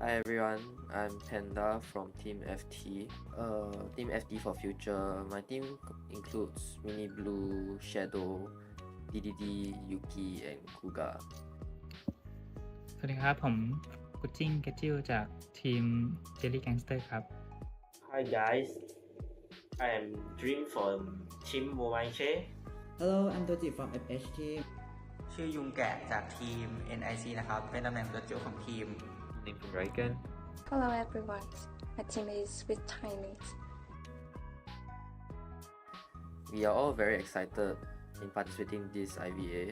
Hi everyone, I'm Panda from Team FT. Team FT for future. My team includes Mini Blue, Shadow, DDD, Yuki, and Kuga. สวัสดีครับผมกุจิ้งเกจิลจากทีม Jelly Gangster ครับ Hi guys, I am Dream from Team Mobile Che. Hello, I'm Doji from FHT. ชื่อยุงแกะจากทีม NIC นะครับเป็นตำแหน่งตัวจิ๋วของทีม Name from Raiken. Hello everyone, my team is with Chinese. We are all very excited in participating in this IVA.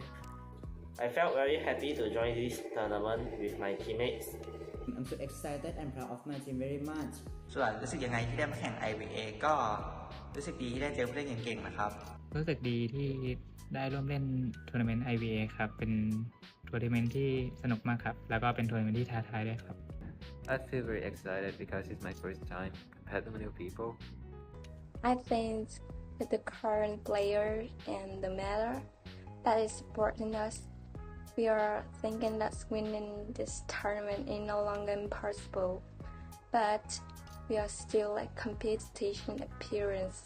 I felt very happy to join this tournament with my teammates. I'm so excited and proud of my team very much. ส่วนรู้สึกยังไงที่ได้มาแข่ง IVA ก็รู้สึกดีที่ได้เจอผู้เล่นเก่งๆนะครับ รู้สึกดีที่ได้ร่วมเล่นทัวร์นาเมนต์ IVA ครับเป็นทัวร์นาเมนต์ที่สนุกมากครับแล้วก็เป็นทัวร์นาเมนต์ที่ท้าทายด้วยครับ I feel very excited because it's my first time compared to new people. I think with the current player and the matter that is supporting us, we are thinking that winning this tournament is no longer impossible, but we are still like competition appearance.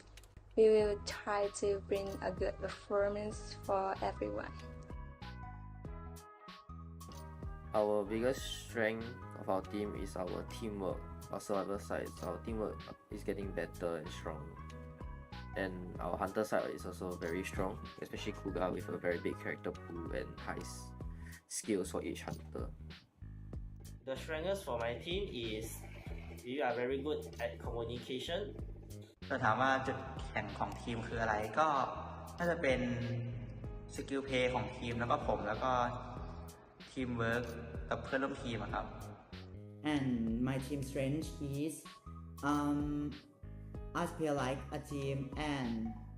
We will try to bring a good performance for everyone. Our biggest strength of our team is our teamwork. Also, other sides, our teamwork is getting better and strong. And our hunter side is also very strong, especially Kuga with a very big character pool and high skills for each hunter. The strengths for my team is we are very good at communication. ถ้าถามว่าจุดแข็งของทีมคืออะไรก็น่าจะเป็นสกิลเพลย์ของทีมแล้วก็ผมแล้วก็ทีมเวิร์กกับเพื่อนร่วมทีมครับ And my team strength is us play like a team and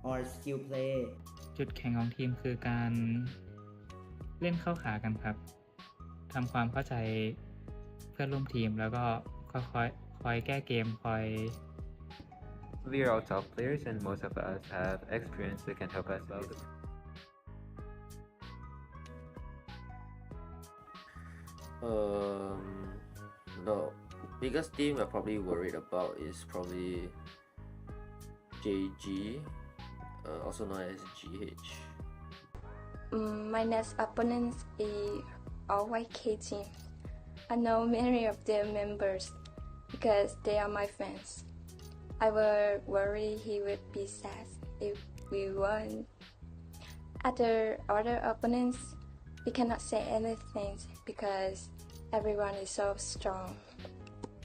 or skill play. จุดแข็งของทีมคือการเล่นเข้าขากันครับทำความเข้าใจเพื่อนร่วมทีมแล้วก็คอยแก้เกมคอย We are all top players and most of us have experience that can help us out. The biggest team we're probably worried about is probably JG, also known as GH. My next opponents is all YK team. I know many of their members because they are my fans. I will worry he would be sad if we won. Other opponents, we cannot say anything because everyone is so strong.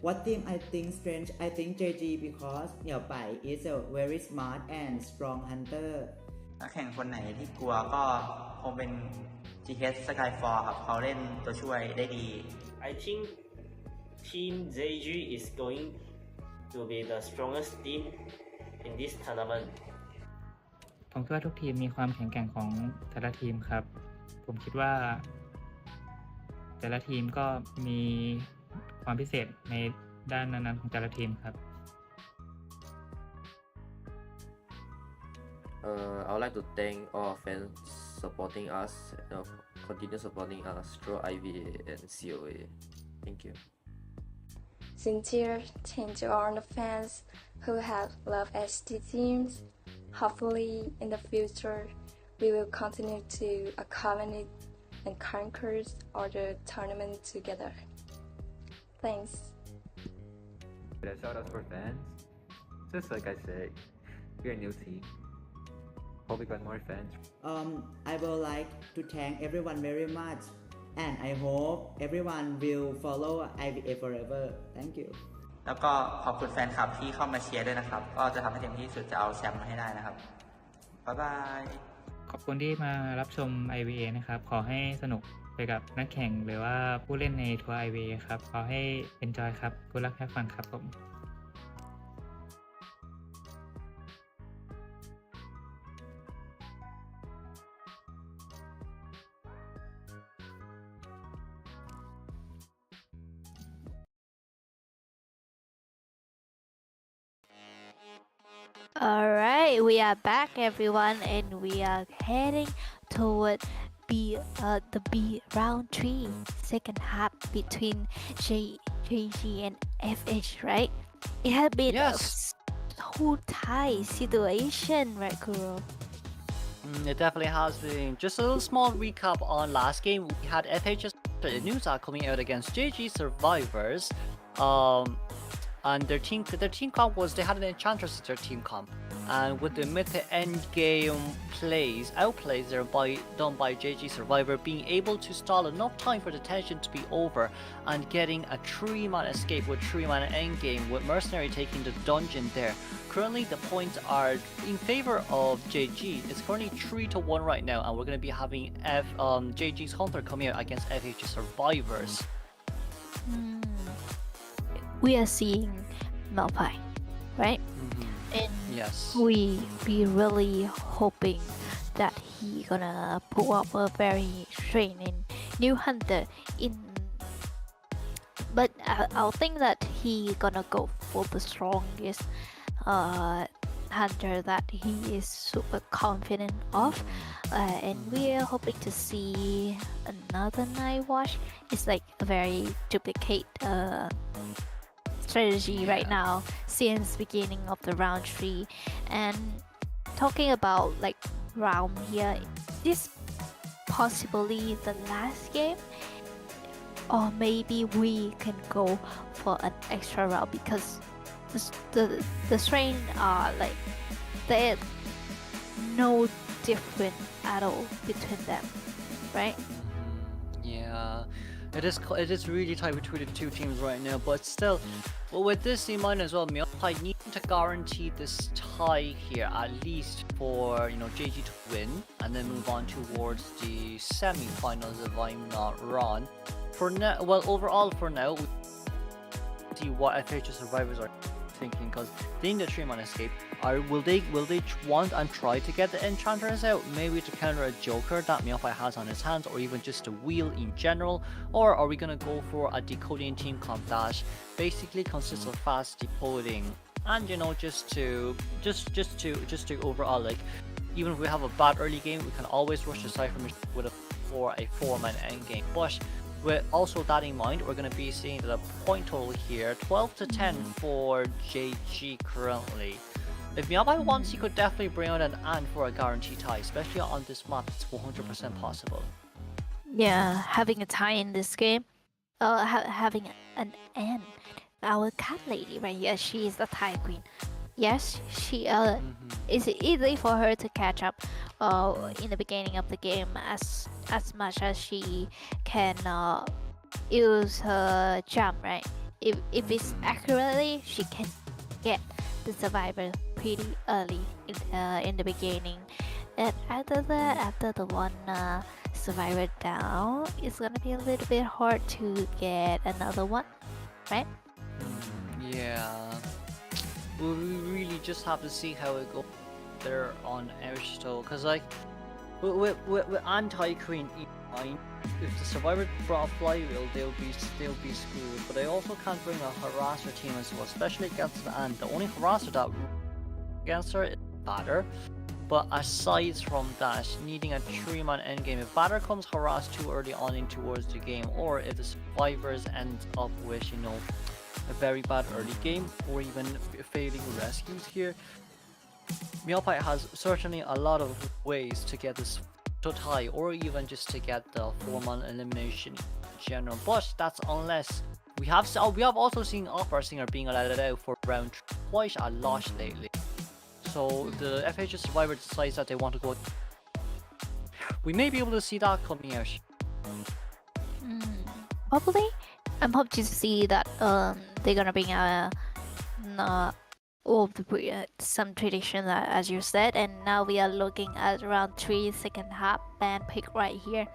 What team I think strength? I think JG because Niao Pai is a very smart and strong hunter. นักแข่งคนไหนที่กลัวก็คงเป็น GH Skyfall ครับเขาเล่นตัวช่วยได้ดี I think Team ZG is going to be the strongest team in this tournament. ผมคิดว่าทุกทีมมีความแข็งแกร่งของแต่ละทีมครับ ผมคิดว่า แต่ละทีมก็มีความพิเศษในด้านนั้นๆของแต่ละทีมครับ I would like to thank all our fans supporting us, continue supporting us through IVA and COA. Thank you. Sincere thanks to all the fans who have loved ST teams. Hopefully, in the future, we will continue to accommodate and conquer all the tournament together. Thanks. Shout outs for fans. Just like I said, we're a new team. Hope we got more fans. I would like to thank everyone very much, and I hope everyone will follow IVA forever. Thank you. แล้วก็ขอบคุณแฟนคลับที่เข้ามาเชียร์ด้วยนะครับ ก็จะทำให้เต็มที่สุดจะเอาแชมป์มาให้ได้นะครับ บ๊ายบาย ขอบคุณที่มารับชม IVA นะครับ ขอให้สนุกไปกับนักแข่งหรือว่าผู้เล่นในทัวร์ IVA ครับ ขอให้ enjoy ครับ Good luck have fun ครับผม Alright, we are back everyone and we are heading toward the B round 3 second half between JG and FH, right? It has been a so tight situation, right, Kuro? It definitely has been. Just a little small recap on last game. We had FH's news are coming out against JG Survivors. And their team comp was they had an Enchantress as their team comp, and with the mid to end game outplays done by JG Survivor, being able to stall enough time for the tension to be over and getting a 3-man escape with 3-man end game with Mercenary taking the dungeon there. Currently the points are in favor of JG. It's currently 3-1 right now, and we're going to be having JG's Hunter coming out against FH Survivors. We are seeing Malphite, right? And yes, we really hoping that he gonna pull up a very training new hunter but I'll think that he gonna go for the strongest hunter that he is super confident of, and we are hoping to see another Night Watch. It's like a very duplicate strategy right now since beginning of the round 3. And talking about like round here, this possibly the last game, or maybe we can go for an extra round because the strain are like they're no different at all between them, right? Yeah, it is really tight between the two teams right now, but still, with this in mind as well, Malphite need to guarantee this tie here at least for JG to win and then move on towards the semi-finals if I'm not wrong. For now, well, overall for now, we see what FH Survivors are thinking, because they need a 3-man escape. Will they want and try to get the Enchantress out, maybe to counter a Joker that Malphite has on his hands, or even just a wheel in general? Or are we gonna go for a decoding team comp that basically consists of fast decoding and just to overall, like, even if we have a bad early game, we can always rush the Cypher with a 4-man end game. But with also that in mind, we're going to be seeing the point total here, 12-10 for JG currently. If Malphite wants, he could definitely bring out an AND for a guaranteed tie, especially on this map. It's 100% possible. Yeah, having a tie in this game, having an AND. Our cat lady right here, she is the tie queen. Yes, she is easy for her to catch up in the beginning of the game as much as she can use her jump, right? If it's accurately, she can get the survivor pretty early in the beginning. And after that, after the one survivor down, it's gonna be a little bit hard to get another one, right? Yeah. We really just have to see how it goes. there on Edge though, because like with anti-queen, if the survivor brought a flywheel, they'll be screwed. But they also can't bring a harasser team as well, especially against the Ant. The only harasser that against her is Batter. But aside from that, needing a 3-man endgame, if Batter comes harassed too early on in towards the game, or if the survivors end up with, you know, a very bad early game, or even failing rescues here, Meowpie has certainly a lot of ways to get this to tie, or even just to get the 4-man elimination in general. But that's unless we have also seen Opera Singer being allowed out for round 3 quite a lot lately. So if the FHS survivor decides that they want to go, we may be able to see that coming out. Probably. I'm hoping to see that they're gonna bring all of the some tradition as you said, and now we are looking at around 3 second half band pick right here.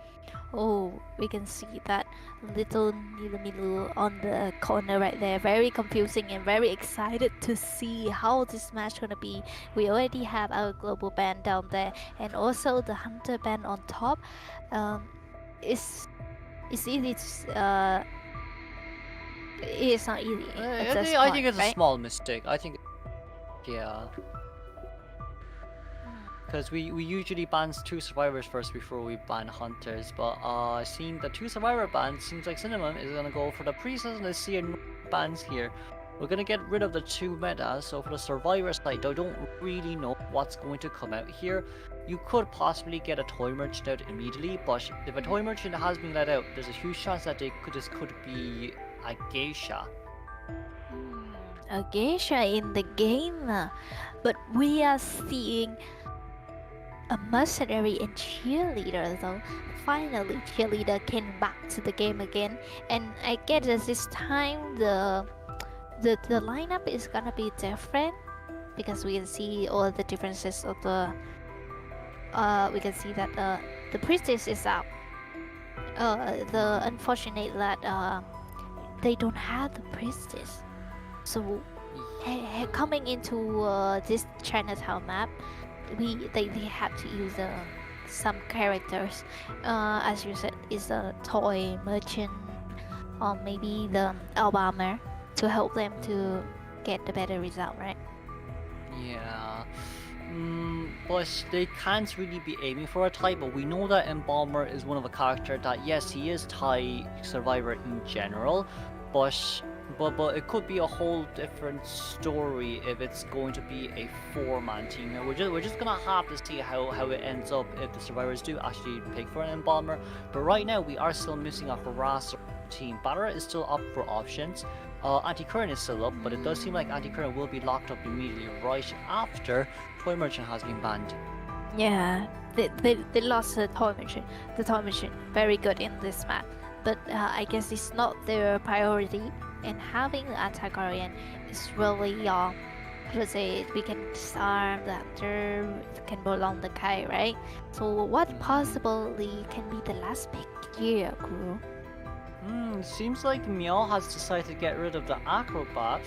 Oh, we can see that little Milu on the corner right there. Very confusing and very excited to see how this match gonna be. We already have our global band down there, and also the Hunter band on top. It's easy to it's not easy. I think it's right? a small mistake. I think, yeah. Because we usually ban 2 survivors first before we ban hunters, but seeing the 2 survivor bans, seems like Cinnamon is gonna go for the priestess and the seer bans here. We're gonna get rid of the 2 metas, so for the survivor side, I don't really know what's going to come out here. You could possibly get a toy merchant out immediately, but if a toy merchant has been let out, there's a huge chance that this could be a geisha. A geisha in the game, but we are seeing a mercenary and cheerleader though. Finally, cheerleader came back to the game again, and I guess that this time the lineup is gonna be different because we can see all the differences of the. We can see that the priestess is out. The unfortunate that they don't have the priestess, so coming into this Chinatown map, they have to use some characters. As you said, is a toy merchant or maybe the Alabama to help them to get the better result, right? Yeah. But they can't really be aiming for a tie, but we know that Embalmer is one of a character that, yes, he is tie survivor in general, but it could be a whole different story if it's going to be a 4-man team. We're just gonna have to see how it ends up if the survivors do actually pick for an Embalmer. But right now we are still missing a harasser team. Batter is still up for options. Anti-Current is still up, but it does seem like Anti-Current will be locked up immediately right after Toy Merchant has been banned. Yeah, they lost the toy merchant. The toy merchant very good in this map, but I guess it's not their priority. And having the anti-guardian is really let's say we can disarm the hunter, can prolong the kite, right? So what possibly can be the last pick here, Guru? Seems like Meow has decided to get rid of the acrobat.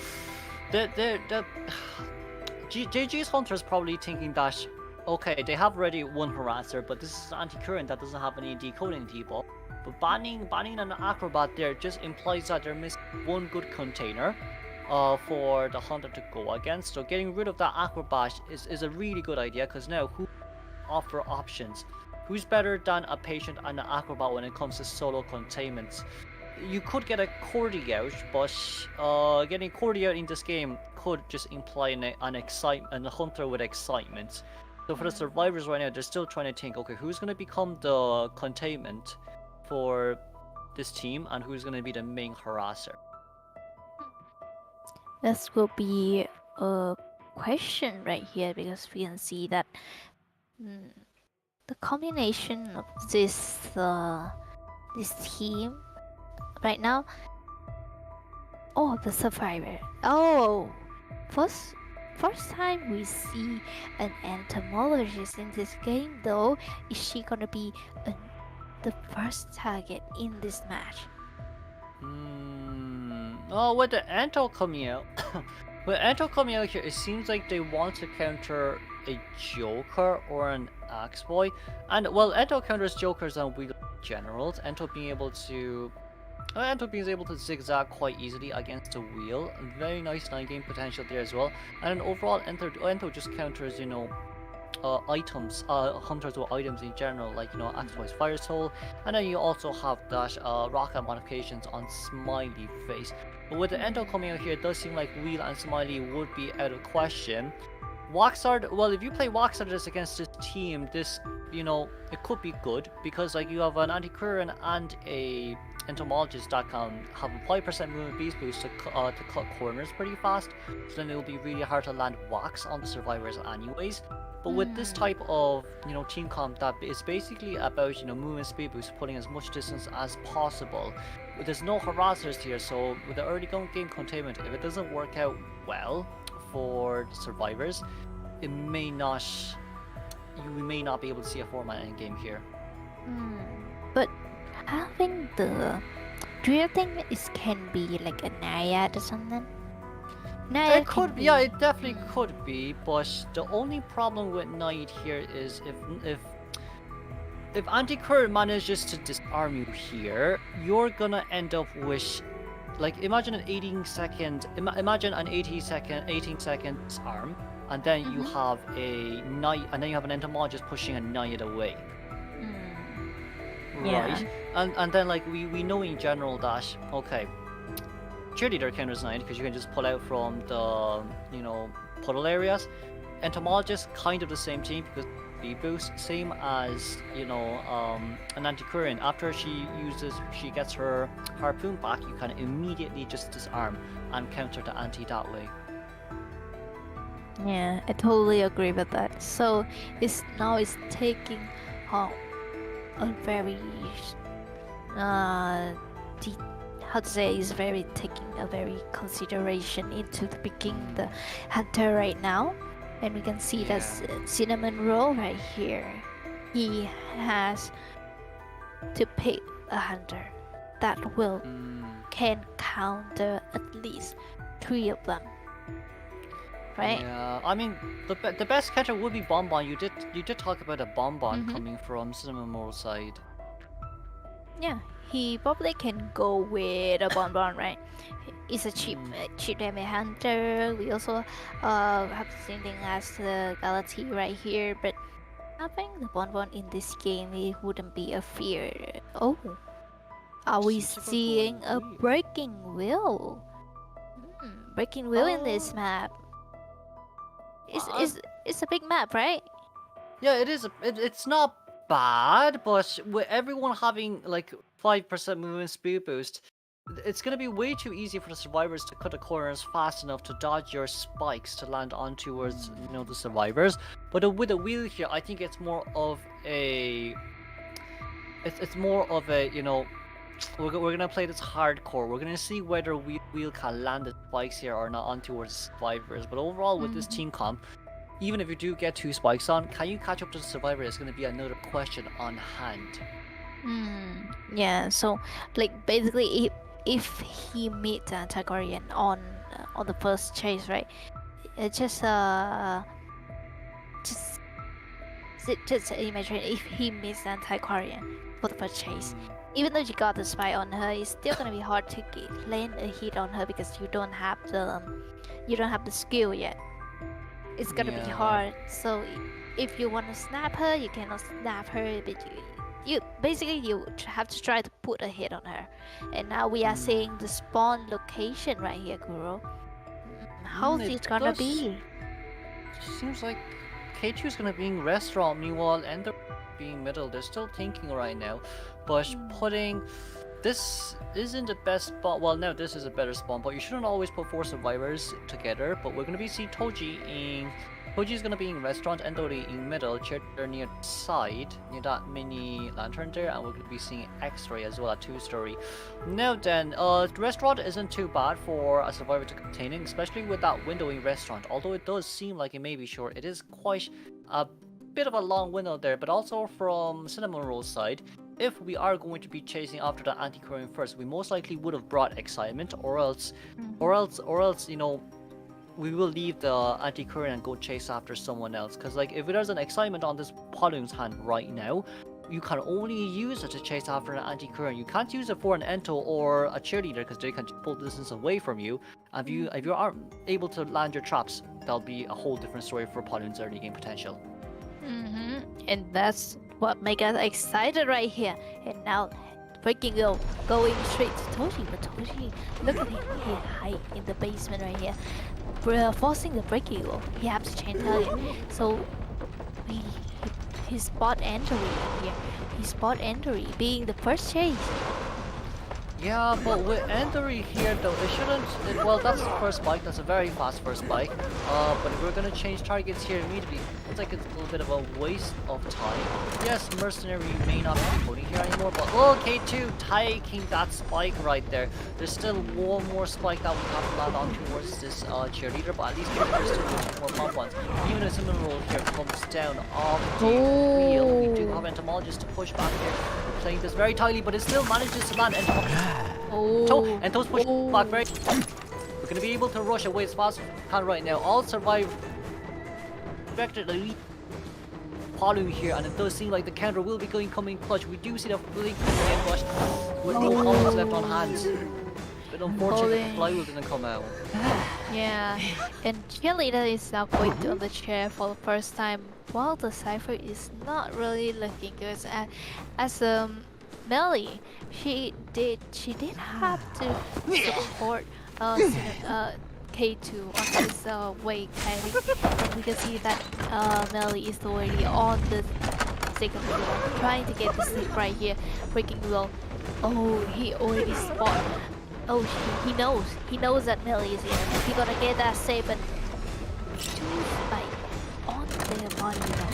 JG's Hunter is probably thinking that, okay, they have already one harasser, but this is anti-current that doesn't have any decoding people. But banning an acrobat there just implies that they're missing one good container for the hunter to go against. So getting rid of that acrobat is a really good idea, because now who offer options? Who's better than a patient and an acrobat when it comes to solo containments? You could get a Cordy out, but getting Cordy out in this game could just imply an excitement, a hunter with excitement. So for the survivors right now, they're still trying to think, okay, who's going to become the containment for this team, and who's going to be the main harasser? This will be a question right here, because we can see that the combination of this team right now. Oh, the survivor. Oh, first time we see an entomologist in this game though. Is she gonna be the first target in this match? Oh, with the Ento coming out, with Ento coming out here, it seems like they want to counter a Joker or an Axe Boy. And well, Ento counters Jokers and Wheel Generals. Ento being able to zigzag quite easily against a wheel. Very nice 9-game potential there as well. And then overall, Ento just counters, items, hunters with items in general, like, Axe Boy's Fire Soul. And then you also have that rocket modifications on Smiley Face. But with the Ento coming out here, it does seem like Wheel and Smiley would be out of question. Waxard, well, if you play Waxard against this team, this, it could be good, because like you have an Anti-Current and a Entomologist that can have a 5% movement beast boost to cut corners pretty fast, so then it'll be really hard to land Wax on the survivors anyways. But with this type of, team comp that is basically about, movement speed boost, putting as much distance as possible. There's no harassers here, so with the early game containment, if it doesn't work out well for the survivors, we may not be able to see a 4-man endgame here. But having do you think it can be like a Naiad or something? It could be, yeah, it definitely could be, but the only problem with Knight here is if Anti-Current manages to disarm you here, you're gonna end up with, like, imagine an 18 second disarm, and then you have a Knight, and then you have an Entomologist pushing a Knight away. Right? And then, like, we know in general that, okay, Cheerleader counters 9 because you can just pull out from the, puddle areas. Entomologist, kind of the same team because speed boost, same as, an Anti-Current. After she gets her harpoon back, you can immediately just disarm and counter the anti that way. Yeah, I totally agree with that. So it's taking a very taking a very consideration into the beginning the hunter right now, and we can see that Cinnamon Roll right here. He has to pick a hunter that can counter at least 3 of them. Right? Yeah, I mean the best catcher would be Bonbon. You did talk about a Bonbon coming from Cinnamon Roll side. Yeah, he probably can go with a Bonbon, right? It's a cheap damage hunter. We also have the same thing as the Galaxy right here, but having the Bonbon in this game, it wouldn't be a fear. Oh, are we seeing a Breaking Wheel? Breaking Wheel in this map. It's a big map, right? Yeah, it is. It's not bad, but with everyone having like 5% movement speed boost, it's gonna be way too easy for the survivors to cut the corners fast enough to dodge your spikes to land on towards the survivors. But with a wheel here, I think it's more of a we're gonna play this hardcore. We're gonna see whether wheel can land the spikes here or not on towards survivors. But overall, with this team comp, even if you do get 2 spikes on, can you catch up to the survivor is gonna be another question on hand. Yeah, so like basically if he meets the Antagorian on the first chase, right? Just imagine if he meets the Antagorian for the first chase. Even though you got the spy on her, it's still gonna be hard to land a hit on her because you don't have the skill yet. It's gonna be hard. So if you want to snap her, you cannot snap her, but you have to try to put a hit on her. And now we are seeing the spawn location right here, Kuro. How's it gonna be? Seems like K2 is gonna be in restaurant, meanwhile Ender being middle. They're still thinking right now, but putting this isn't the best spot. Well, no, this is a better spawn, but you shouldn't always put 4 survivors together. But we're gonna see Toji's gonna be in restaurant, Endori in middle, Cheddar near the side, near that mini lantern there, and we're gonna be seeing X-ray as well, a 2-story. Now then, the restaurant isn't too bad for a survivor to contain in, especially with that window in restaurant. Although it does seem like it may be short, it is quite a bit of a long window there. But also from Cinnamon Roll's side, if we are going to be chasing after the Anti-Current first, we most likely would have brought excitement, or else we will leave the anti-current and go chase after someone else. Because like if there's an excitement on this Polung's hand right now, you can only use it to chase after an anti-current. You can't use it for an Ento or a cheerleader because they can pull distance away from you. And if you aren't able to land your traps, that'll be a whole different story for Polung's early game potential. And that's what makes us excited right here. And now, breaking going straight to Toji, but Toji, look at him, he hide in the basement right here. We're forcing the breaking goal. He has to change target. So, he spot entry here. He spot entry being the first chase. Yeah, but with Endery here though, it shouldn't... well, that's the first spike, that's a very fast first spike. But if we're gonna change targets here immediately, it's like it's a little bit of a waste of time. Yes, Mercenary may not be putting here anymore, but K2 taking that spike right there. There's still one more spike that we have to land on towards this cheerleader, but at least there's still looking more pump ones. Even a similar roll here comes down off the wheel. We do have Entomologist to push back here. Playing this very tightly, but it still manages to land and those push back very. We're gonna be able to rush away as fast as we can right now. All survive vector elite Palu here, and it does seem like the counter will be coming clutch. We do see the blink again rushed with no combos left on hands. But unfortunately the flywheel didn't come out. Yeah, and cheerleader is now going on the chair for the first time, while the Cypher is not really looking good. As Melly, she did have to support K2 on this way kiting, and we can see that Melly is already on the second wheel, trying to get the sleep right here, breaking wheel. Oh, he already spot. Oh, he knows that Melly is here. He gotta get that save, but two spike on their body now.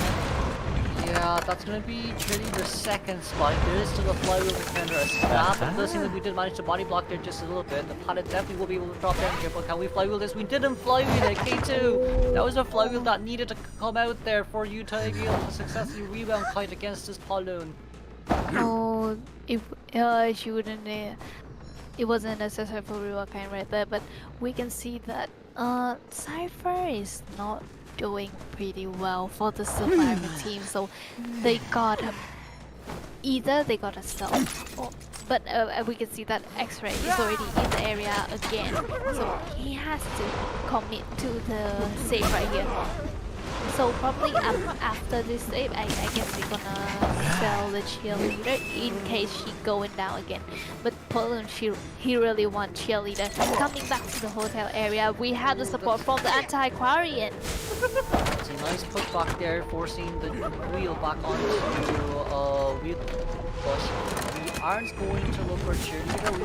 Yeah, that's gonna be really the second spike. There is still a flywheel defender, a snap. It does seem that we did manage to body block there just a little bit. The pallet definitely will be able to drop down here, but can we flywheel this? We didn't flywheel it, K2! That was a flywheel that needed to come out there for you to be able to successfully rebound kite against this Polun. Oh, if she wouldn't. It wasn't a successful rework kind right there, but we can see that Cypher is not doing pretty well for the survivor team, so they got either they got a stealth, but we can see that X-Ray is already in the area again, so he has to commit to the save right here. So probably after this save, I guess we're gonna sell the cheerleader in case she going down again. But Poland, he really wants cheerleader. Coming back to the hotel area, we have the support from the anti-Quarian. It's a nice putback there, forcing the wheel back onto wheel push. We aren't going to look for cheerleader. We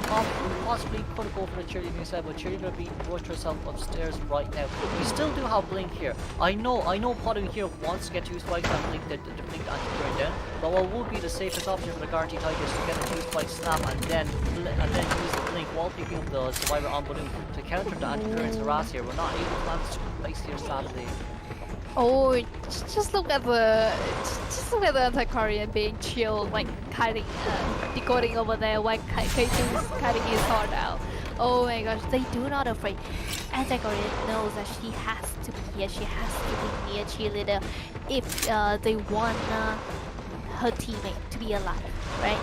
possibly could go for the cheerleader instead, but cheerleader being rushed herself upstairs right now. We still do have blink here. I know Potter here wants to get two spikes and blink the blink anti-current down, but what would be the safest option for the guaranteed Tigers to get the two spike snap and then use the blink while picking up the survivor on balloon to counter the anti-current's harass here. We're not able to land the spikes here sadly. Oh, just look at the anti-Korean being chilled, like kiting, decoding over there while K2 is kiting his heart out. Oh my gosh, they do not afraid. Anti-Korean knows that she has to be here. She has to be near cheerleader if they want her teammate to be alive, right?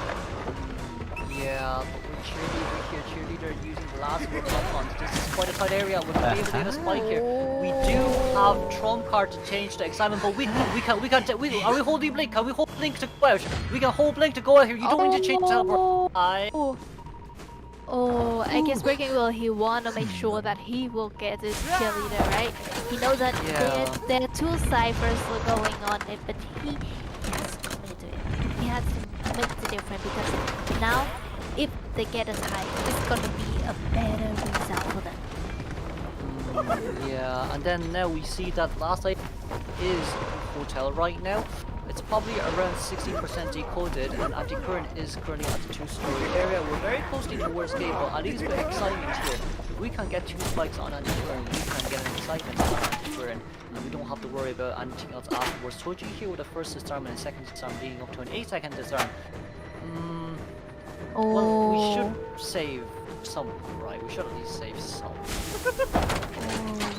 Yeah, but with cheerleader here, cheerleader using the last of her platforms. This is quite a tight area. We're gonna be able to get a spike here. We do have trump card to change the excitement, but are we holding blink? Can we hold blink to go out? We can hold blink to go out here. You don't need to change the teleport. Oh, I guess Breaking Will, he wanna make sure that he will get this cheerleader, right? He knows that there are two ciphers going on it, but he has to commit to it. He has to make the difference because now, if they get a tie, it's gonna be a better result for them. Yeah, and then now we see that last item is hotel right now. It's probably around 60% decoded, and anti-current is currently at the two-story area. We're very closely towards gate, but at least with excitement here. If we can get two spikes on anti-current, we can get an excitement on anti-current, and we don't have to worry about anything else afterwards. Toji here with a first disarm and a second disarm leading up to an 8-second disarm. Well, we should save some, right? We should at least save some.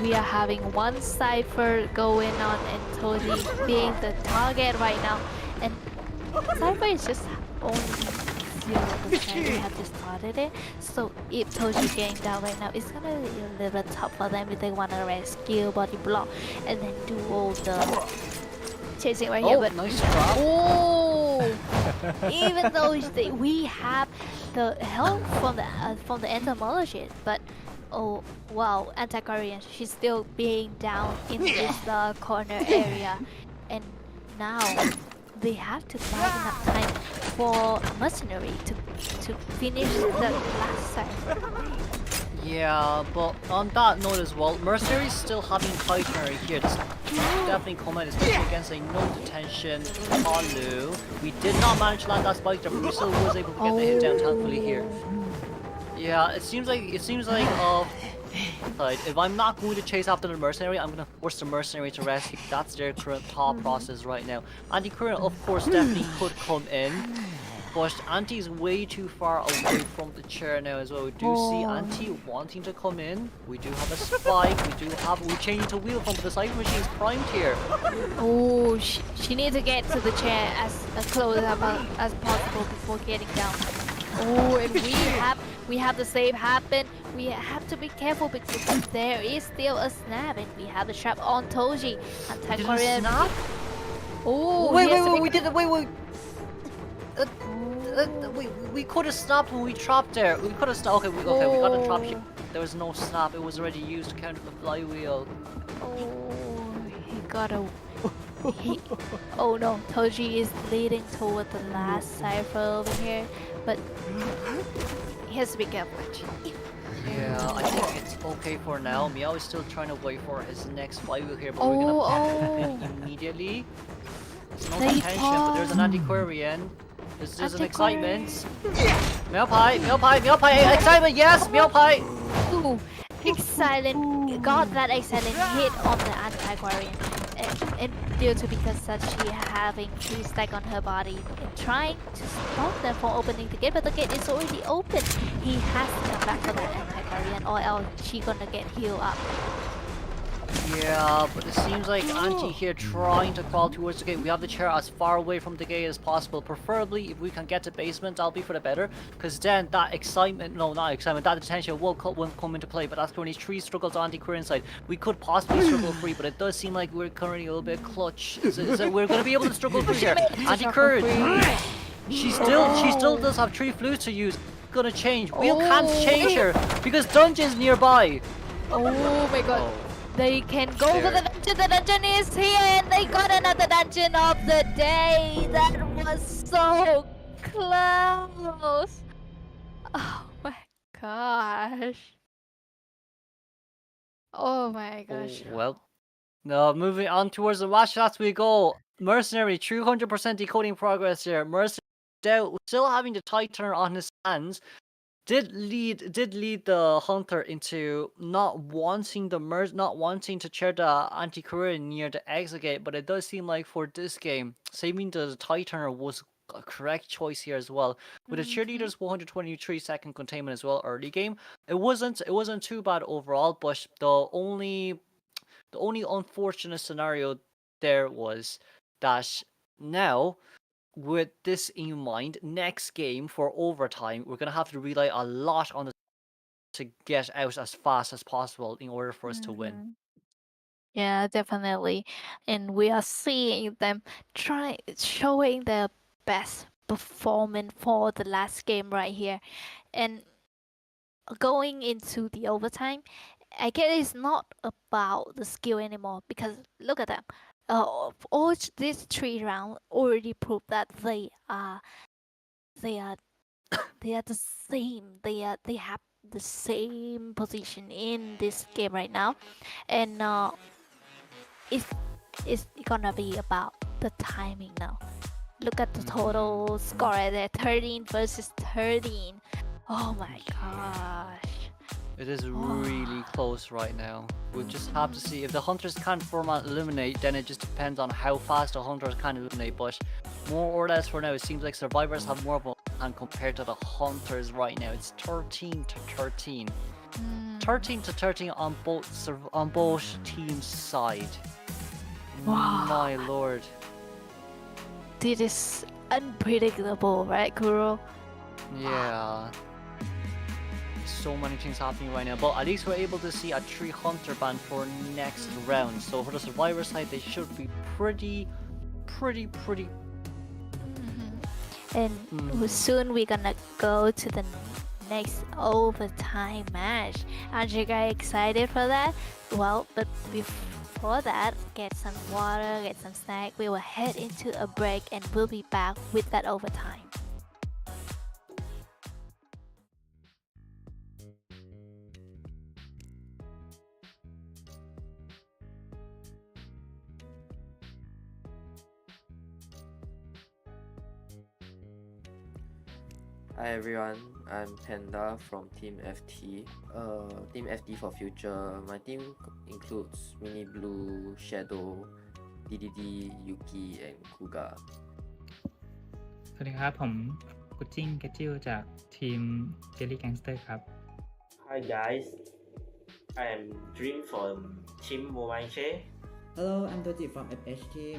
We are having one cipher going on and Toji being the target right now. And cipher is just only 0%. We have just started it. So if Toji getting down right now, it's gonna be a little bit tough for them if they wanna rescue body block and then do all the chasing right here. But nice drop. oh, even though we have the help from the entomologist, but oh wow, anti-Korean, she's still being down in this corner area, and now they have to find enough time for mercenary to finish the last cipher. Yeah, but on that note as well, Mercenary's still having Tightener here. This definitely comment, especially against a no detention Palu. We did not manage to land that spike there, but we still was able to get the hit down thankfully here. Yeah, it seems like if I'm not going to chase after the mercenary, I'm gonna force the mercenary to rescue. That's their current thought process right now. Anti-Current, of course, definitely could come in, but Anti's way too far away from the chair now as well. We do see Anti wanting to come in. We do have a spike. We're changing to wheel pump, but the cycle machine is primed here. Oh, she needs to get to the chair as close as possible before getting down. Oh, and we have the save happen. We have to be careful because there is still a snap, and we have the trap on Toji. Anti-Korean. Oh, we could have stopped when we trapped there. We could have stopped. Okay, we got the trap here. There was no snap. It was already used to counter the flywheel. Oh, he got a. Oh no, Toji is leading toward the last cipher over here, but he has to be careful. Yeah, I think it's okay for now. Meow is still trying to wait for his next flywheel here, but we're gonna pop him immediately. There's no detention, but there's an anti-Korean. There's an excitement. Meow Pie, excitement, yes, Meow Pie! Ooh, excellent, got that excellent hit on the anti-Aquarian. And due to because that she having 3 stack on her body and trying to stop them from opening the gate, but the gate is already open. He has to come back for that anti-Korean or else she gonna get healed up. Yeah, but it seems like Anti here trying to crawl towards the gate. We have the chair as far away from the gate as possible. Preferably, if we can get to basement, that'll be for the better. Because then that excitement, no, not excitement, that detention will come into play. But that's currently 3 struggles on Anti-Korean side. We could possibly struggle free, but it does seem like we're currently a little bit clutch. We're going to be able to struggle free here. Anti-Korean, she still does have 3 flutes to use. Gonna change. Wheel can't change her because dungeon's nearby. Oh my god. They can go for the dungeon. The dungeon is here, and they got another dungeon of the day. That was so close. Oh my gosh. Oh my gosh. Oh, well, no, moving on towards the match shots we go. Mercenary, 200% decoding progress here. Mercenary still having the Tighter on his hands. Did lead the Hunter into not wanting to chair the anti-Korean near the exit gate, but it does seem like for this game, saving the Tighter was a correct choice here as well. With the cheerleaders 123-second containment as well early game, it wasn't too bad overall, but the only unfortunate scenario there was that now, with this in mind, next game for overtime, we're gonna have to rely a lot on the to get out as fast as possible in order for us to win. Yeah, definitely. And we are seeing them showing their best performance for the last game right here. And going into the overtime, I guess it's not about the skill anymore because look at them. All these 3 rounds already proved that they are the same. They have the same position in this game right now, and it's gonna be about the timing now. Look at the total score right there, 13 versus 13. Oh my gosh. It is really close right now. We'll just have to see. If the Hunters can't format eliminate, then it just depends on how fast the Hunters can eliminate. But more or less for now, it seems like Survivors have more of a and compared to the Hunters right now, it's 13-13. 13-13 on both teams' side. Wow. My lord. This is unpredictable, right, Kuro? Yeah. So many things happening right now, but at least we're able to see a 3 Hunter ban for next round. So for the Survivor side, they should be pretty. And soon we're gonna go to the next overtime match. Aren't you guys excited for that? Well, but before that, get some water, get some snack. We will head into a break and we'll be back with that overtime. Hi everyone, I'm Panda from Team FT. Team FT for future. My team includes Mini Blue, Shadow, DDD, Yuki, and Kuga. สวัสดีครับผมกุจิ้งเกจิลจากทีม Jelly Gangster ครับ Hi guys, I am Dream from Team Momache. Hello, I'm Doji from FH team.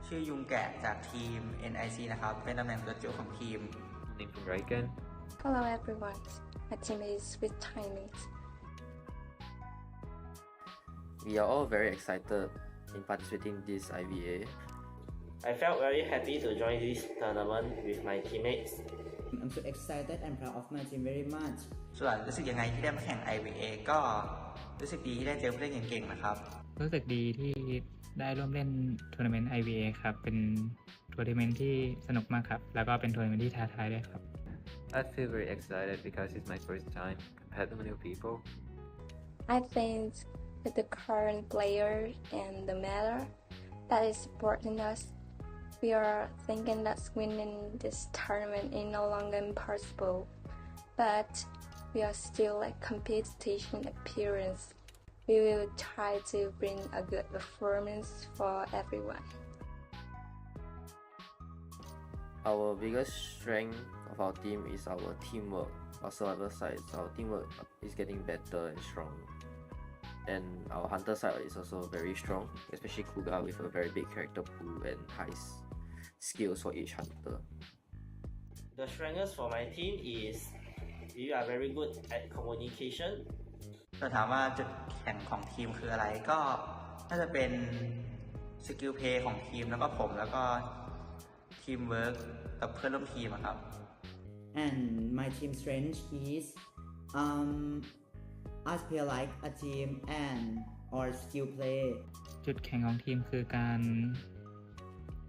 ชื่อยุงแกะจากทีม NIC นะครับ เป็นตำแหน่งตัวจิ๋วของทีม Name from Raiken. Hello everyone, my team is with Timings. We are all very excited in participating in this IVA. I felt very happy to join this tournament with my teammates. I'm so excited and proud of my team very much. ส่วนรู้สึกยังไงที่ได้มาแข่ง IVA ก็รู้สึกดีที่ได้เจอผู้เล่นเก่งๆนะครับ รู้สึกดีที่ได้ร่วมเล่นทัวร์นาเมนต์ IVA ครับ เป็นทัวร์นาเมนต์ที่สนุกมากครับ แล้วก็เป็นทัวร์นาเมนต์ที่ท้าทายด้วยครับ I feel very excited because it's my first time competing with new people. I think with the current player and the matter that is supporting us, we are thinking that winning this tournament is no longer impossible, but we are still like competition appearance. We will try to bring a good performance for everyone. Our biggest strength of our team is our teamwork. Our survivor side, our teamwork is getting better and strong. And our hunter side is also very strong, especially Kuga with a very big character pool and high skills for each hunter. The strengths for my team is we are very good at communication. เราถามว่าจุดแข็งของทีมคืออะไรก็น่าจะเป็นสกิลเพลย์ของทีมแล้วก็ผมแล้วก็ทีมเวิร์กกับเพื่อนร่วมทีมอะครับ And my team strength is us play like a team and our skill play. จุดแข็งของทีมคือการ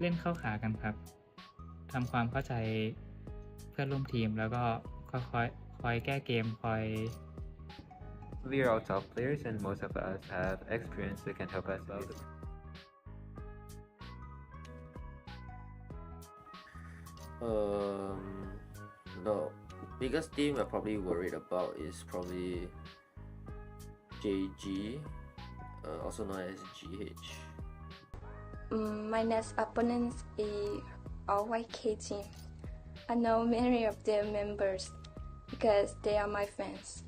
เล่นเข้าขากันครับ ทำความเข้าใจเพื่อนร่วมทีมแล้วก็คอยแก้เกมคอย We are all top players and most of us have experience that can help us out. The biggest team we're probably worried about is probably JG, also known as GH. My next opponents is all YK team. I know many of their members because they are my fans.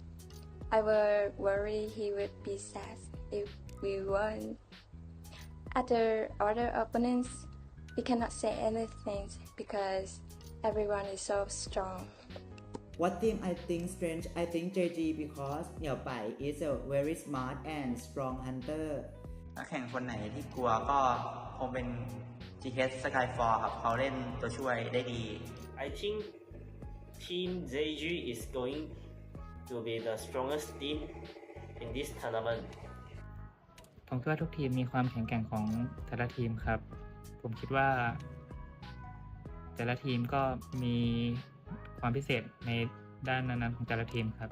I will worry he would be sad if we won. Other opponents, we cannot say anything because everyone is so strong. What team I think strength? I think JG because Niao Pai is a very smart and strong hunter. นักแข่งคนไหนที่กลัวก็คงเป็น GH Skyfall ครับเขาเล่นตัวช่วยได้ดี I think Team JG is going to be the strongest team in this tournament. ผมคิดว่าทุกทีมมีความแข็งแกร่งของแต่ละทีมครับ ผมคิดว่าแต่ละทีมก็มีความพิเศษในด้านนั้นๆของแต่ละทีมครับ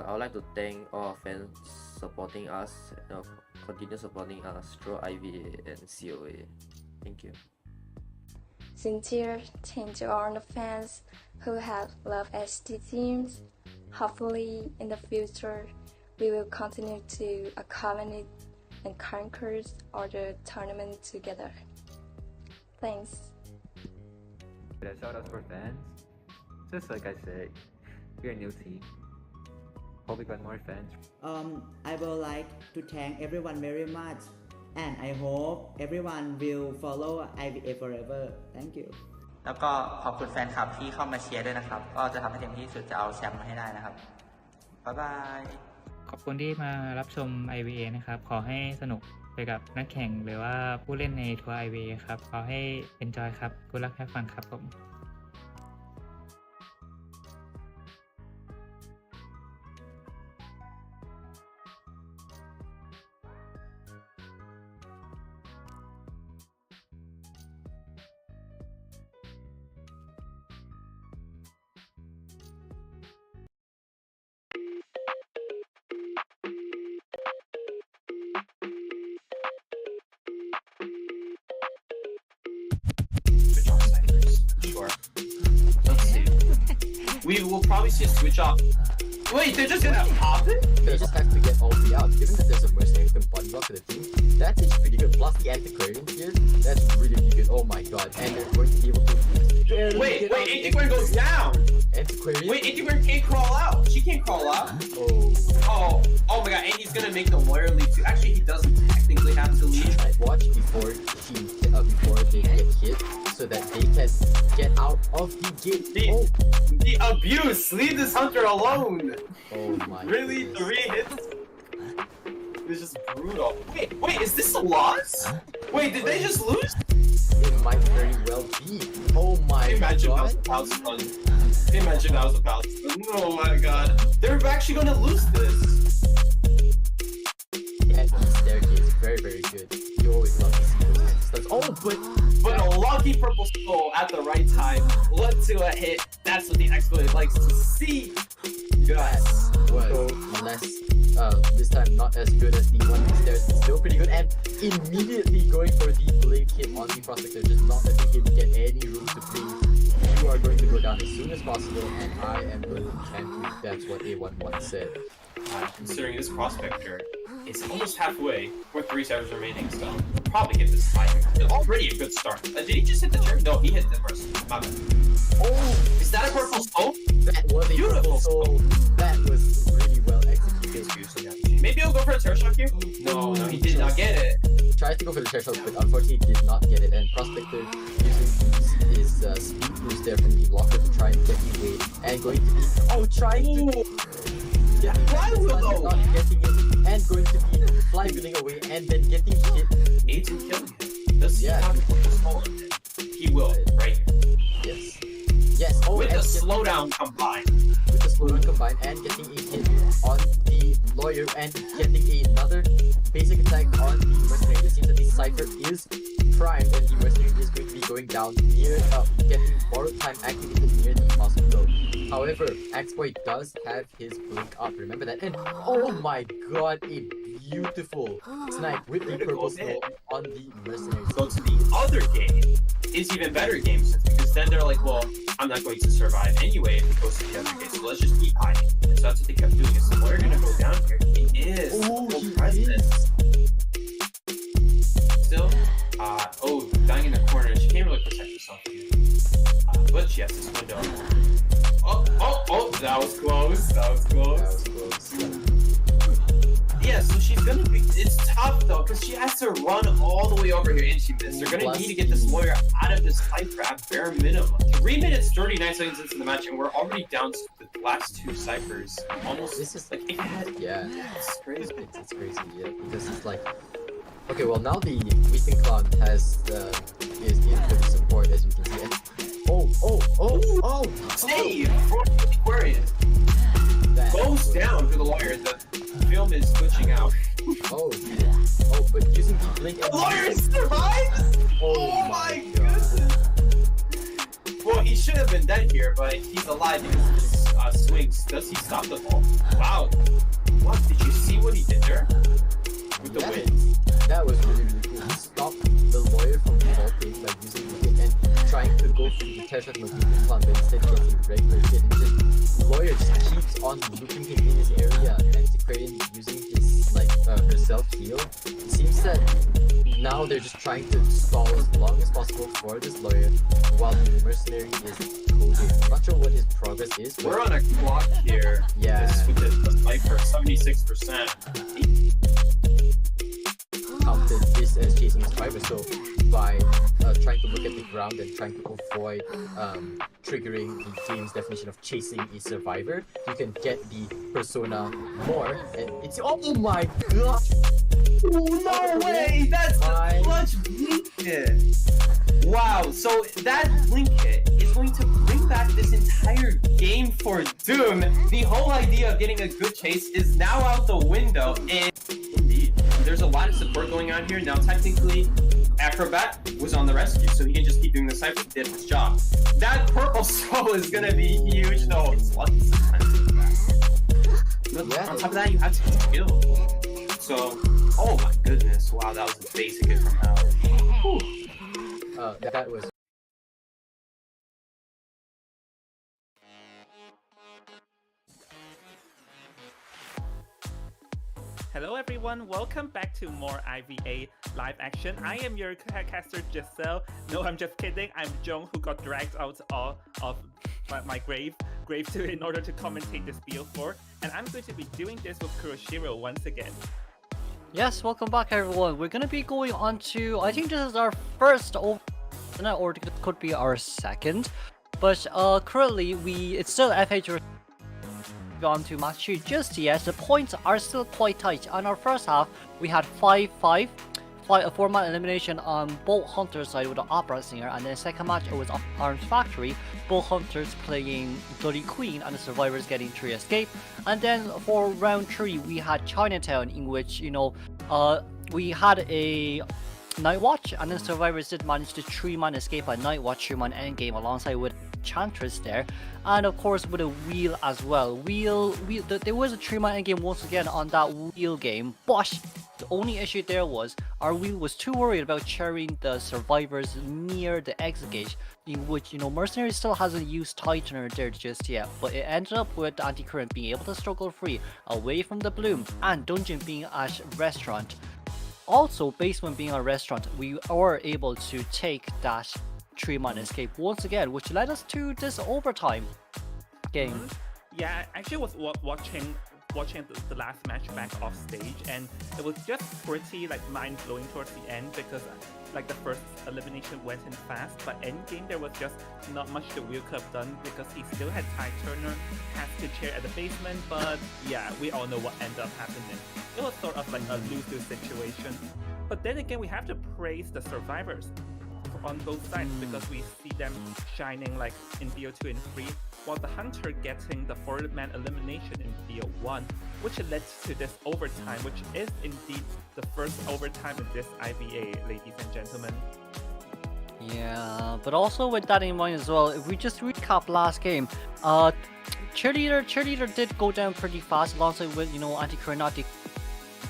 I would like to thank all our fans supporting us, continue supporting us through IVA and COA. Thank you. Sincere thanks to all the fans who have loved ST teams. Hopefully, in the future, we will continue to accompany and conquer all the tournament together. Thanks. But shout outs for fans. Just like I said, we're a new team. Hope we got more fans. I would like to thank everyone very much, and I hope everyone will follow IVA forever. Thank you. แล้วก็ขอบคุณแฟนคลับที่เข้ามาเชียร์ด้วยนะครับ ก็จะทำให้เต็มที่สุดจะเอาแชมป์มาให้ได้นะครับ บ๊ายบาย ขอบคุณที่มารับชม IVA นะครับ ขอให้สนุกไปกับนักแข่งหรือว่าผู้เล่นในทัวร์ IVA ครับ ขอให้ enjoy ครับ Good luck have fun ครับผม Sure. Let's see. We will probably see a switch off. Wait, they're just gonna pop it? They just have to get all the out. Given that there's a mercenary who can body block for the team, that is pretty good. Plus the antiquarian here, that's really, really good. Oh my god. And they're going to be able to Wait, Antiquarian goes down! Antiquarian? Wait, Antiquarian can't crawl out! She can't crawl out! Oh my god, and he's gonna make the lawyer leave too. Actually, he doesn't technically have to leave. Watch before they get hit, so that they can get out of the gate. The abuse! Leave this hunter alone! Oh my Really? goodness. 3 hits? It's just brutal. Wait, is this a loss? Wait, did they just lose? It might very well be. Oh my Imagine god. that was a bounce run. Imagine that was a bounce run. Oh my god. They're actually gonna lose this. Yeah, the staircase, very, very good. You always love to see those stunts. Oh, but a lucky purple skull at the right time led to a hit. That's what the expert likes to see. Yes. Well, unless this time not as good as the one upstairs, but still pretty good. And immediately going for the blink hit on the prospector, just not letting him get any room to breathe. You are going to go down as soon as possible, and I am going to camp you. That's what A11 said. Considering this prospector is almost halfway, with 3 servers remaining, so we'll probably get this fight. It's already a good start. Did he just hit the cherry? No, he hit the first. My bad. Oh! Is that a purple soul? That was a Beautiful soul. That was really well executed. Maybe he'll go for a terror shock here? No, he did not get it. Tried to go for the terror shock, but unfortunately did not get it. And prospector using his speed boost there from the blocker to try and get away. And going to be trying to get not getting it, and going to be flywheeling away and then getting hit. Aids in killing him. Does he have a soul? He will, right? Yes. Yes. Oh, with the and slowdown combined. With the slowdown combined and getting a hit on the lawyer and getting another basic attack on the mercenary. It seems that the Cypher is primed and the mercenary is going to be going down near, getting borrowed time activated near the hospital. However, Axeboy does have his blink up. Remember that. And oh my god, a beautiful snipe with the purple snow on the mercenary. So to the other game is even better games because then they're like, well, I'm not going to survive anyway if it goes to the other game, so let's just keep hiding. And so that's what they kept doing. Is we're gonna go down here. He is full presence. Still, dying in the corner. She can't really protect herself here. But she has this window. That was close. That was close. Yeah, so she's gonna be. It's tough though, because she has to run all the way over here, and she missed. They're gonna need to get this lawyer out of this fight at bare minimum. 3 minutes 39 seconds into the match, and we're already down to the last 2 ciphers. Almost. This is like it's crazy. It's crazy, yeah, because it's like. Okay, well now the Weeping Clown has is in for the support, as you can see. And save for the Aquarian. Goes down to the lawyer. The film is glitching out. But using the blink. The lawyer survives. Oh my goodness. Well, he should have been dead here, but he's alive because of his swings. Does he stop the ball? Wow. What? Did you see what he did there? With the wind. That was really, really cool. He stopped the lawyer from vaulting by using the hit and trying to go for the terror shot no Weeping Clown, but instead getting regular hit. And just lawyer just keeps on looping him in his area. Antiquarian using his her self heal. It seems that now they're just trying to stall as long as possible for this lawyer while the mercenary is coding. I'm not sure what his progress is. We're on a clock here. Yeah. With the Sniper, 76%. Counted this as chasing a survivor, so by trying to look at the ground and trying to avoid triggering the game's definition of chasing a survivor, you can get the persona more, and it's oh my god! Oh, no way! That's a clutch blink hit! Wow, so that blink hit is going to bring back this entire game for Doom. The whole idea of getting a good chase is now out the window, and indeed, there's a lot of support going on here. Now, technically, Acrobat was on the rescue, so he can just keep doing the Cypher, did his job. That purple soul is gonna be huge, though. It's lucky sometimes. On top of that, you have some skill. So, oh my goodness, wow, that was a basic hit from Hal. That was. Hello everyone, welcome back to more IVA live action. I am your caster Giselle. No, I'm just kidding. I'm Jong, who got dragged out of my grave in order to commentate this BO4, and I'm going to be doing this with Kuroshiro once again. Yes, welcome back everyone. We're gonna be going on to, I think this is our first or it could be our second, but currently it's still FH on to match 2 just yet. The points are still quite tight. On our first half, we had 5-5, a 4-man elimination on Bolt Hunter's side with the Opera Singer, and then second match it was Arms Factory, Bolt Hunters playing Bloody Queen and the Survivors getting 3 escape. And then for round 3 we had Chinatown, in which, you know, we had a Night Watch, and then Survivors did manage to 3-man escape a Night Watch 3-man endgame alongside with Chantress there, and of course with a wheel as well. There was a 3-man endgame once again on that wheel game, but the only issue there was our wheel was too worried about cheering the Survivors near the exit gate, in which, you know, Mercenary still hasn't used Tightener there just yet, but it ended up with Anti-Current being able to struggle free away from the Bloom, and Dungeon being at Restaurant. Also, Basement being a restaurant, we were able to take that 3-man escape once again, which led us to this overtime game. Yeah, I actually was watching the last match back off stage, and it was just pretty like mind-blowing towards the end, because like the first elimination went in fast, but end game there was just not much the wheel could have done, because he still had Tide Turner, has to chair at the basement, but yeah, we all know what ended up happening. It was sort of like a lose-lose situation. But then again, we have to praise the Survivors on both sides, because we see them shining like in BO2 and 3, while the Hunter getting the 4-man elimination in BO1, which led to this overtime, which is indeed the first overtime in this IVA, ladies and gentlemen. Yeah, but also with that in mind as well, if we just recap last game, Cheerleader did go down pretty fast alongside with, you know, Anti-Chronatic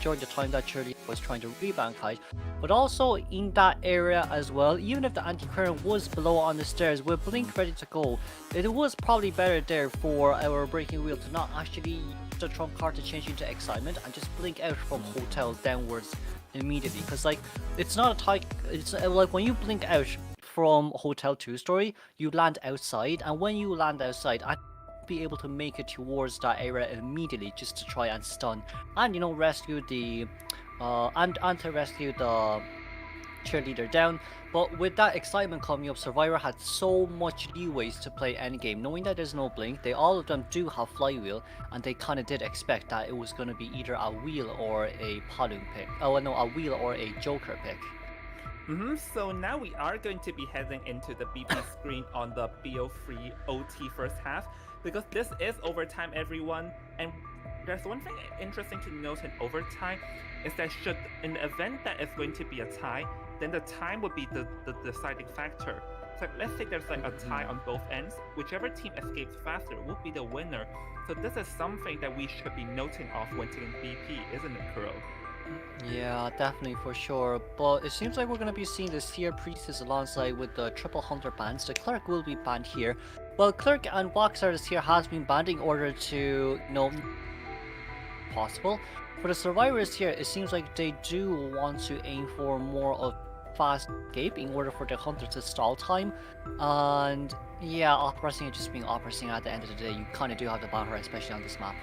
during the time that Cheerleader was trying to rebound Kite, but also in that area as well, even if the Anti-Current was below on the stairs with Blink ready to go, it was probably better there for our Breaking Wheel to not actually use the trump card to change into Excitement and just blink out from Hotel downwards immediately, because like it's not a tight, it's like when you blink out from Hotel 2-story, you land outside, and when you land outside, be able to make it towards that area immediately just to try and stun and, you know, rescue the rescue the Cheerleader down. But with that Excitement coming up, Survivor had so much leeways to play endgame, knowing that there's no blink. All of them do have flywheel, and they kind of did expect that it was going to be either a wheel or a Palung pick. Oh no, a wheel or a Joker pick. So now we are going to be heading into the BP screen on the BO3 OT first half, because this is overtime, everyone, and there's one thing interesting to note in overtime is that should in the event that it's going to be a tie, then the time would be the deciding factor. So let's say there's like a tie on both ends, whichever team escapes faster will be the winner. So this is something that we should be noting off when taking BP, isn't it, Kuro? Yeah, definitely, for sure. But it seems like we're going to be seeing the Seer Priestess alongside with the Triple Hunter bans. The Clerk will be banned here. Well, Clerk and Wax Artist here has been banned in order to, you know, possible. For the survivors here, it seems like they do want to aim for more of fast escape in order for the hunter to stall time. And yeah, opera singer just being opera singer at the end of the day, you kind of do have to ban her, especially on this map.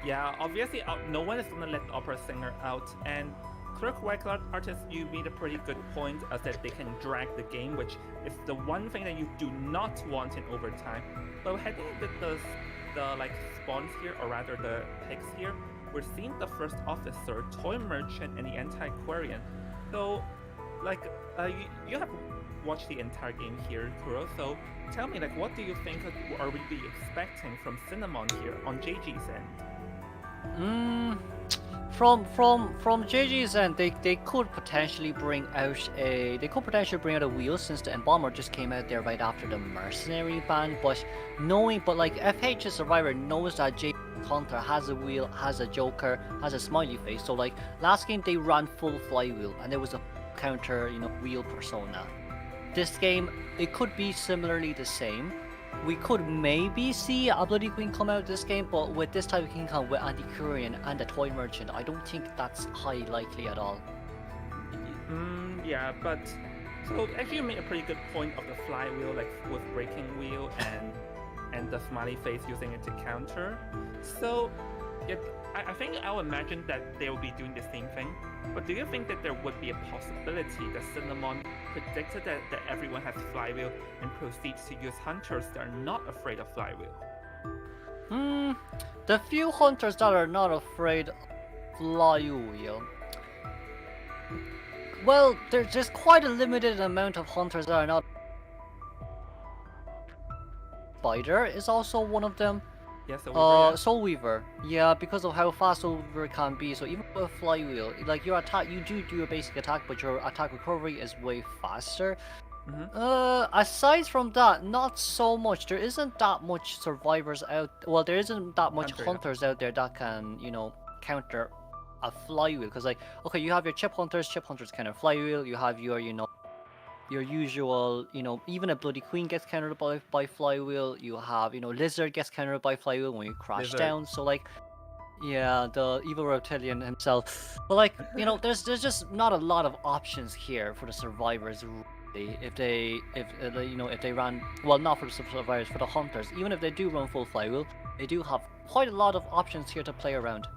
Yeah, obviously no one is gonna let the opera singer out, and clerk white cloud artist, you made a pretty good point as that they can drag the game, which is the one thing that you do not want in overtime. But heading into the like spawns here, or rather the picks here, we're seeing the first officer, toy merchant, and the antiquarian. So like you have watched the entire game here, Kuro, so tell me, like, what do you think are we be expecting from Cinnamon here on JG's end? From JG's end, they could potentially bring out a wheel, since the Embalmer just came out there right after the mercenary ban. But like FH's survivor knows that JG Counter has a wheel, has a joker, has a smiley face. So like last game they ran full flywheel and there was a counter wheel persona. This game it could be similarly the same. We could maybe see a Bloody Queen come out this game, but with this type of King Kong with Antiquarian and a Toy Merchant, I don't think that's high likely at all. Yeah, but so actually you made a pretty good point of the flywheel, like with breaking wheel and the smiley face using it to counter. So I think I'll imagine that they will be doing the same thing. But do you think that there would be a possibility that Cinnamon predicted that everyone has flywheel and proceeds to use hunters that are not afraid of flywheel? The few hunters that are not afraid of flywheel. Well, there's just quite a limited amount of hunters that are not. Spider is also one of them. Yeah, Soul Weaver. Yeah, because of how fast Soul Weaver can be. So even with a flywheel, like your attack, you do a basic attack, but your attack recovery is way faster. Aside from that, not so much. There isn't that much survivors out. Well, there isn't that much hunters out there that can, counter a flywheel. Because like, okay, you have your chip hunters counter flywheel. You have your, your usual, even a Bloody Queen gets countered by flywheel. You have, Lizard gets countered by flywheel when you crash down. So like, yeah, the evil reptilian himself. But like, there's just not a lot of options here for the survivors. If they run, well, not for the survivors, for the hunters. Even if they do run full flywheel, they do have quite a lot of options here to play around.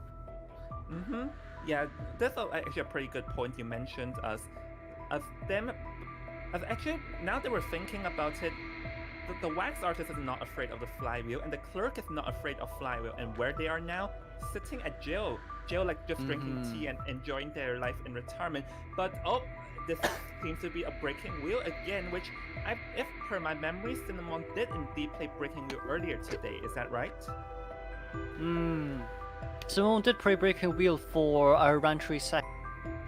Yeah, that's actually a pretty good point you mentioned. As actually, now that we're thinking about it, the wax artist is not afraid of the flywheel, and the clerk is not afraid of flywheel. And where they are now, sitting at jail, like just drinking tea and enjoying their life in retirement. But this seems to be a breaking wheel again, which, if per my memory, Cinnamon did indeed play breaking wheel earlier today. Is that right? Cinnamon did play breaking wheel for around 3 seconds.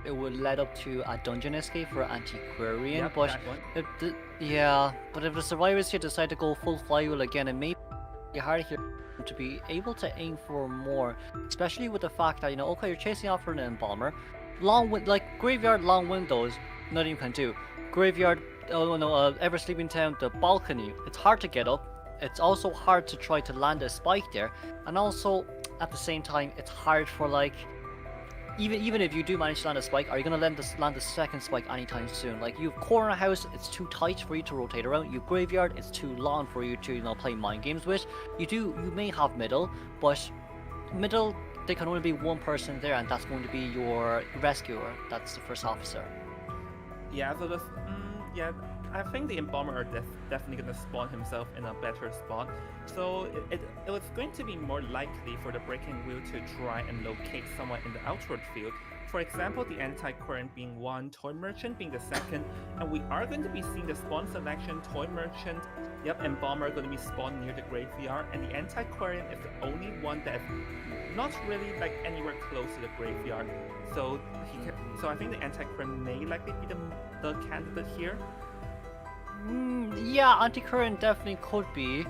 It would lead up to a dungeon escape for Antiquarian, but if the survivors here decide to go full flywheel again, it may be hard here to be able to aim for more, especially with the fact that okay, you're chasing after an Embalmer, graveyard long windows, nothing you can do. Graveyard, Ever Sleeping Town, the balcony, it's hard to get up. It's also hard to try to land a spike there, and also at the same time, it's hard for like. Even if you do manage to land a spike, are you going to land the second spike anytime soon? Like, you have corner house, it's too tight for you to rotate around. You graveyard, it's too long for you to play mind games with. You may have middle, but middle, there can only be one person there, and that's going to be your rescuer. That's the first officer. Yeah, so I think the Embalmer are definitely going to spawn himself in a better spot. So it was going to be more likely for the breaking wheel to try and locate someone in the outward field. For example, the Antiquarian being one, Toy Merchant being the second, and we are going to be seeing the spawn selection, Toy Merchant, Embalmer going to be spawned near the graveyard, and the Antiquarian is the only one that's not really like anywhere close to the graveyard. So I think the Antiquarian may likely be the candidate here. Yeah, Antiquarian definitely could be,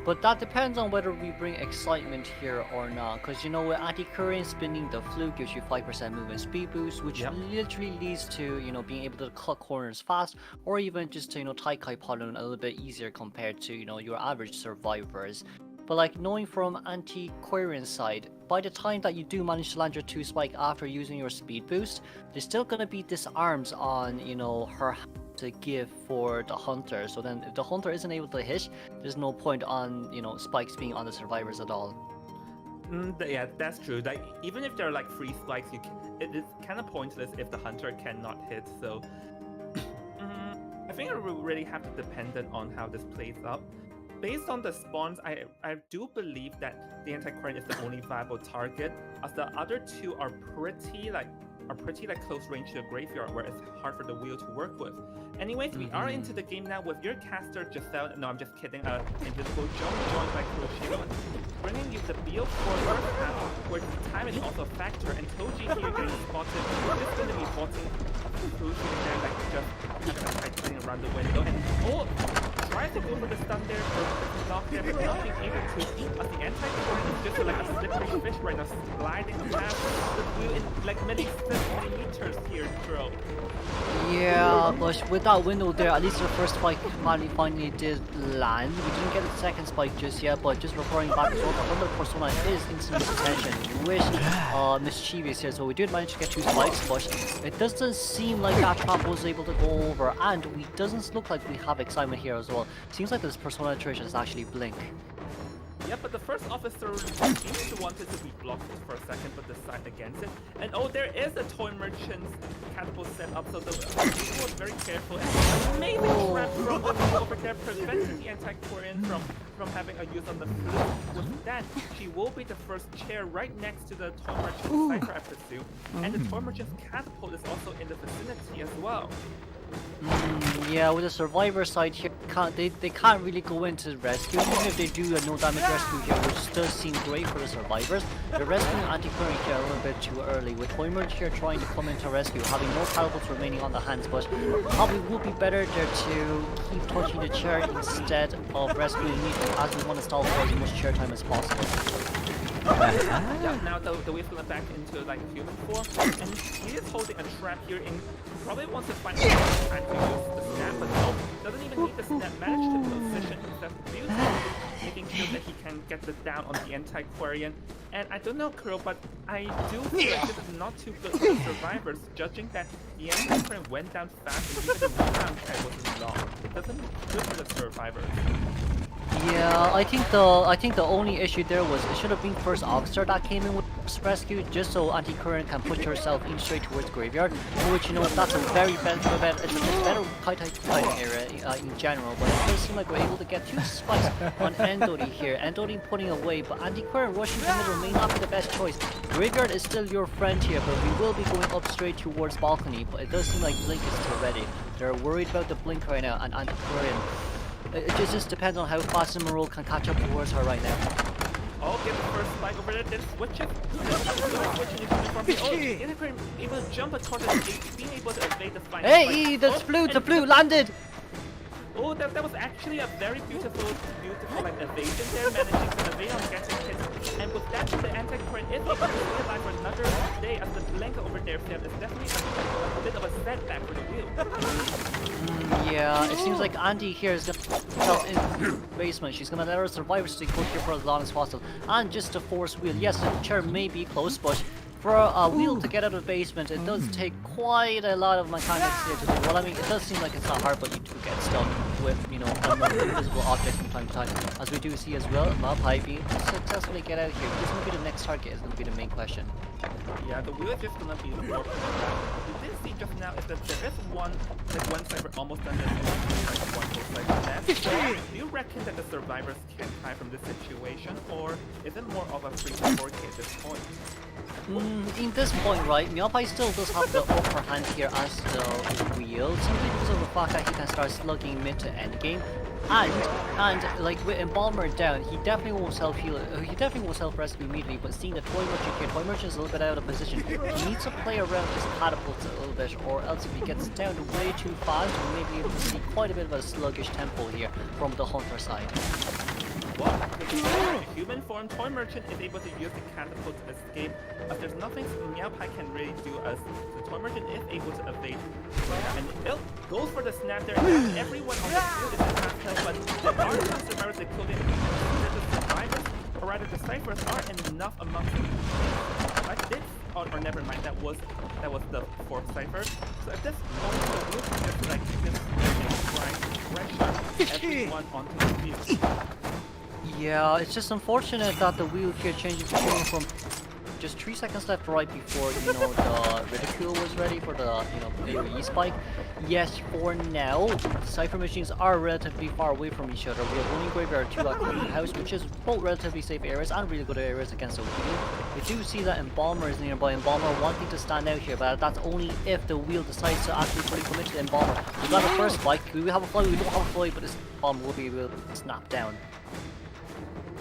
but that depends on whether we bring excitement here or not. Because with Antiquarian spinning the fluke gives you 5% movement speed boost, which literally leads to being able to cut corners fast, or even just to Taikai Pollen a little bit easier compared to your average survivors. but like knowing from anti-Quarian's side, by the time that you do manage to land your 2 spike after using your speed boost, there's still gonna be disarms on, you know, her to give for the hunter. So then if the hunter isn't able to hit, there's no point on, you know, spikes being on the survivors at all. Yeah, that's true. Like, even if there are like 3 spikes, it's kind of pointless if the hunter cannot hit. So I think it will really have to depend on how this plays out. Based on the spawns, I do believe that the anti-Quarian is the only viable target, as the other 2 are pretty close range to the graveyard, where it's hard for the wheel to work with. Anyways, we are into the game now with your caster Giselle. No, I'm just kidding. Invisible joined by Kuroshiro, bringing you the BO4 first half, where the time is also a factor, and Toji here getting spotted. It's going to be botting Kuroshiro there, like just having a tight spinning around the window, and tries to go for the stun there, for the knock there, but not being able to, as the anti-Quarian is just like a slippery fish right now, sliding past the wheel in like millimeters here, bro. Yeah, but with that window there, at least the first spike finally did land. We didn't get the second spike just yet, but just referring back as well, the Hunter persona is instant attention. You wish mischievous here, so we did manage to get 2 spikes, but it doesn't seem like that trap was able to go over, and we doesn't look like we have excitement here as well. Seems like this persona trade is actually blink. Yeah, but the first officer seems to want it to be blocked for a second, but decide against it. And oh, there is a toy merchant's catapult set up, so the Weasel was very careful. And amazing trap from the Weasel over there, preventing the anti-Quarian from having a use on the flip. With that, she will be the first chair right next to the toy merchant's cipher, I presume. And the toy merchant's catapult is also in the vicinity as well. Yeah, with the survivor side here, they can't really go into rescue. Even if they do a no damage rescue here, which does seem great for the survivors, they're rescuing anti-Quarian here a little bit too early. With Toymerge here trying to come into rescue, having no catapults remaining on the hands, but probably would be better there to keep touching the chair instead of rescuing immediately, as we want to stall for as much chair time as possible. Yeah, now the Weasel is back into like human form, and he is holding a trap here in. Probably wants to find time to use the snap, but no, doesn't even need the snap. Managed to position himself beautifully, making sure that he can get the down on the anti-Quarian. And I don't know, Kuro, but I do feel like this is not too good for the survivors, judging that the anti-Quarian went down fast and even the rebound time wasn't long. It doesn't look good for the survivors. Yeah, I think the only issue there was it should have been first officer that came in with rescue, just so anti-Quarian can put yourself in straight towards graveyard, which, you know, that's a very better fighting area in general. But it does seem like we're able to get 2 spikes on Endori here. Endori putting away, but anti-Quarian rushing the middle may not be the best choice. Graveyard is still your friend here, but we will be going up straight towards balcony. But it does seem like Blink is still ready. They're worried about the Blink right now, and anti-Quarian. It just depends on how fast Emerald can catch up towards her right now. Oh, get the first spike over there, then switch it. Anti-Quarian able to jump across the gate, being able to evade the final Hey, the blue landed! Oh, that was actually a very beautiful like evasion there, managing to evade on getting hit. And with that, the anti-Quarian is able to stay alive for another day, as the Blanca over there is definitely a bit of a setback for the wheel. Yeah, it seems like Andy here is gonna put herself in the basement. She's gonna let her survivors stay put here for as long as possible. And just to force wheel, yes, the chair may be close, but for a wheel to get out of the basement, it does take quite a lot of mechanics here to do. Well, I mean, it does seem like it's not hard, but you do get stuck with, you know, invisible objects from time to time. As we do see as well, Malpai being successfully get out here. Who's going to be the next target is going to be the main question. Yeah, the wheel is just going to be the more what we did see just now is that there is one cipher almost done this, like one full cipher left. So do you reckon that the survivors can tie from this situation, or is it more of a 3-4 at this point? In this point, right, Miaopai still does have the upper hand here as the wheel, simply because of the fact that he can start slugging mid to end game. And like with Embalmer down, he definitely won't self-heal, he definitely won't self-rescue immediately, but seeing the Toy Merchant here, Toy Merchant is a little bit out of position. He needs to play around his catapults a little bit, or else if he gets down way too fast, we may be able to see quite a bit of a sluggish tempo here from the Hunter side. Well, the human form Toy Merchant is able to use the catapult to escape, as there's nothing Miaopai can really do, as the Toy Merchant is able to evade. And it goes for the snap there, and everyone on the field is in half health, but there are some survivors that couldn't. The survivors rather the ciphers are enough amongst them. Like this, or never mind, that was the fourth cipher. So at this point, the wheel can just like just try to pressure everyone onto the field. Yeah, it's just unfortunate that the wheel here changes between from just 3 seconds left right before, you know, the ridicule was ready for the, you know, AoE spike. Yes, for now, cipher machines are relatively far away from each other. We have only graveyard 2 at the house, which is both relatively safe areas and really good areas against the wheel. We do see that Embalmer is nearby, Embalmer wanting to stand out here, but that's only if the wheel decides to actually fully commit to the Embalmer. We got a first spike, we have a fly, we don't have a fly, but this bomb will be able to snap down.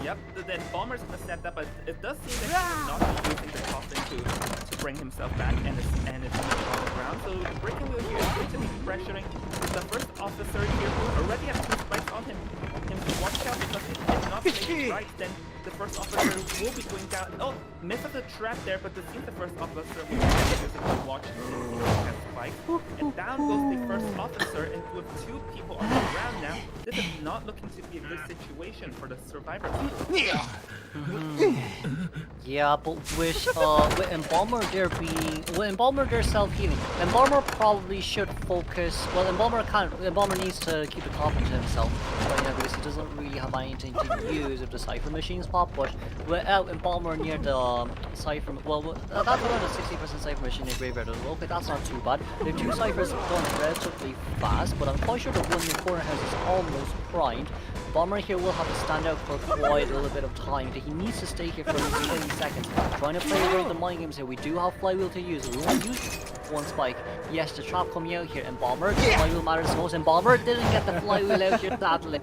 Yep, the Bomber's gonna step up, but it does seem that he will not be using the coffin to bring himself back and it's on the ground. So the breaking wheel here is going to be pressuring the first officer here who already has 2 spikes on him to watch out, because if not played right, then the first officer will be going down. Oh, misses the trap there, but it seems the first officer will be using the watch to have spikes. And down goes the first officer, and with 2 people on the ground now, this is not looking to be a good situation for the survivors. Yeah, but with Embalmer there being, with Embalmer there self-healing, Embalmer probably should focus, well Embalmer needs to keep the coffin to himself right now because he doesn't really have anything to use if the cipher machines pop, but without Embalmer near the cipher, well that's around a 60% cipher machine in graveyard as well. Okay, that's not too bad. The 2 ciphers done relatively fast, but I'm quite sure the one in the corner house is almost primed. Bomber here will have to stand out for quite a little bit of time. He needs to stay here for at least 20 seconds. Trying to play around the mind games here. We do have flywheel to use. We won't use 1 spike. Yes, the trap coming out here. And Bomber, flywheel matters most. And Bomber didn't get the flywheel out here, sadly.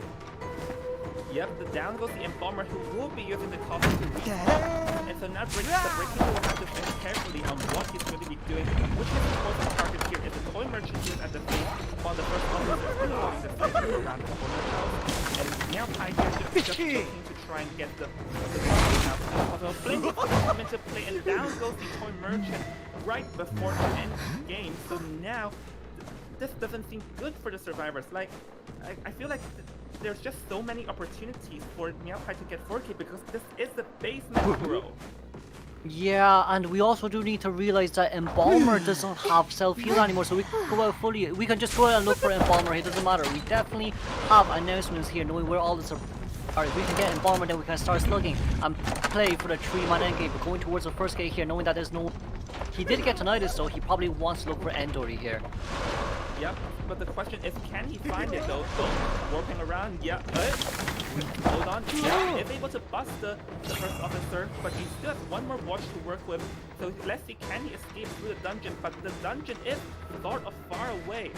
Yep, the down goes the Embalmer who will be using the coffin to reach. And so now the breaking will have to think carefully on what he's going to be doing, which is of course the target here is the toy merchant here at the face, while the first officer is going the cipher around the corner house. And now Pi here just looking to try and get the out. So Blink is going to come into play, and down goes the toy merchant right before the end of the game. So now this doesn't seem good for the survivors. Like, I feel like there's just so many opportunities for Meowpie to get 4K because this is the basement, bro. Yeah, and we also do need to realize that Embalmer doesn't have self-heal anymore, so we can go out fully. We can just go out and look for Embalmer, it doesn't matter. We definitely have announcements here knowing where all this are. Alright, we can get Embalmer, then we can start slugging and play for the 3-man endgame. But going towards the first gate here, knowing that there's no... He did get Tinnitus, so he probably wants to look for Endori here. Yep, but the question is, can he find it though? So, warping around, yeah, hold on, yeah, is able to bust the first officer, but he still has 1 more watch to work with, so let's see, can he escape through the dungeon, but the dungeon is sort of far away.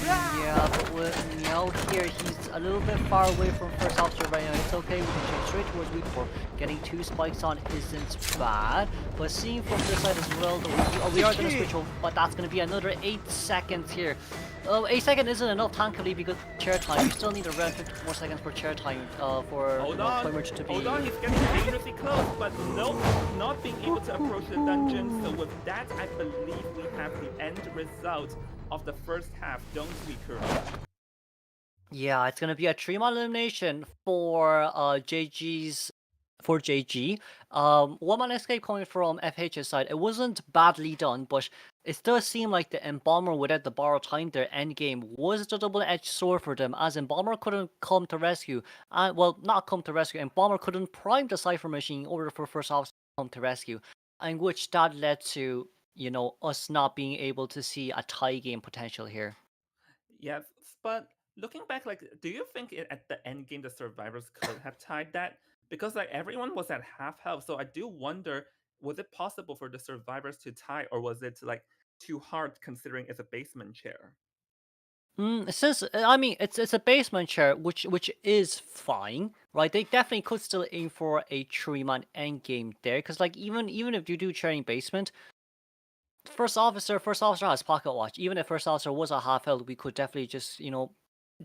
Yeah, but with Meow here, he's a little bit far away from first officer right now. It's okay, we can change straight towards weak 4. Getting 2 spikes on isn't bad, but seeing from this side as well, we are going to switch over, but that's going to be another 8 seconds here. 8 seconds isn't enough, thankfully, because chair time. We still need around 50 more seconds for chair time for Merchant to be... Hold on, he's getting dangerously close, but nope, not being able to approach the dungeon. So with that, I believe we have the end result of the first half, don't we, Kuro? Yeah, it's gonna be a 3-man elimination for JG's... For JG. 1-man escape coming from FH's side. It wasn't badly done, but it does seem like the Embalmer without the borrowed time, their endgame, was the double-edged sword for them, as Embalmer couldn't come to rescue. Well, not come to rescue, Embalmer couldn't prime the cipher machine in order for first officer to come to rescue, in which that led to, you know, us not being able to see a tie game potential here. Yes, but looking back, like, do you think at the end game the survivors could have tied that? Because like everyone was at half health, so I do wonder, was it possible for the survivors to tie, or was it like too hard considering it's a basement chair? Since I mean it's a basement chair, which is fine, right? They definitely could still aim for a 3-man endgame there, because like even if you do chairing basement, first officer has pocket watch. Even if first officer was a half health, we could definitely just, you know,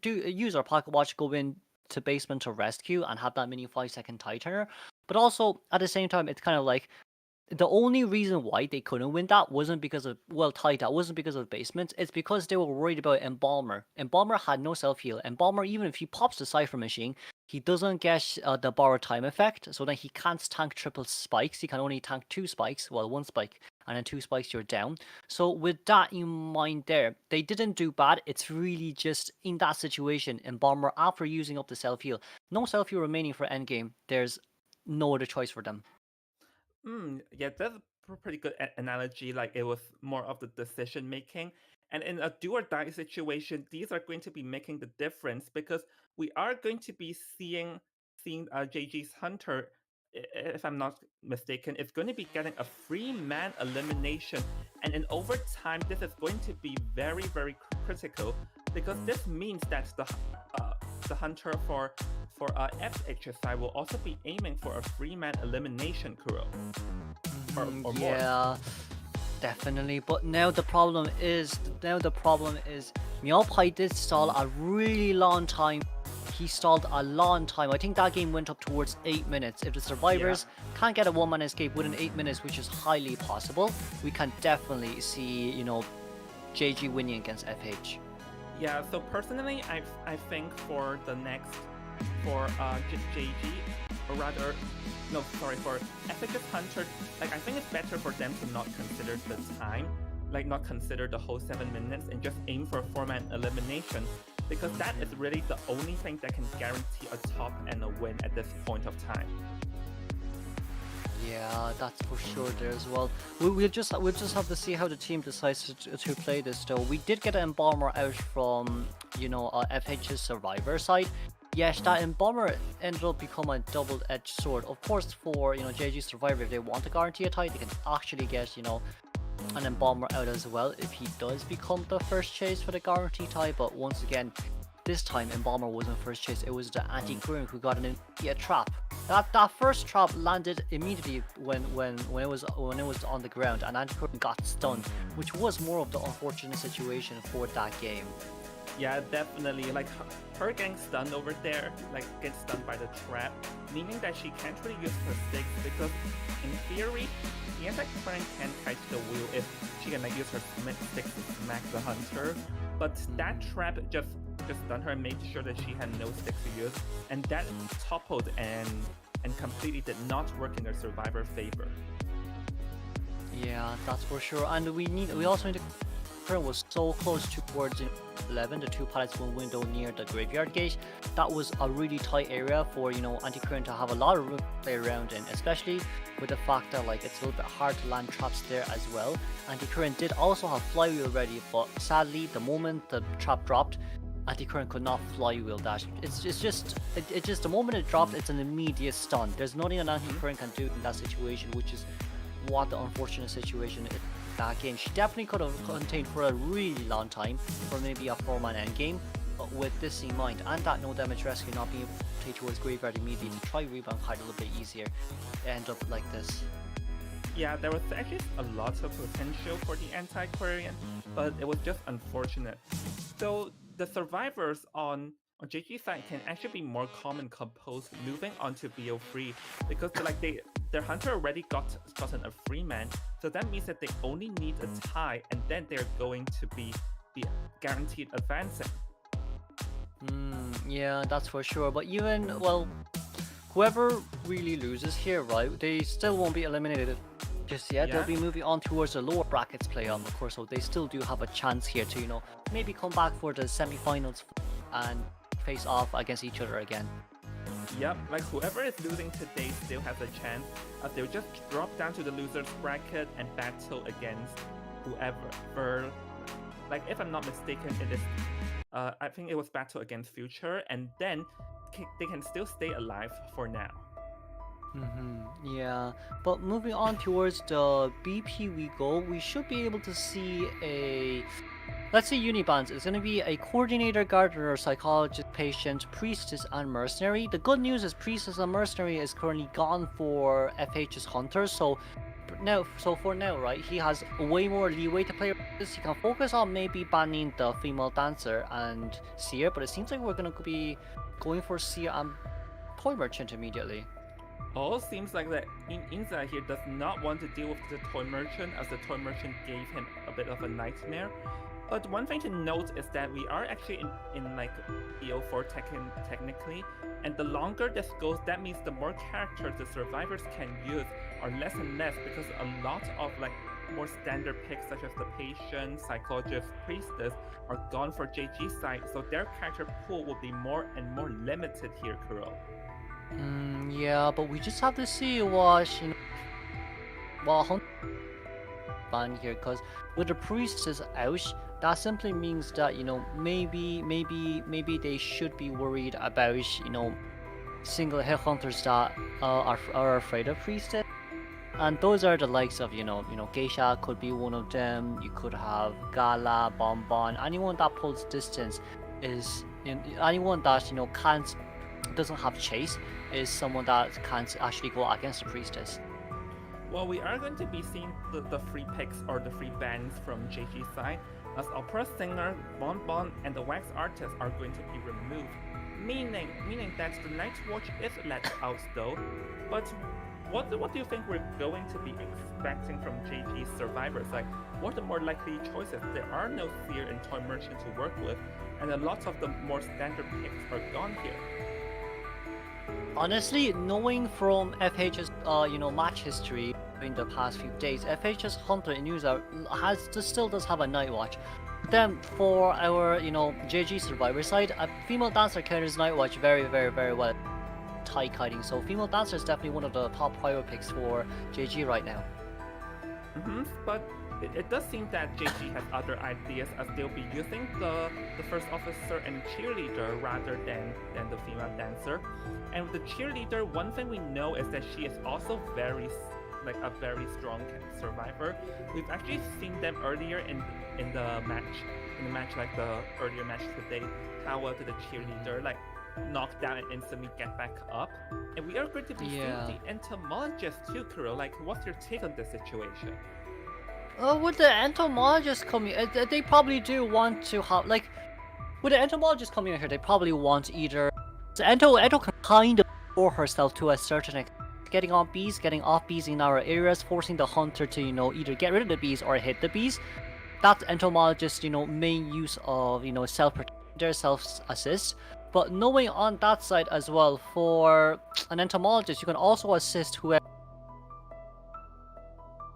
use our pocket watch, go in to basement to rescue and have that mini 5-second tie turner. But also at the same time, it's kind of like the only reason why they couldn't win that wasn't because of wasn't because of basement. It's because they were worried about Embalmer. Embalmer had no self heal. Embalmer, even if he pops the cipher machine, he doesn't get the borrowed time effect, so then he can't tank triple spikes. He can only tank 2 spikes, well, 1 spike, and then 2 spikes you're down. So with that in mind there, they didn't do bad. It's really just in that situation, Embalmer, after using up the self-heal, no self-heal remaining for endgame, there's no other choice for them. Yeah, that's a pretty good analogy. Like it was more of the decision making. And in a do or die situation, these are going to be making the difference because we are going to be seeing JG's Hunter, if I'm not mistaken, is going to be getting a free man elimination. And in overtime, this is going to be very, very critical because this means that the Hunter for FHSI will also be aiming for a free man elimination, Kuro. Or more. Yeah, definitely. But now the problem is Meowpie did stall a really long time. He stalled a long time. I think that game went up towards 8 minutes. If the survivors can't get a one-man escape within 8 minutes, which is highly possible, we can definitely see, JG winning against FH. Yeah, so personally, I think for JG, or rather, no, sorry, for FHS Hunter, like I think it's better for them to not consider the time, like not consider the whole 7 minutes and just aim for a 4-man elimination, because that is really the only thing that can guarantee a top and a win at this point of time. Yeah, that's for sure there as well. We'll just have to see how the team decides to play this though. We did get an Embalmer out from, FH's survivor side. Yes, that Embalmer ended up becoming a double-edged sword. Of course, for JG Survivor, if they want to guarantee a tie, they can actually get an Embalmer out as well if he does become the first chase for the guarantee tie. But once again, this time Embalmer wasn't first chase. It was the anti-Queering who got an immediate trap. That first trap landed immediately when it was on the ground, and anti-Queering got stunned, which was more of the unfortunate situation for that game. Yeah, definitely. Like her getting stunned over there, like gets stunned by the trap, meaning that she can't really use her sticks because, in theory, the anti-Queering can catch the wheel if she can use her sticks to smack the Hunter. But that trap just stunned her and made sure that she had no sticks to use, and that toppled and completely did not work in their survivor favor. Yeah, that's for sure. And we also need to. Was so close towards 11, the 2 pallets one window near the graveyard gate. That was a really tight area for anti-Queering to have a lot of room to play around in, especially with the fact that it's a little bit hard to land traps there as well. Anti-Queering did also have flywheel ready, but sadly the moment the trap dropped, anti-Queering could not flywheel that. It's just the moment it dropped, it's an immediate stun. There's nothing an anti-Queering can do in that situation, which is what the unfortunate situation is. That game, she definitely could have contained for a really long time for maybe a 4-man endgame, but with this in mind and that no damage rescue not being able to take towards graveyard immediately to try rebound card a little bit easier, it ended up like this. Yeah, there was actually a lot of potential for the anti-Queering, but it was just unfortunate. So the survivors on JG side can actually be more calm and composed moving on to BO3 because their Hunter already gotten a free man, so that means that they only need a tie and then they're going to be guaranteed advancing. Yeah, that's for sure. But whoever really loses here, right, they still won't be eliminated just yet. They'll be moving on towards the lower brackets playoff, of course, so they still do have a chance here to, maybe come back for the semi-finals and face off against each other again. Yep, like whoever is losing today still has a chance. They'll just drop down to the loser's bracket and battle against whoever. Like if I'm not mistaken, it is. I think it was battle against Future, and then they can still stay alive for now. Yeah, but moving on towards the BP we go, we should be able to see let's say Unibands. It's going to be a coordinator, gardener, psychologist, patient, priestess, and mercenary. The good news is priestess and mercenary is currently gone for FH's Hunter, so for now, right, he has way more leeway to play with this. He can focus on maybe banning the female dancer and Seer, but it seems like we're going to be going for Seer and Toy Merchant immediately. All seems like that Inza here does not want to deal with the Toy Merchant, as the Toy Merchant gave him a bit of a nightmare. But one thing to note is that we are actually in like BO4 technically, and the longer this goes, that means the more characters the survivors can use are less and less, because a lot of like more standard picks such as the patient, psychologist, priestess are gone for JG side, so their character pool will be more and more limited here, Kuro. Yeah, but we just have to see what fun here, because with the priestess out, that simply means that maybe they should be worried about single headhunters that are afraid of priestess, and those are the likes of Geisha could be one of them. You could have Gala, Bonbon, anyone that pulls distance is anyone that doesn't have chase is someone that can't actually go against the priestess. Well, we are going to be seeing the free picks or the free bans from JG side, as opera singer, Bonbon, and the wax artist are going to be removed, meaning that the Night Watch is let out though. But what do you think we're going to be expecting from JG's survivors? Like, what are the more likely choices? There are no Seer and Toy Merchant to work with, and a lot of the more standard picks are gone here. Honestly, knowing from FH's match history in the past few days, FH's Hunter in user still does have a Night Watch. Then for our JG survivor side, a female dancer carries Night Watch very well. Tai kiting, so female dancer is definitely one of the top prior picks for JG right now. But it does seem that JG has other ideas, as they'll be using the first officer and cheerleader rather than the female dancer. And with the cheerleader, one thing we know is that she is also a very strong survivor. We've actually seen them earlier in the match, like the earlier match today, power to the cheerleader, like knock down and instantly get back up. And we are going to be seeing the entomologist too, Kuro. Like, what's your take on this situation? With the entomologist coming, they probably do want to have with the entomologist coming in here, they probably want either the Ento can kind of for herself to a certain extent, getting on bees, getting off bees in our areas, forcing the hunter to either get rid of the bees or hit the bees. That's entomologist main use of self-assist. But knowing on that side as well, for an entomologist, you can also assist whoever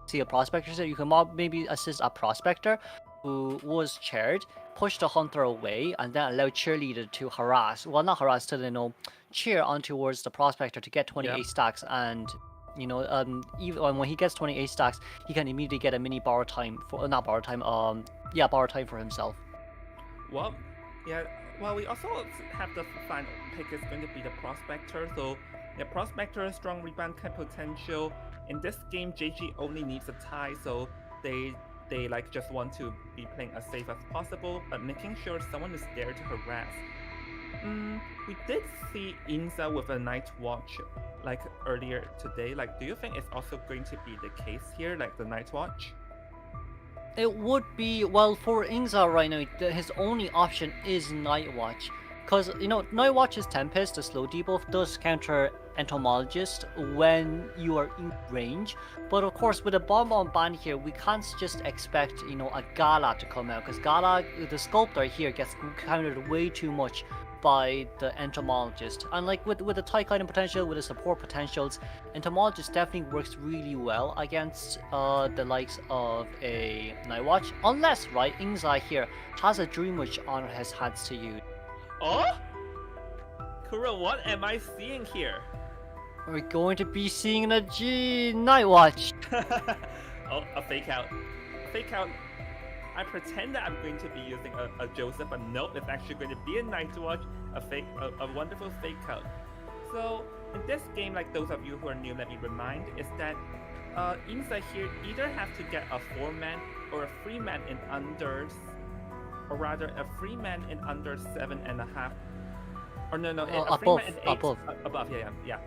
see a prospector. So you can maybe assist a prospector who was chaired, push the hunter away, and then allow cheerleader to harass. Well, not harass, to cheer on towards the prospector to get 28 stacks, and even when he gets 28 stacks, he can immediately get a mini borrow time for borrow time for himself. Well, yeah. Well, we also have the final pick is going to be the Prospector. So, the Prospector, strong rebound potential. In this game, JG only needs a tie, so they just want to be playing as safe as possible, but making sure someone is there to harass. We did see Inza with a Night Watch earlier today. Do you think it's also going to be the case here, the Night Watch? It would be, well, for Ingza right now, his only option is Night Watch. Because, Night Watch's Tempest, the slow debuff, does counter Entomologist when you are in range. But of course, with a Bonbon ban here, we can't just expect, a Gala to come out. Because Gala, the Sculptor here, gets countered way too much by the Entomologist. And with the tight kiting potential, with the support potentials, Entomologist definitely works really well against the likes of a Night Watch. Unless, right, Ingza here has a Dream Witch on his hands to use. Oh? Kuro, what am I seeing here? We're going to be seeing a Night Watch. Oh, a fake out. Fake out. I pretend that I'm going to be using a Joseph, but nope, it's actually going to be a Night Watch, a wonderful fake out. So, in this game, those of you who are new, let me remind, is that Inza here either have to get a 4-man or a 3-man in under, or rather a 3-man in under 7.5, or no, a 3-man in 8, above, yeah,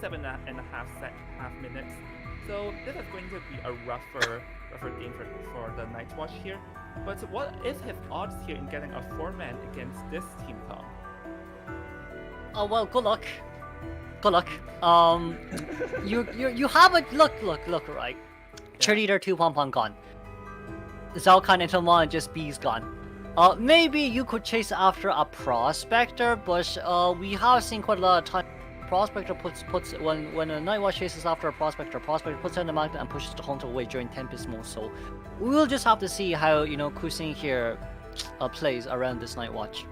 7.5 minutes. So this is going to be a rougher game for the Night Watch here. But what is his odds here in getting a 4-man against this team, Tom? Oh well, good luck. Good luck. You have a look, right? Cheerleader 2 Pom Pom gone. Zhao Kan entomologist B's gone. Maybe you could chase after a prospector, but we have seen quite a lot of time. Prospector puts when a Night Watch chases after a prospector puts down the magnet and pushes the hunter away during Tempest mode. So we'll just have to see how Kusing here plays around this Night Watch.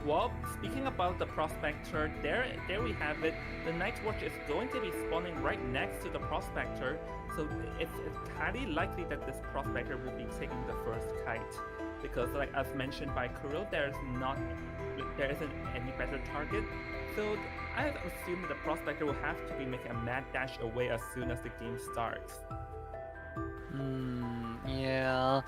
Well, speaking about the Prospector, there we have it. The Night Watch is going to be spawning right next to the Prospector, so it's highly likely that this Prospector will be taking the first kite. Because, like as mentioned by Kuro, there isn't any better target. So I assume that the Prospector will have to be making a mad dash away as soon as the game starts. Yeah,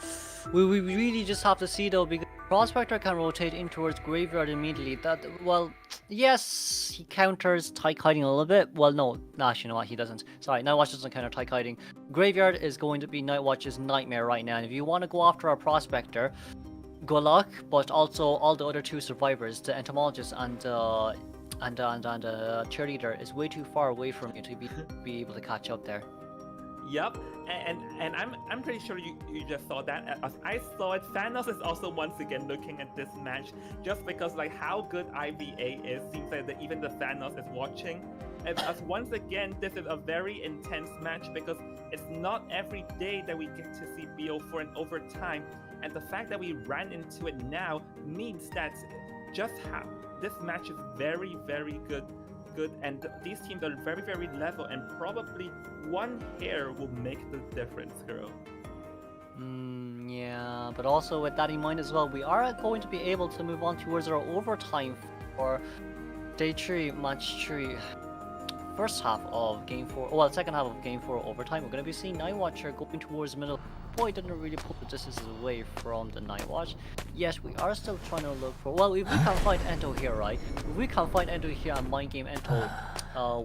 we really just have to see though, because Prospector can rotate in towards Graveyard immediately. Well, yes, he counters tie kiting a little bit. Well, no, actually, you know what, he doesn't. Sorry, Night Watch doesn't counter tie kiting. Graveyard is going to be Night Watch's nightmare right now. And if you want to go after a Prospector, good luck. But also all the other two survivors, the Entomologist and Cheerleader, is way too far away from you to be able to catch up there. Yup, and I'm pretty sure you just saw that. As I saw it, Thanos is also once again looking at this match, just because like how good IVA is. Seems like that even the Thanos is watching. And as once again, this is a very intense match because it's not every day that we get to see BO4 in overtime, and the fact that we ran into it now means that just how this match is very, very good, and these teams are very, very level, and probably one hair will make the difference, girl. Yeah, but also with that in mind as well, we are going to be able to move on towards our overtime for day 3, match 3. First half of game 4, well, second half of game 4 overtime, we're going to be seeing Night Watcher going towards the middle. Boy didn't really pull the distance away from the Night Watch. Yes, we are still trying to look for, well, if we can find Ento here, right? If we can find Ento here and mind game Ento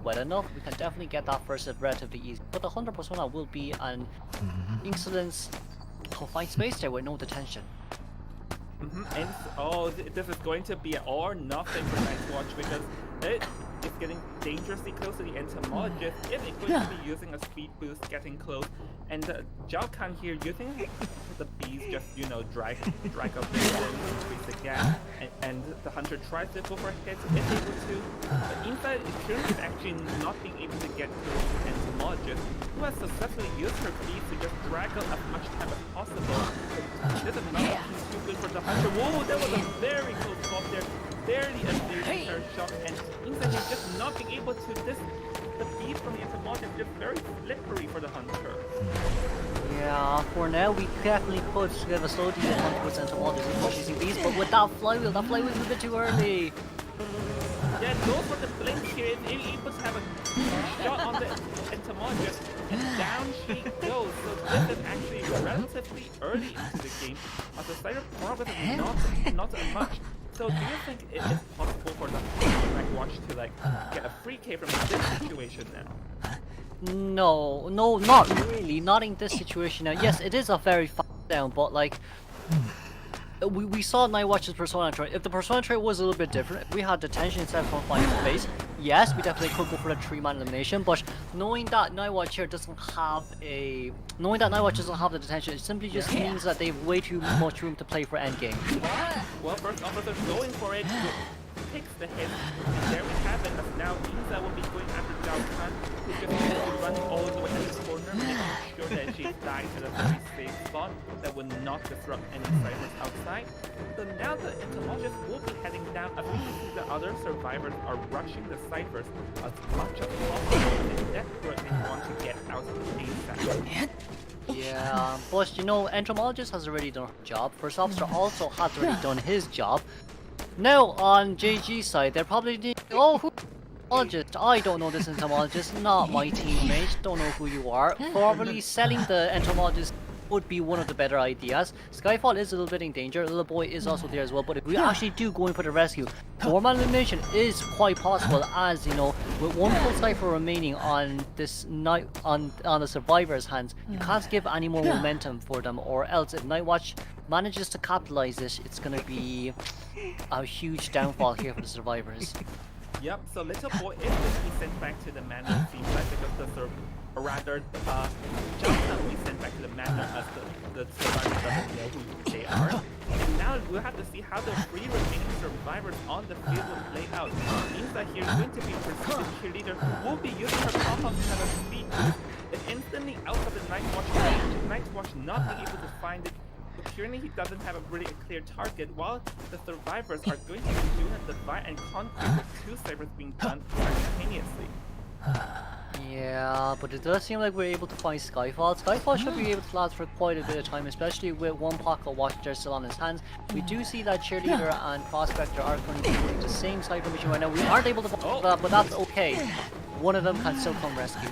well enough, we can definitely get that first hit relatively easy. But the Hunter Persona will be an excellent confined space there with no detention. And this is going to be all or nothing for Night Watch because it is getting dangerously close to the Entomologist. It is going to be using a speed boost, getting close, and Zhao Kan here using the bees just drag up the and increase the gap, and the hunter tries to go for a hit, is able to, but inside currently is actually not being able to get close to the Entomologist, who has successfully used her bees to just drag out as much time as possible. This is not looking too good for the hunter. Whoa, that was a very close spot there. Barely evading her shot, and inside he's just not being able to the bees from the Entomologist is just very slippery for the hunter. Yeah, for now we definitely could give a slow decent on towards Entomologist if we're chasing bees, but with that flywheel's a bit too early. Yeah, go for the blink here, is able to have a shot on the Entomologist, and down she goes. So this is actually relatively early into the game, as the side of progress is not as much. So do you think it is possible for the Night Watch to get a free K from this situation now? No, not really. Not in this situation now. Yes, it is a very fast down, but we saw Night Watch's Persona trait. If the Persona trait was a little bit different, if we had detention instead of confined space, yes, we definitely could go for the 3-man elimination. But knowing that Night Watch here doesn't have the detention, it simply just means that they have way too much room to play for endgame. Well, first officer going for it, takes the hit, and there we have it. As now Inza will be going after Zhao Kan, who's just going to be running all the way in the corner, making sure that she dies at a very safe spot that will not disrupt any ciphers outside. So now the Entomologist will be heading down, as we can see the other survivors are rushing the ciphers as much as possible, and they desperately want to get out ASAP. Yeah, but Entomologist has already done her job. First officer also has already done his job. Now on JG's side, they're probably thinking, oh, who's Entomologist? I don't know this Entomologist, not my teammate, don't know who you are. Probably selling the Entomologist would be one of the better ideas. Skyfall is a little bit in danger, Little Boy is also there as well, but if we actually do go in for the rescue, 4-man elimination is quite possible, as with one full cipher remaining on this night on the survivors' hands, you can't give any more momentum for them, or else if Night Watch manages to capitalize it, it's gonna be a huge downfall here for the survivors. Yep, so Little Boy is going to be sent back to the manual team side because Zhao Kan will be sent back to the manner as the survivors doesn't know who they are. And now we'll have to see how the 3 remaining survivors on the field will play out. It means that here's going to be pursued cheerleader who will be using her compound to have a speed boost and instantly out of the Night Watch range. Night Watch not being able to find it. Apparently he doesn't have a really clear target, while the survivors are going to be doing a divide and concrete with 2 ciphers being done simultaneously. Yeah, but it does seem like we're able to find Skyfall. Skyfall should be able to last for quite a bit of time, especially with one pocket watcher still on his hands. We do see that Cheerleader and Prospector are currently doing the same cypher mission right now. We aren't able to follow that, but that's okay. One of them can still come rescue.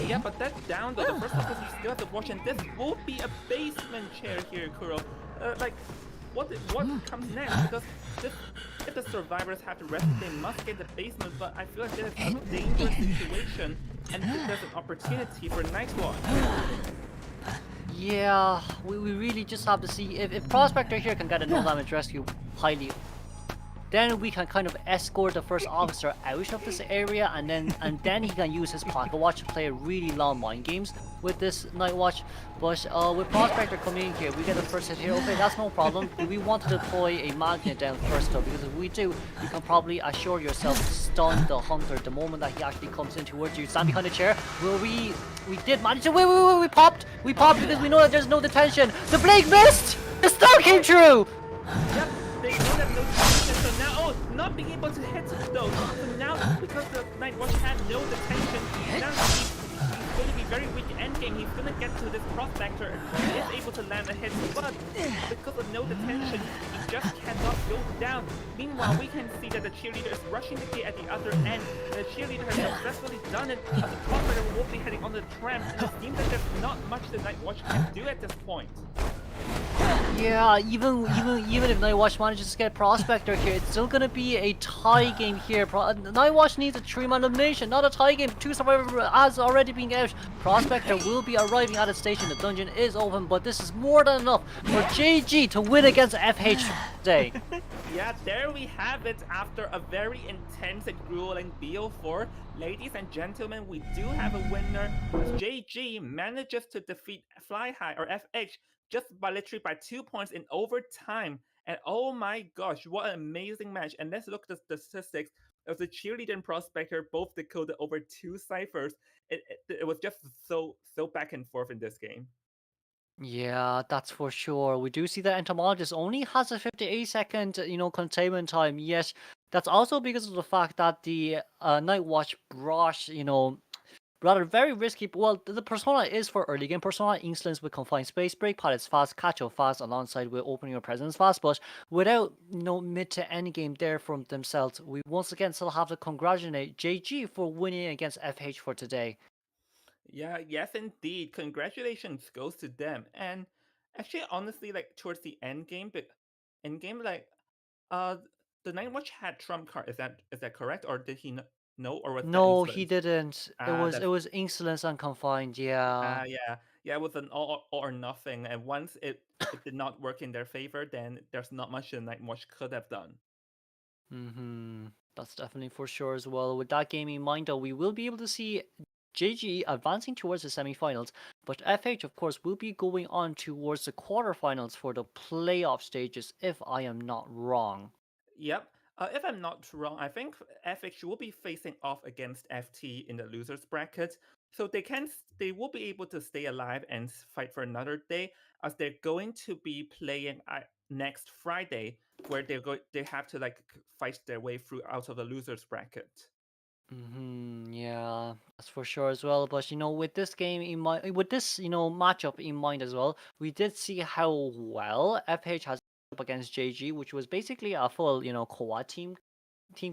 Yeah, but that's down though. The first officer you still have to watch, and this will be a basement chair here, Kuro. What comes next? Because if the survivors have to rescue, they must get the basement. But I feel like this is a dangerous situation, and there's an opportunity for Nightwatch. Yeah, we really just have to see if Prospector here can get a no damage rescue highly. Then we can kind of escort the first officer out of this area, and then he can use his pocket watch to play really long mind games with this Night Watch. But with Prospector coming in here, we get the first hit here. Okay, that's no problem. Do we want to deploy a magnet down first though? Because if we do, you can probably assure yourself to stun the hunter the moment that he actually comes in towards you. Stand behind the chair. Will we did manage to we popped because we know that there's no detention. The blade missed. The stun came true. Yep, they don't have no detention, so now not being able to hit though. So now because the Night Watch had no detention, now he's going to be very weak endgame. He's going to get to this Prospector. He is able to land a hit, but because of no detention, he just cannot go down. Meanwhile, we can see that the cheerleader is rushing the gate at the other end. The cheerleader has successfully done it, as the Prospector will be heading on the tram, and it seems that there's not much the Night Watch can do at this point. Yeah, even if Nightwatch manages to get Prospector here, it's still gonna be a tie game here. Nightwatch needs a 3-man elimination, not a tie game. 2 survivors has already been out. Prospector will be arriving at a station. The dungeon is open, but this is more than enough for JG to win against FH today. Yeah, there we have it after a very intense and grueling BO4. Ladies and gentlemen, we do have a winner as JG manages to defeat Fly High or FH just literally by 2 points in overtime. And oh my gosh, what an amazing match. And let's look at the statistics. Of the cheerleader and Prospector both decoded over 2 ciphers. It was just so back and forth in this game. Yeah, that's for sure. We do see that Entomologist only has a 58-second, containment time. Yes, that's also because of the fact that the Night Watch brought, rather very risky. Well, the persona is for early game persona, insolence with confined space, break pilots fast, catch up fast, alongside with opening your presence fast. But without mid to end game there from themselves, we once again still have to congratulate JG for winning against FH for today. Yeah, yes indeed. Congratulations goes to them. And actually, honestly, towards the end game, the Night Watch had trump card. Is that correct, or did he no, or was No, that he didn't. It was insolence and confined. Yeah. Yeah, it was an all or nothing. And once it did not work in their favor, then there's not much the Night Watch could have done. That's definitely for sure as well. With that game in mind, though, we will be able to see JG advancing towards the semi-finals, but FH, of course, will be going on towards the quarterfinals for the playoff stages, if I am not wrong. Yep. If I'm not wrong, I think FH will be facing off against FT in the losers bracket, so they will be able to stay alive and fight for another day, as they're going to be playing next Friday, where they have to fight their way through out of the losers bracket. Yeah, that's for sure as well. But with this game in mind, with this matchup in mind as well, we did see how well FH has up against JG, which was basically a full quad team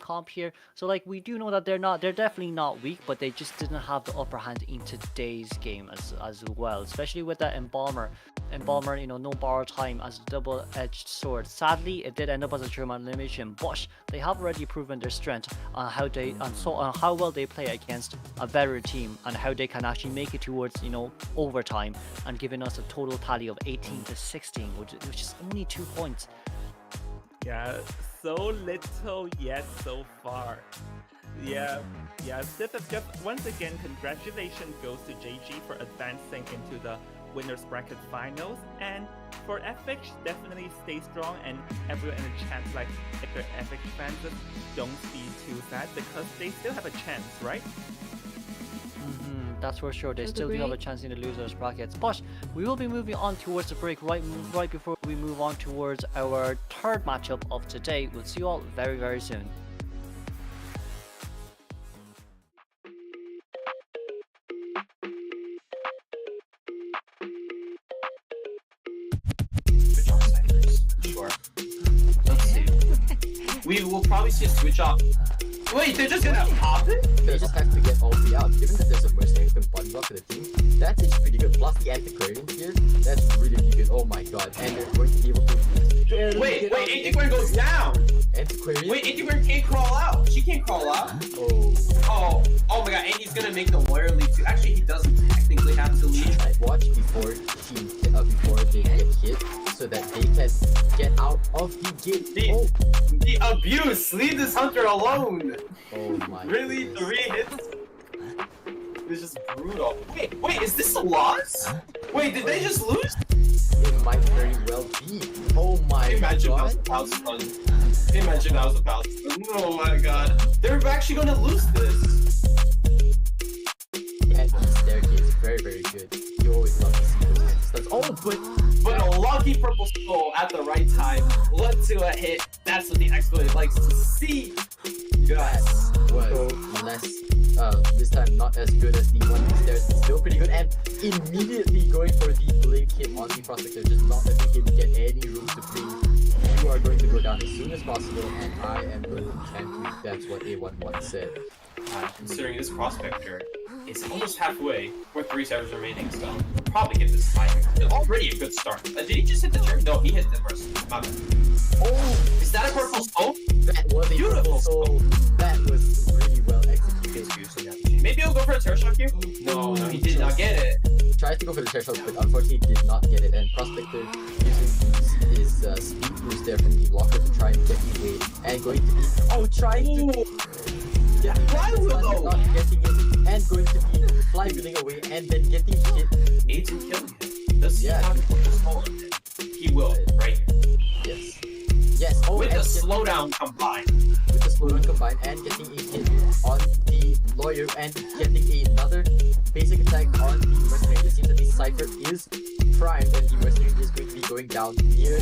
comp here. So we do know that they're definitely not weak, but they just didn't have the upper hand in today's game as well, especially with that Embalmer, no borrow time as a double-edged sword. Sadly, it did end up as a 3-man elimination, but they have already proven their strength on how well they play against a better team, and how they can actually make it towards overtime, and giving us a total tally of 18-16, which is only 2 points. Yeah, so little yet so far. Yeah, this is just once again congratulations goes to JG for advancing into the winners bracket finals, and for FH definitely stay strong, and everyone in the chat, like if they're FH fans, just don't be too sad because they still have a chance, right? That's for sure. They still do have a chance in the losers brackets. But we will be moving on towards the break right before we move on towards our third matchup of today. We'll see you all very, very soon. Sure. Let's see. We will probably see a switch up. Wait, they're just gonna pop it? They just have to get all three out. Given that there's a mercenary who can body block for the team, that's actually pretty good. Plus the antiquarian here, that's really, really good. Oh my god. And they're going to be able to... Wait, antiquarian goes down! Antiquarian? Wait, antiquarian can't crawl out! She can't crawl out! Oh my god, and he's gonna make the lawyer lead too. Actually, he doesn't technically have to lead. Watch before they get hit, so that they can get out of the gate. The abuse! Leave this hunter alone! Oh my Really? goodness. 3 hits? This is brutal. Wait, is this a loss? Wait, did they just lose? It might very well be. Oh my Imagine god. that was about stun. Imagine that was about stun. Oh my god. They're actually gonna lose this. And on the staircase, very, very good. You always love to see those stuns. Oh, but a lucky purple skull at the right time led to a hit. That's what the exploit likes to see. Yes. was less, this time not as good as the one upstairs, but still pretty good. And immediately going for the blink hit on the prospector, just not letting him get any room to breathe. You are going to go down as soon as possible, and I am going to camp you. That's what A11 said. Considering this prospector is almost halfway with 3 servers remaining, so we'll probably get this fight. Already a good start. Did he just hit the turn? No, he hit the first. My bad. Oh! Is that a purple soul? That was a beautiful soul. That was really well executed. Maybe he'll go for a tear shock here? No, he did not get it. Tries to go for the tear shock, but unfortunately did not get it. And prospector using his speed boost there from the locker to try and get away. And going to be trying to get not getting it, and going to be flywheeling away and then getting hit. Aids and killing him. Does he have to put this hole in it? He will, right? Yes. Yes. Oh, with the slowdown combined. With the slowdown combined and getting a hit on the lawyer and getting another basic attack on the mercenary. It seems that the Cypher is primed and the mercenary is going to be going down near,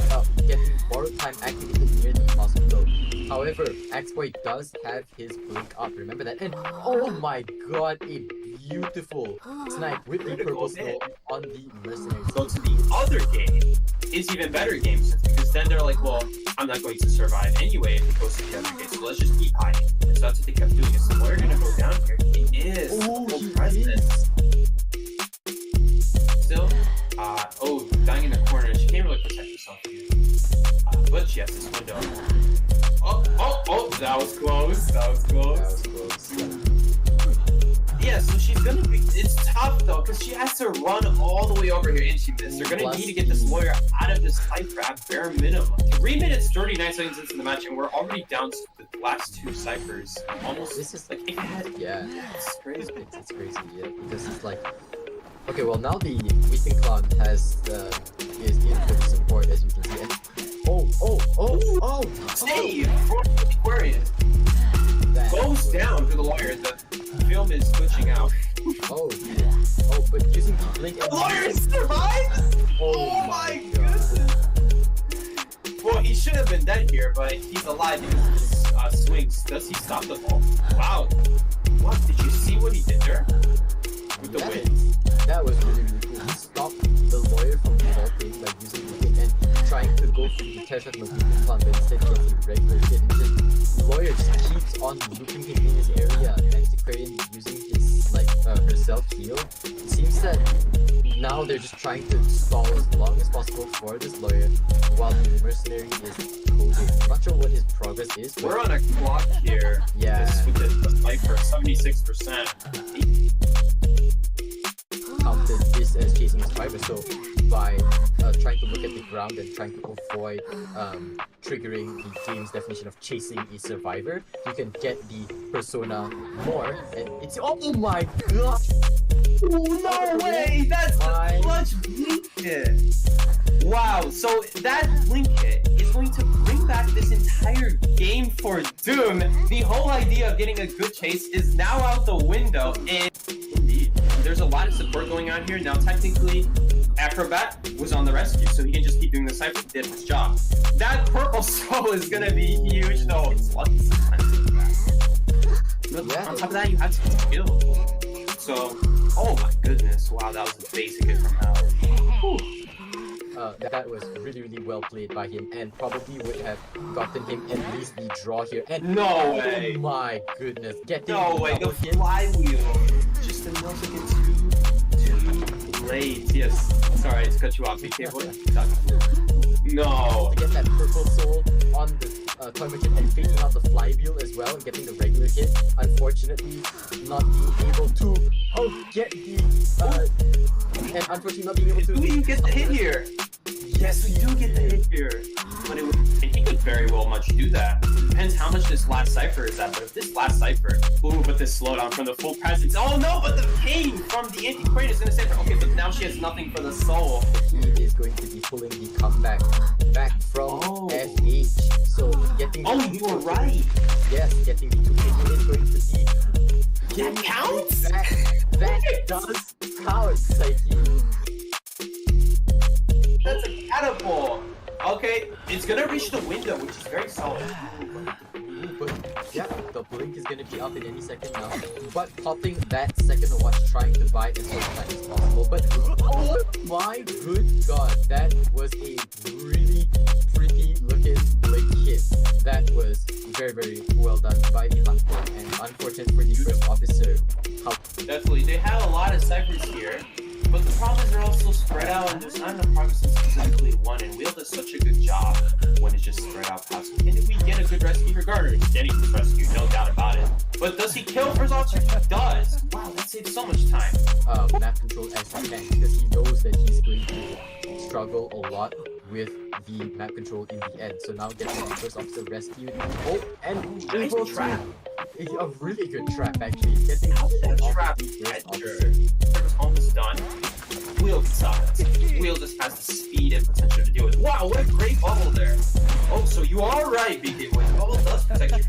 getting borrowed time activated near the hospital. However, Axboy does have his blink up. Remember that. And oh my god, a beautiful snipe with the purple skull on the mercenary. So to the other game, it's even better games because then they're like, well, I'm not going to survive anyway if it goes to the other game, so let's just keep hiding. And so that's what they kept doing. Is so we're gonna go down here. He is full presence. Still, dying in the corner. She can't really protect herself here. But she has this window. Oh, that was close. That was close. Yeah, so she's gonna be. It's tough though, because she has to run all the way over here, and she missed. They're gonna need to get this lawyer out of this Cypher at bare minimum. 3 minutes 39 seconds into the match, and we're already down to the last 2 Cyphers. Almost. This is like it's crazy. It's crazy, yeah, because it's like. Okay, well now the Weeping Clown has is in for the support, as you can see. And save for the Aquarian. Goes down to the lawyer. The film is glitching out. But using the blink. The lawyer survives. Oh my goodness. Well, he should have been dead here, but he's alive because of his swings. Does he stop the ball? Wow. What? Did you see what he did there? With the wind. That was really, really cool. He stopped the lawyer from vaulting by using the hit and trying to go for the tear shot on the Weeping Clown, but instead getting a regular hit. And just, the lawyer just keeps on looping him in his area. Antiquarian using his, herself heal. It seems that now they're just trying to stall as long as possible for this lawyer while the mercenary is coding. I'm not sure what his progress is, but we're on a clock here. Yeah. With the Cypher, 76%. Counted this as chasing his fiber, so by trying to look at the ground and trying to avoid triggering the game's definition of chasing a survivor, you can get the persona more, and it's oh my god! No way! That's the clutch blink hit! Wow, so that blink hit is going to bring back this entire game for Doom. The whole idea of getting a good chase is now out the window, and indeed, there's a lot of support going on here. Now, technically, Acrobat was on the rescue, so he can just keep doing the Cypher, did his job. That purple soul is gonna be huge, though. It's lucky sometimes. On top of that, you have some skill. So, oh my goodness, wow, that was a basic hit from Hal. That was really, really well played by him, and probably would have gotten him at least the draw here. And no way! Oh my goodness, getting no way, the flywheel. Just a millisecond too late. Yes. Sorry, to cut you off, BK boy. No. To get that purple soul on the toy merchant and faking out the flywheel as well and getting the regular hit. Unfortunately, not being able to get the and unfortunately not being able to. Do you get the hit here? Yes, we do get the hit here. But and he could very well much do that. Depends how much this last cipher is at. But if this last cipher, ooh, but this slowdown from the full presence. Oh no, but the pain from the anti-crane is gonna save her. Okay, but now she has nothing for the soul. He is going to be pulling the comeback back from FH. So getting the you were right. Yes, getting the 2K is going to be that counts? That does count, Psyche. That's a catapult. Okay, it's gonna reach the window, which is very solid. But yeah, the blink is gonna be up in any second now. But popping that second watch, trying to buy as much time as possible. But oh my good god, that was a really pretty looking blink hit. That was very, very well done by the hunter, and unfortunate for the first officer. Definitely, they have a lot of ciphers here. But the problem is they're also spread out, and there's not enough progress in specifically one, and Wheel does such a good job when it's just spread out past. Can we get a good rescue regardless? Denny can rescue, no doubt about it. But does he kill for his officer? He does! Wow, that saves so much time. Map control as he can, because he knows that he's going to struggle a lot with the map control in the end. So now getting the first officer rescued. Oh, and nice trap. A really good trap actually. Getting that trap was almost done. Wheel sucks. Wheel just has the speed and potential to do it. Wow, what a great bubble there. Oh, so you are right, BK. Boy, the bubble does protect you.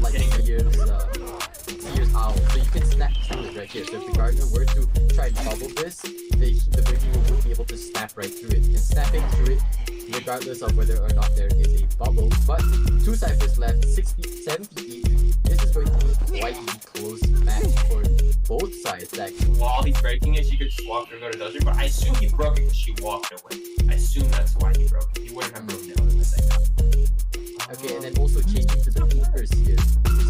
Like hitting Sears owl. So you can snap through it right here. So if the gardener were to try and bubble this, the Berkey would be able to snap right through it. And snapping through it, regardless of whether or not there is a bubble. But 2 ciphers left, 78. This is going to be quite a close match for both sides actually. While he's breaking it, she could just walk through and go to dungeon, but I assume he broke it because she walked away. I assume that's why he broke it. He wouldn't have broken it otherwise. Okay, and then also chasing to the peepers here. It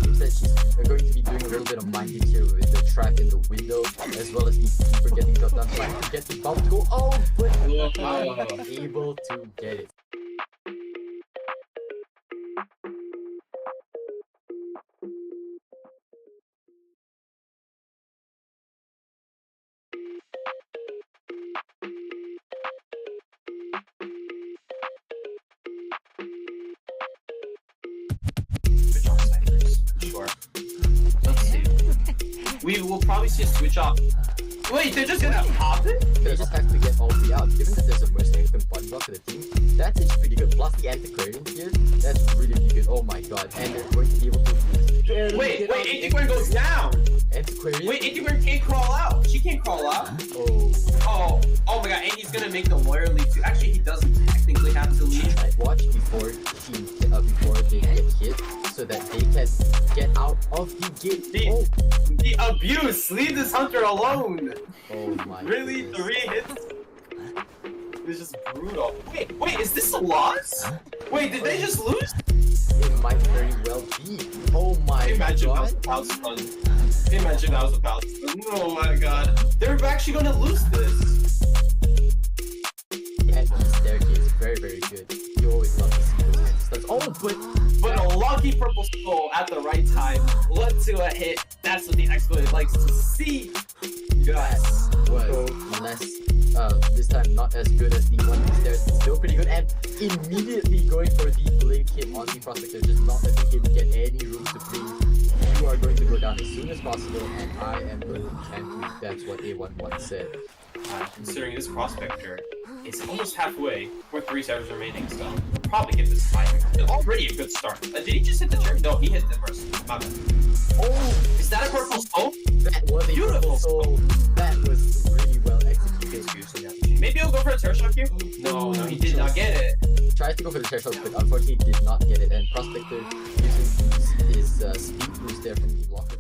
seems that she's going to be doing a little bit of minding here with the trap in the window, as well as the peeper getting dropped down, trying to get the bump to go. Oh, but able to get it. Sure. Let's see. We will probably see a switch off. Wait, they're just gonna pop it? They just have to get all 3 out. Given that there's a mercenary who can body block for the team, that's actually pretty good. Plus the antiquarian here, that's really, really good. Oh my god. And they're going to be able to wait, antiquarian goes down! Antiquarian? Wait, antiquarian can't crawl out. She can't crawl out. Oh my god, and he's gonna make the lawyer leave too. Actually, he doesn't technically have to leave. I'd watch before they get hit, so that they can get out of the gate. The abuse! Leave this hunter alone! Oh my Really? goodness. 3 hits? It's just brutal. Wait, is this a loss? Wait, did they just lose? It might very well be. Oh my Imagine god. that was about stun. Imagine that was about stun. Oh my god. They're actually gonna lose this. At the staircase, very, very good. You always love to see those stuns. Oh, but a lucky purple skull at the right time led to a hit. That's what the exploit likes to see. That was less, this time not as good as the one there. immediately going for the blink hit on the Prospector, just not letting him get any room to breathe. You are going to go down as soon as possible, and I am going to camp you. That's what A11 said. Considering this Prospector is almost halfway, with 3 servers remaining, so we'll probably get this fight. Already a good start. Did he just hit the cherry? No, he hit the first. My bad. Oh! Is that a purple soul? That was a Beautiful purple soul. That was really well executed. Maybe he'll go for a Terror Shock here? No, he did not get it. Tried to go for the Terror Shock, but unfortunately did not get it, and Prospector using his speed boost there from the blocker.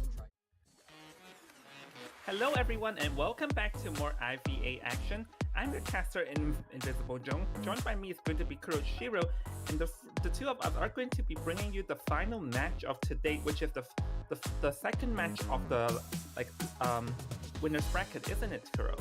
Hello everyone and welcome back to more IVA action. I'm your caster in Invisible Joan. Joined by me is going to be Kuroshiro, and the two of us are going to be bringing you the final match of today, which is the second match of the winners bracket, isn't it, Kuro?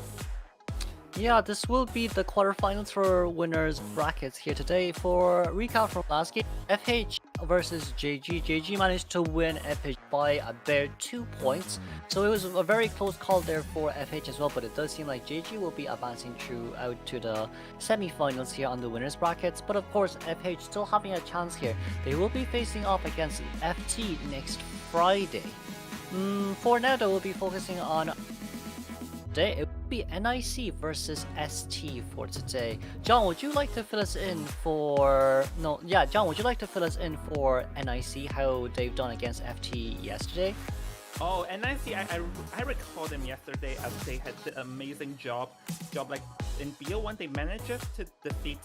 Yeah, this will be the quarterfinals for winners brackets here today. For recap from last game, FH versus JG. JG managed to win FH by a bare 2 points, so it was a very close call there for FH as well, but it does seem like JG will be advancing through out to the semi-finals here on the winners brackets. But of course, FH still having a chance here. They will be facing off against FT next Friday. For now though, we'll be focusing on today. It will be NIC versus ST for today. John, would you like to fill us in for John, would you like to fill us in for NIC, how they've done against FT yesterday? Oh, NIC, I recall them yesterday as they had the amazing job like in BO1 they managed to defeat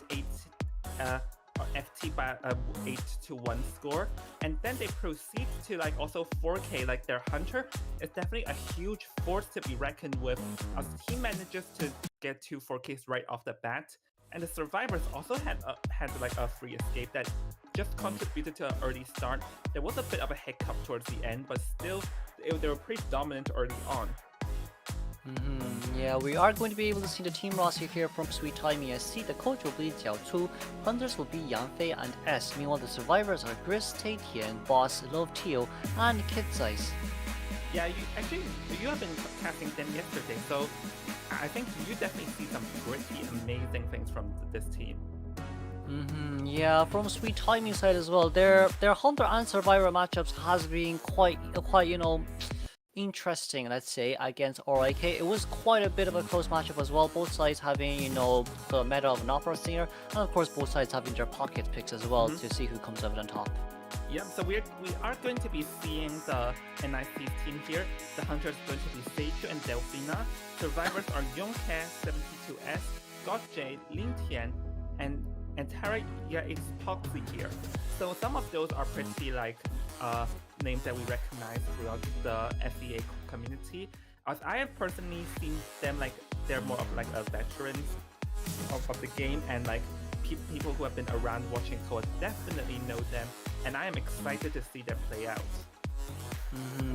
FT by a 8-1 score, and then they proceed to like also 4K like their hunter is definitely a huge force to be reckoned with, as he manages to get 2 4Ks right off the bat, and the survivors also had like a free escape that just contributed to an early start. There was a bit of a hiccup towards the end, but still they were pretty dominant early on. Yeah, we are going to be able to see the team roster here from Sweet Timey SC. The coach will be Jiao Tu, hunters will be Yang Fei and S. Meanwhile, the survivors are Gris, Taetian, Boss, Love Teo, and Kid Size. Yeah, you have been casting them yesterday, so I think you definitely see some pretty amazing things from this team. Yeah, from Sweet Timey side as well. Their hunter and survivor matchups has been quite interesting, let's say, against RIK. It was quite a bit of a close matchup as well, both sides having, the meta of an opera singer, and of course both sides having their pocket picks as well to see who comes out on top. Yeah, so we are going to be seeing the NIC team here. The hunter is going to be Seichu and Delphina. Survivors are Yongke, 72S, Gotjade, Lin Tian, and Tara is Poxy here. So some of those are pretty like names that we recognize throughout the FEA community. As I have personally seen them, like they're more of like a veterans of the game, and like people who have been around watching COD definitely know them, and I am excited to see them play out.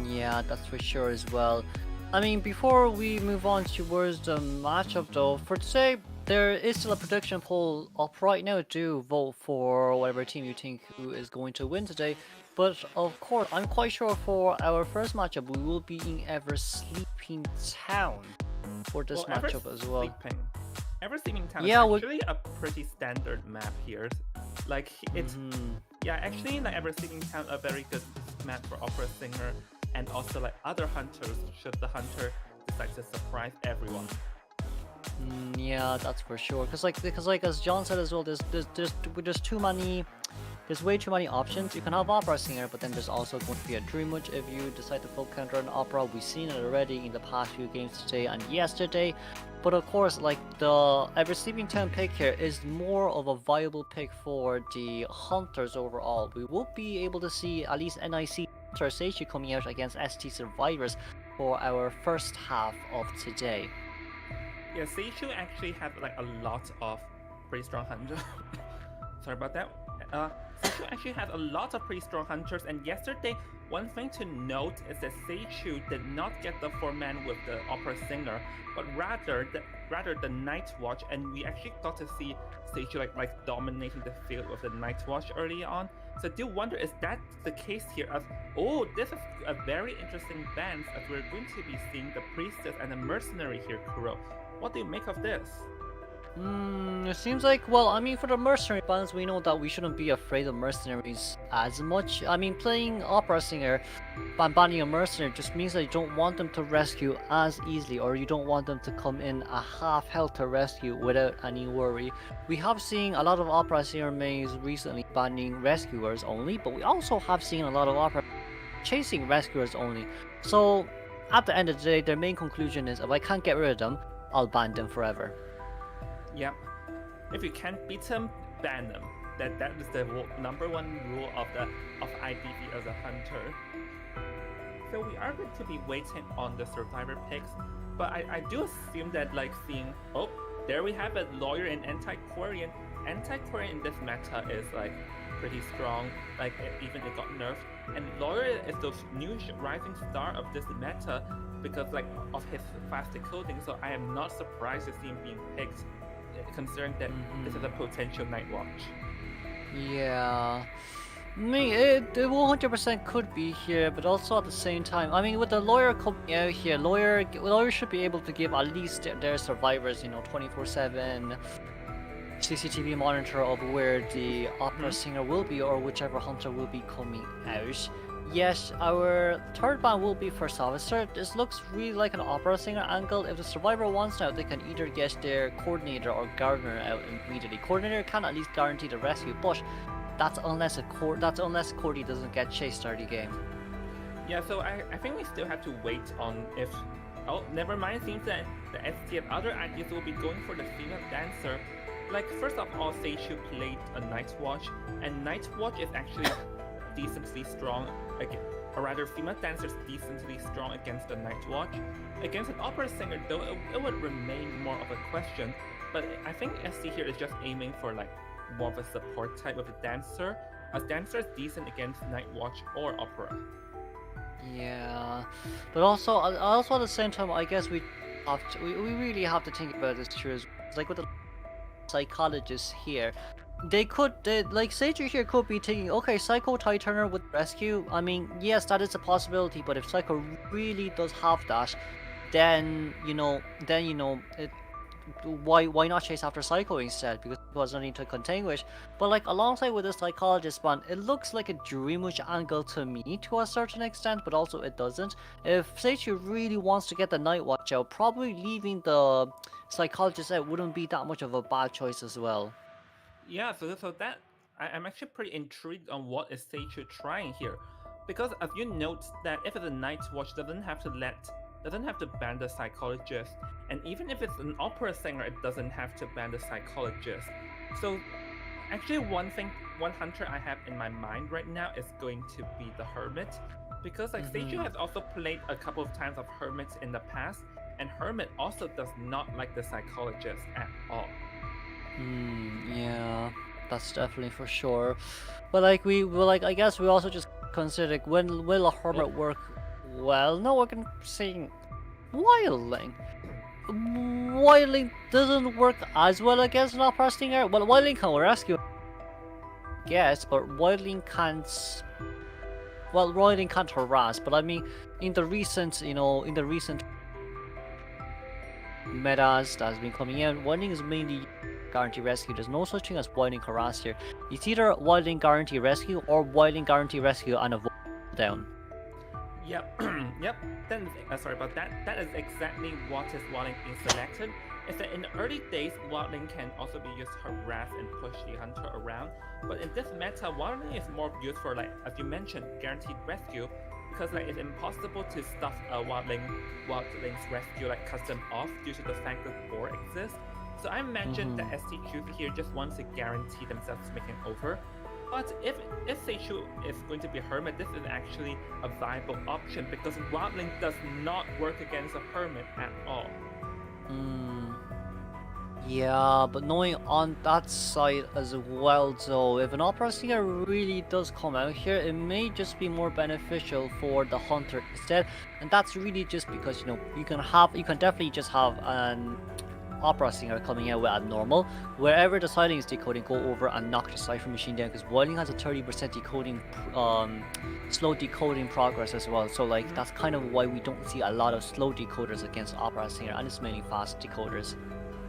Yeah, that's for sure as well. I mean, before we move on towards the matchup though, for today, there is still a prediction poll up right now. Do vote for whatever team you think who is going to win today. But of course, I'm quite sure for our first matchup, we will be in Ever Sleeping Town for this matchup as well. Ever Sleeping Town is actually a pretty standard map here. Like it's yeah, actually like Ever Sleeping Town a very good map for opera singer, and also like other hunters should the hunter decide to surprise everyone. Yeah, that's for sure. Because as John said as well, there's too many. There's way too many options. You can have opera singer, but then there's also going to be a dream witch if you decide to full counter an opera. We've seen it already in the past few games today and yesterday. But of course, like the Ever Sleeping Town pick here is more of a viable pick for the hunters overall. We will be able to see at least NIC Seichu coming out against ST survivors for our first half of today. Yeah, Seichu actually had like a lot of pretty strong hunters. Sorry about that. Seichu actually had a lot of pretty strong hunters, and yesterday, one thing to note is that Seichu did not get the 4-man with the opera singer, but rather the Night Watch, and we actually got to see Seichu like dominating the field with the Night Watch early on. So I do wonder, is that the case here? As this is a very interesting balance, as we're going to be seeing the Priestess and the Mercenary here, Kuro. What do you make of this? It seems like, well, I mean, for the mercenary bans, we know that we shouldn't be afraid of mercenaries as much. I mean, playing opera singer, banning a mercenary just means that you don't want them to rescue as easily, or you don't want them to come in a half health to rescue without any worry. We have seen a lot of opera singer mains recently banning rescuers only, but we also have seen a lot of opera chasing rescuers only. So, at the end of the day, their main conclusion is, if I can't get rid of them, I'll ban them forever. Yep. If you can't beat them, ban them. That is the number one rule of IDV as a hunter. So we are going to be waiting on the survivor picks, but I do assume that like seeing, oh, there we have it, lawyer and anti-Quarian. Anti-Quarian in this meta is like pretty strong, like even it got nerfed. And lawyer is the new rising star of this meta because like of his fast decoding, so I am not surprised to see him being picked, considering that this is a potential night watch. Yeah, I mean, it 100% could be here, but also at the same time, I mean, with the lawyer coming out here, lawyer should be able to give at least their survivors, 24/7 CCTV monitor of where the opera singer will be or whichever hunter will be coming out. Yes, our third ban will be first officer. This looks really like an opera singer angle. If the survivor wants out, they can either get their coordinator or gardener out immediately. Coordinator can at least guarantee the rescue, but that's unless Cordy doesn't get chased early game. Yeah, so I think we still have to wait on if... Oh, never mind. It seems that the STF other ideas will be going for the female dancer. Like, first of all, Seichu played a Night Watch, and Night Watch is actually decently strong, or rather, female dancers decently strong against the Night Watch. Against an opera singer, though, it would remain more of a question, but I think SC here is just aiming for like more of a support type of a dancer. A dancer is decent against Night Watch or opera. Yeah, but also at the same time, I guess we really have to think about this too. It's like with the psychologists here, like Seichu here could be thinking, okay, Psycho Titurner with rescue. I mean, yes, that is a possibility, but if Psycho really does have that, then why not chase after Psycho instead? Because it was nothing to contain with. But like alongside with the psychologist ban, it looks like a Dreamwitch angle to me to a certain extent, but also it doesn't. If Seichu really wants to get the Night Watch out, probably leaving the psychologist out wouldn't be that much of a bad choice as well. Yeah, so that I'm actually pretty intrigued on what is Seichu trying here, because as you note that if it's a Night Watch, doesn't have to ban the psychologist, and even if it's an opera singer, it doesn't have to ban the psychologist. So actually one hunter I have in my mind right now is going to be the Hermit, because like Seichu has also played a couple of times of Hermits in the past, and Hermit also does not like the psychologist at all. Yeah, that's definitely for sure. But like I guess we also just consider when will a Hermit work well? No, we're gonna saying Wildling. Wildling doesn't work as well against an opera singer. Well, Wildling can rescue, yes, but Wildling can't. Well, Wildling can't harass. But I mean, in the recent metas that's been coming in, Wildling is mainly guarantee rescue. There's no such thing as Wildling harass here. It's either Wildling guarantee rescue or Wildling guarantee rescue and avoid down. Yep, yep. Then sorry about that. That is exactly what is Wildling being selected. Is that in the early days, Wildling can also be used to harass and push the hunter around. But in this meta, Wildling is more used for, like as you mentioned, guaranteed rescue, because like it's impossible to stuff Wildling's rescue, like cut them off due to the fact that Boar exists. So I imagine that ST Juicy here just wants to guarantee themselves making over. But if Seichu is going to be a Hermit, this is actually a viable option because Wildling does not work against a Hermit at all. Yeah, but knowing on that side as well, though, if an opera singer really does come out here, it may just be more beneficial for the hunter instead, and that's really just because you can definitely just have an opera singer coming out with abnormal, wherever the sighting is decoding, go over and knock the cipher machine down, because Wildling has a 30% decoding slow decoding progress as well, so like that's kind of why we don't see a lot of slow decoders against opera singer, and it's mainly fast decoders.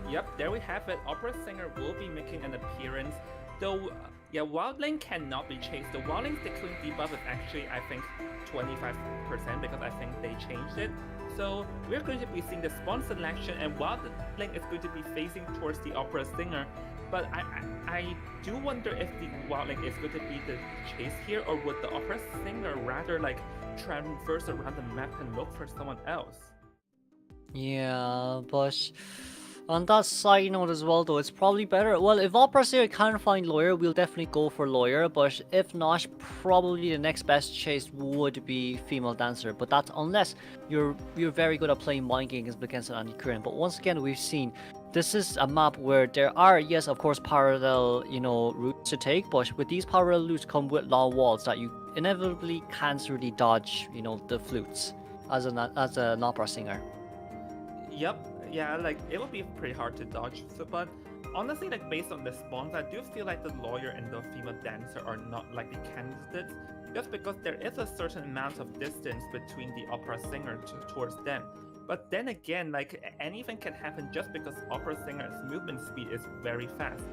Yep, there we have it. Opera Singer will be making an appearance. Though, yeah, Wildling cannot be chased. The Wildling's declaring debuff is actually, I think, 25% because I think they changed it. So we're going to be seeing the spawn selection, and Wildling is going to be facing towards the Opera Singer. But I do wonder if the Wildling is going to be the chase here, or would the Opera Singer rather like traverse around the map and look for someone else? Yeah, but on that side note as well, though, it's probably better. Well, if Opera Singer can't find Lawyer, we'll definitely go for Lawyer. But if not, probably the next best chase would be Female Dancer. But that's unless you're very good at playing mind games against an anti-current. But once again, we've seen this is a map where there are, yes, of course, parallel, routes to take. But with these parallel routes come with long walls that you inevitably can't really dodge, the flutes as an Opera Singer. Yep. Yeah, like it would be pretty hard to dodge. So, but honestly, like based on the spawns, I do feel like the Lawyer and the Female Dancer are not likely candidates, just because there is a certain amount of distance between the Opera Singer towards them. But then again, like anything can happen just because Opera Singer's movement speed is very fast.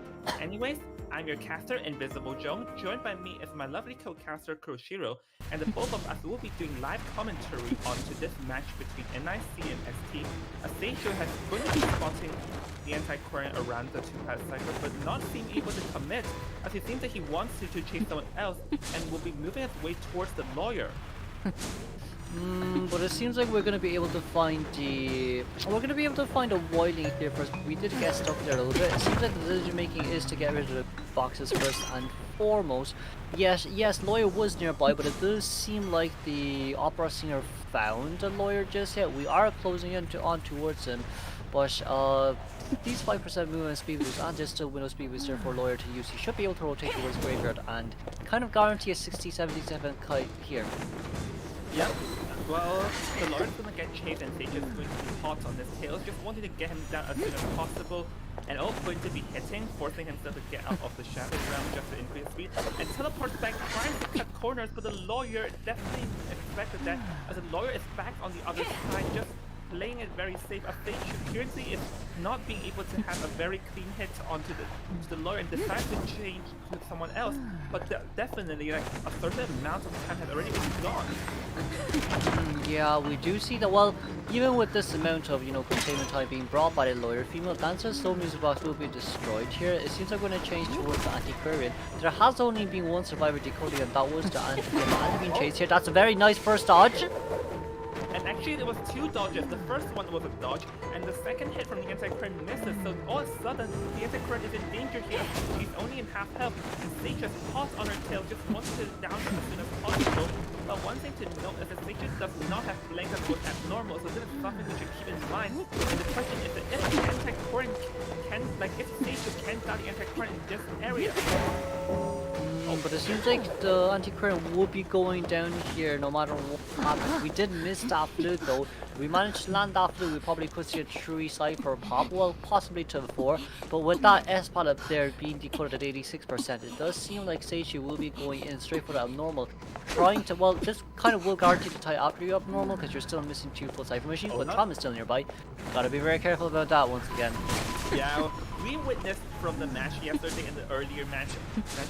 Anyways, I'm your caster, Invisible Joan. Joined by me is my lovely co-caster, Kuroshiro, and the both of us will be doing live commentary onto this match between NIC and ST. Asensio has going to be spotting the anti-current around the 2-pass cycle, but not being able to commit, as it seems that he wants to chase someone else and will be moving his way towards the Lawyer. But it seems like we're gonna be able to find a Wildling here first. We did get stuck there a little bit. It seems like the decision making is to get rid of the boxes first and foremost. Yes, Lawyer was nearby, but it does seem like the Opera Singer found a Lawyer just yet. We are closing on towards him, but these 5% movement speed boost and just a window speed booster for Lawyer to use, he should be able to rotate towards Graveyard and kind of guarantee a 60-77 kite here. Yep. Well, the Lawyer's gonna get chased and Sage is going to be hot on his tail, just wanting to get him down as soon as possible, and going to be hitting, forcing himself to get out of the Shadow Realm just to increase speed, and teleports back, trying to cut corners, but the Lawyer definitely expected that, as the Lawyer is back on the other side, just playing it very safe. As Sage currently is not being able to have a very clean hit onto the Lawyer and decides to change to someone else, but definitely like a certain amount of time has already been gone. Yeah, we do see that. Well, even with this amount of containment time being brought by the Lawyer, Female Dancer's slow music box will be destroyed here. It seems like we're going to change towards the anti-Quarian. There has only been one survivor decoding, and that was the anti-being chased here. That's a very nice first dodge. And actually there was two dodges. The first one was a dodge, and the second hit from the anti-current misses, so all of a sudden the anti-current is in danger here. She's only in half health, and Sage just paused on her tail, just wants to down her as soon as possible. But one thing to note is that Sage does not have flank that was abnormal, so this is something we should keep in mind. And the question is that if the anti-current can, like if Sage can down the anti-current in this area. But it seems like the anti-current will be going down here no matter what happens. We did miss that flute though. If we managed to land that flute, we probably could see a 3 cypher pop, well possibly to 4. But with that S-Pod up there being decoded at 86%, it does seem like Seishi will be going in straight for the abnormal. Trying to, well, this kind of will guarantee the tie after you abnormal because you're still missing 2 full cypher machines, but Tom is still nearby. Gotta be very careful about that once again. Yeah, we witnessed from the match yesterday and the earlier match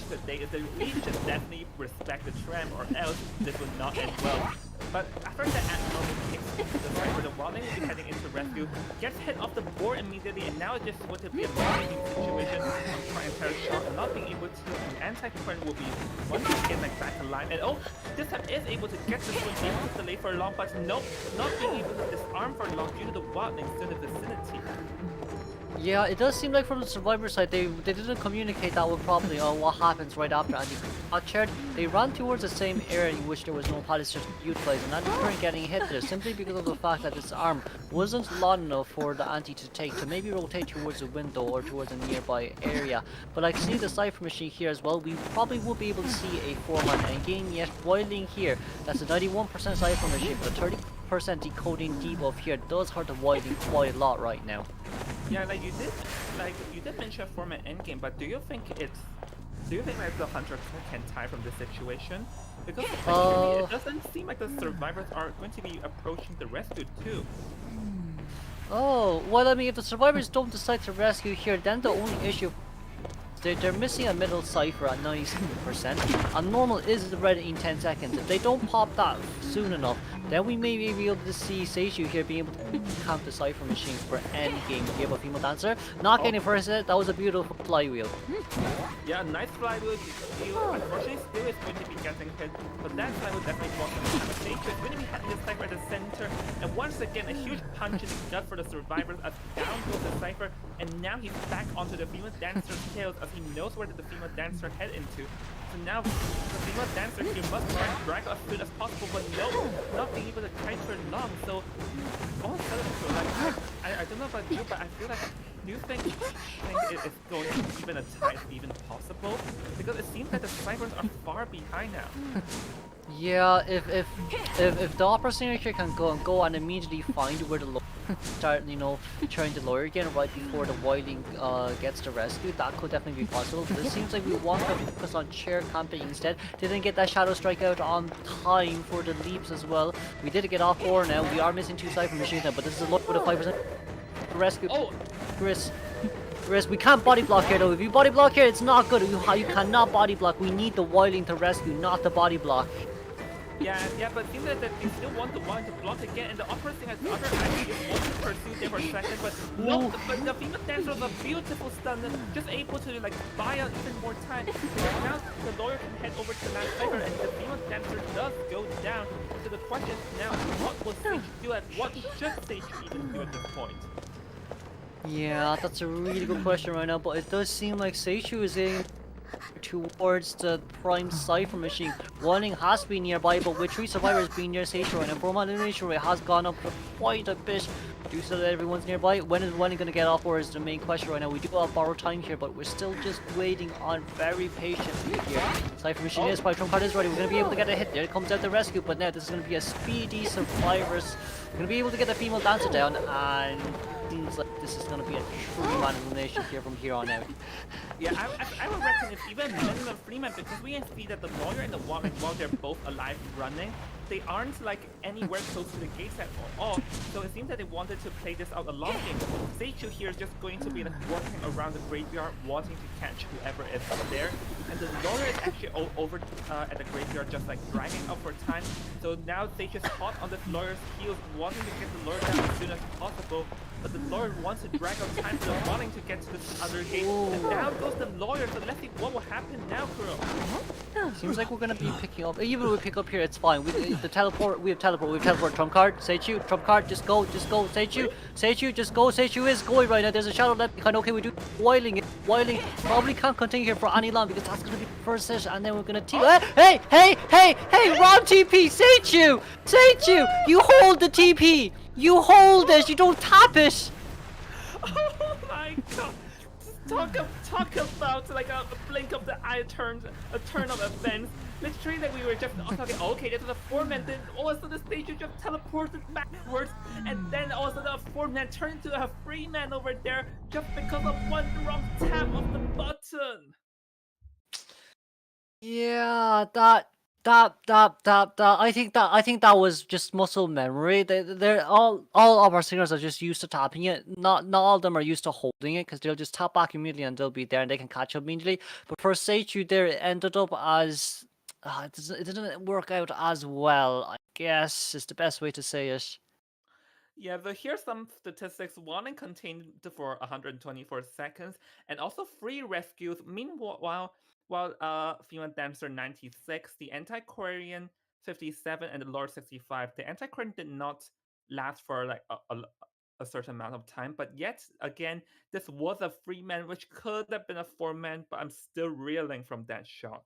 today is that we should definitely respect the tram, or else this will not end well. But after the abnormal kicks the cypher, the Wildling will be heading into rescue, gets hit off the board immediately, and now it's just going to be a blocking situation on trying to shot and not being able to. The anti-current will be once again like back alive, and this time is able to get the swing, able to delay for long, but nope, not being able to disarm for long due to the Wildling still in the vicinity. Yeah, it does seem like from the survivor side, they didn't communicate that one properly on what happens right after anti-current. They ran towards the same area in which there was no palace utilized, and anti-current getting hit there simply because of the fact that its arm wasn't long enough for the anti to take to maybe rotate towards a window or towards a nearby area. But I see the cypher machine here as well. We probably will be able to see a 4-man endgame, yet Wildling here. That's a 91% cypher machine, but 30% decoding debuff here does hurt the Wildling quite a lot right now. Yeah, like you did mention a format endgame, but do you think like the hunter can tie from this situation? Because it doesn't seem like the survivors are going to be approaching the rescue too. Oh, well, I mean, if the survivors don't decide to rescue here, then the only issue they're missing a middle cipher at 97%, and normal is ready in 10 seconds. If they don't pop that soon enough, then we may be able to see Seishu here being able to count the cipher machine for end game to give a female dancer. Not getting first hit, that was a beautiful flywheel. Yeah, nice flywheel. Unfortunately, still is going to be getting hit, but that flywheel definitely was some kind of stage. It's going to be hitting the cipher at the center, and once again, a huge punch in the gut for the survivors as down goes the cipher, and now he's back onto the female dancer's tails as he knows where the female dancer head into. So now the female dancer here must try and drag as soon as possible, but no, not being able to kite her long. So all of a sudden, so like I don't know about you, but I feel like, do you think it's going to be even a tie even possible? Because it seems that the ciphers are far behind now. Yeah, if the opera singer here can go and immediately find where the lawyer start, you know, trying the lawyer again right before the Wailing gets the rescue, that could definitely be possible. But it seems like we want to focus on chair camping instead. Didn't get that shadow strike out on time for the leaps as well. We did get off 4 now. We are missing 2 cipher machines now, but this is a lawyer with a 5% rescue. Oh, Chris, we can't body block here though. If you body block here, it's not good. You cannot body block. We need the Wailing to rescue, not the body block. Yeah, but it seems that they still want the one to block again, and the opera singer actually wants to pursue them for a second, but no, but the female dancer was a beautiful stun, just able to like buy out even more time. Because now the lawyer can head over to the last cipher, and the female dancer does go down. So the question is now, what will Sage do at what should Sage even do at this point? Yeah, that's a really good question right now, but it does seem like Seishu is aiming towards the prime cipher machine. Wailing has to be nearby, but with 3 survivors being near Seishu right now, formal elimination rate has gone up quite a bit. Do so that everyone's nearby. When is Wailing going to get off, or is the main question right now? We do have borrowed time here, but we're still just waiting on very patiently here. Cipher machine is by trump card is ready. We're going to be able to get a hit. There comes out the rescue, but now this is going to be a speedy survivors. We're going to be able to get the female dancer down, and seems like this is going to be a true man elimination here from here on out. Yeah, I would reckon it's even minimum 3 men, because we can see that the lawyer and the woman, while they're both alive running, they aren't like anywhere close to the gates at all. So it seems that they wanted to play this out a long game. Seichu here is just going to be like walking around the graveyard, wanting to catch whoever is up there. And the lawyer is actually over at the graveyard, just like dragging up for time. So now Seichu's hot on this lawyer's heels, wanting to get the lawyer down as soon as possible. But the lawyer wants to drag out time, so they're wanting to get to this other gate. And down goes the lawyer, so let's see what will happen now, Kuro. Seems like we're gonna be picking up. Even if we pick up here, it's fine. We have teleport. Trump card. Seichu, trump card. Just go. Seichu, just go. Seichu is going right now. There's a shadow left behind. Okay, we do Wailing. Wailing probably can't continue here for any long because that's gonna be the first set, and then we're gonna TP. Hey! Wrong TP. Seichu, you hold the TP. You hold it. You don't tap it. Oh my god! Talk about like a blink of the eye, a turn of events. Literally, that we were just talking. Okay, this was a 4-man. Then all of a sudden, the stage just teleported backwards, and then all of a sudden, a 4-man turned into a 3-man over there just because of one wrong tap of the button. Yeah, that. I think that was just muscle memory. They're all of our singers are just used to tapping it. Not all of them are used to holding it because they'll just tap back immediately and they'll be there and they can catch up immediately. But for Seichu there, it ended up as it didn't work out as well, I guess is the best way to say it. Yeah, but here's some statistics. Wailing contained for 124 seconds, and also 3 rescues. Meanwhile, female dancer 96, the anti-Korean 57, and the Lord 65. The anti-Korean did not last for like a certain amount of time, but yet again, this was a 3-man, which could have been a 4-man, but I'm still reeling from that shock.